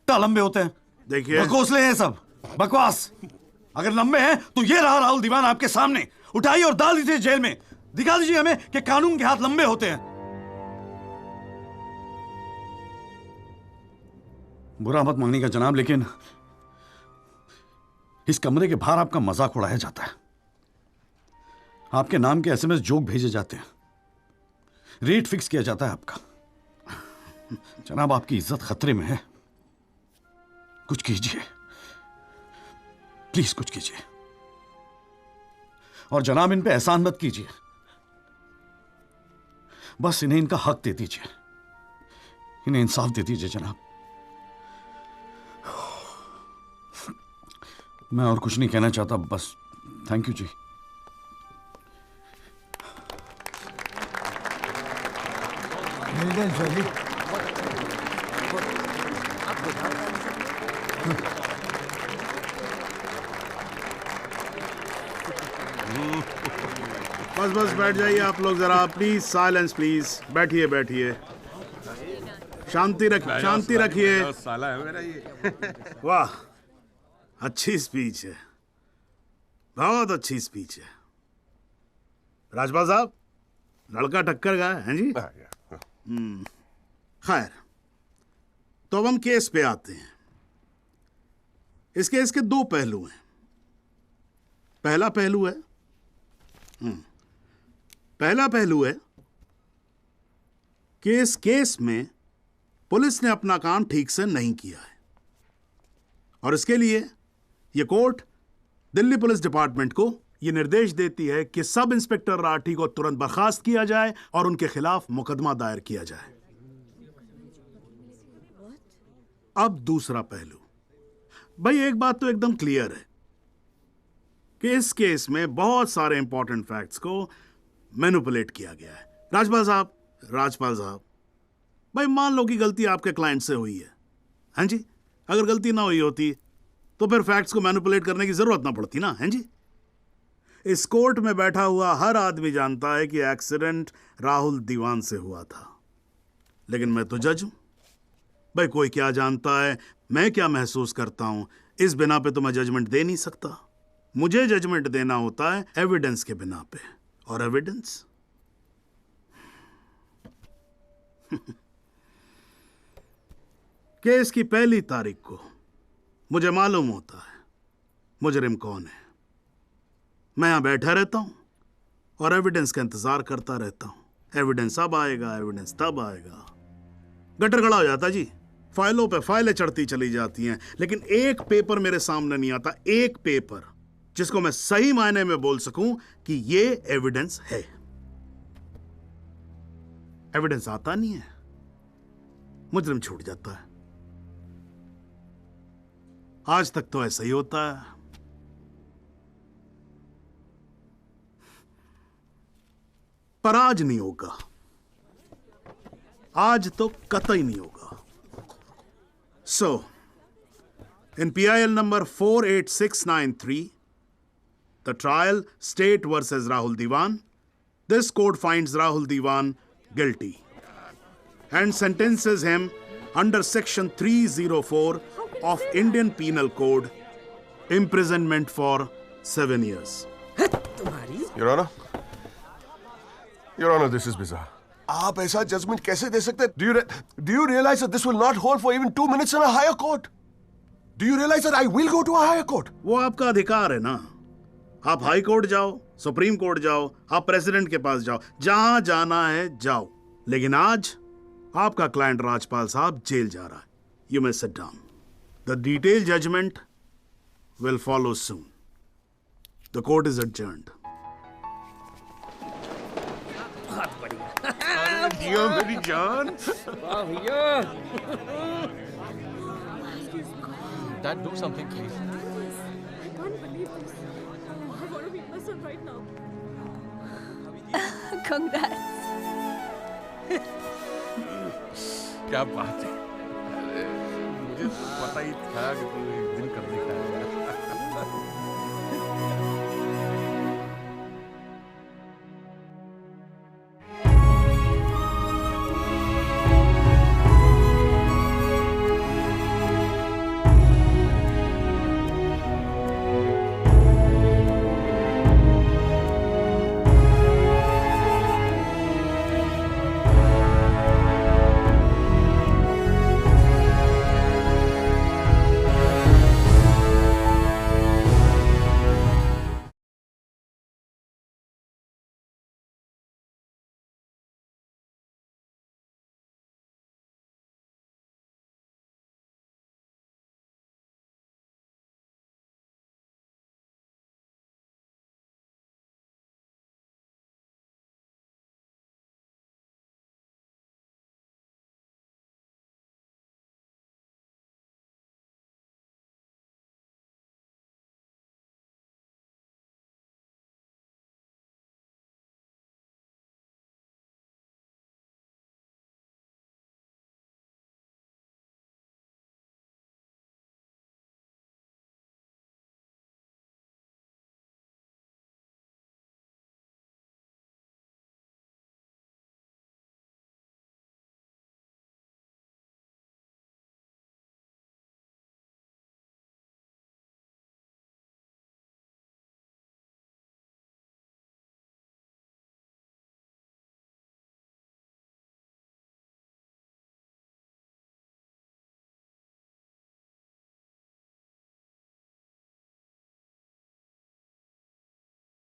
क्या लंबे होते हैं? देखिए बकौसले हैं सब, बकवास। अगर लंबे हैं तो ये रहा राहुल दीवान आपके सामने, उठाइए और डाल दीजिए जेल में। दिखा दीजिए हमें कि कानून के हाथ लंबे होते हैं। बुरा मत मानिएगा जनाब, लेकिन इस कमरे के बाहर आपका मजाक उड़ाया जाता है, आपके नाम के एसएमएस जोक भेजे जाते हैं, रेट फिक्स किया जाता है आपका। जनाब आपकी इज्जत खतरे में है, कुछ कीजिए प्लीज, कुछ कीजिए। और जनाब इन पे एहसान मत कीजिए, बस इन्हें इनका हक दे दीजिए, इन्हें इंसाफ दे दीजिए जनाब। मैं और कुछ नहीं कहना चाहता, बस थैंक यू जी। बस बस बैठ जाइए आप लोग जरा, प्लीज साइलेंस प्लीज। बैठिए बैठिए, शांति रखिए। साला है मेरा ये। वाह, अच्छी स्पीच है, बहुत अच्छी स्पीच है। राजपाल साहब, लड़का टक्कर गया है जी। खैर, तो अब हम केस पे आते हैं। इस केस के दो पहलू हैं। पहला पहलू है कि इस केस में पुलिस ने अपना काम ठीक से नहीं किया है, और इसके लिए यह कोर्ट दिल्ली पुलिस डिपार्टमेंट को यह निर्देश देती है कि सब इंस्पेक्टर राठी को तुरंत बर्खास्त किया जाए और उनके खिलाफ मुकदमा दायर किया जाए। अब दूसरा पहलू, भाई एक बात तो एकदम क्लियर है कि इस केस में बहुत सारे इंपॉर्टेंट फैक्ट्स को मैनिपुलेट किया गया है। राजपाल साहब, भाई मान लो कि गलती आपके क्लाइंट से हुई है, हैं जी? अगर गलती ना हुई होती तो फिर फैक्ट्स को मैनिपुलेट करने की जरूरत ना पड़ती ना, हैं जी? इस कोर्ट में बैठा हुआ हर आदमी जानता है कि एक्सीडेंट राहुल दीवान से हुआ था, लेकिन मैं तो जज हूं। भाई कोई क्या जानता है मैं क्या महसूस करता हूं, इस बिना पे तो मैं जजमेंट दे नहीं सकता। मुझे जजमेंट देना होता है एविडेंस के बिना पे, और एविडेंस केस की पहली तारीख को मुझे मालूम होता है मुजरिम कौन है। मैं यहां बैठा रहता हूं और एविडेंस का इंतजार करता रहता हूं। एविडेंस अब आएगा, एविडेंस तब आएगा। गटर खड़ा हो जाता जी, फाइलों पे फाइलें चढ़ती चली जाती हैं, लेकिन एक पेपर मेरे सामने नहीं आता, एक पेपर जिसको मैं सही मायने में बोल सकूं कि ये एविडेंस है। एविडेंस आता नहीं है, मुजरिम छूट जाता है। आज तक तो ऐसा ही होता है। पर आज नहीं होगा, आज तो कतई नहीं होगा। So, in PIL number 48693, the trial State versus Rahul Diwan, this court finds Rahul Diwan guilty and sentences him under section 304 of Indian Penal Code, imprisonment for 7 years. Your Honor, Your Honor, this is bizarre. आप ऐसा judgement कैसे दे सकते? Do you realize that this will not hold for even 2 minutes in a higher court? Do you realize that I will go to a higher court? वो आपका अधिकार है ना। आप हाई कोर्ट जाओ, सुप्रीम कोर्ट जाओ, आप प्रेसिडेंट के पास जाओ, जहां जाना है जाओ। लेकिन आज आपका क्लाइंट राजपाल साहब जेल जा रहा है। You may sit down. The detailed judgment will follow soon. The court is adjourned. जियो मेरी जान। वाह भैया। Dad, do something, please. I can't believe this. I want to meet my son right now. Congrats. क्या बात है, अरे, मुझे तो पता ही था कि तू एक दिन कर दिखाएगा।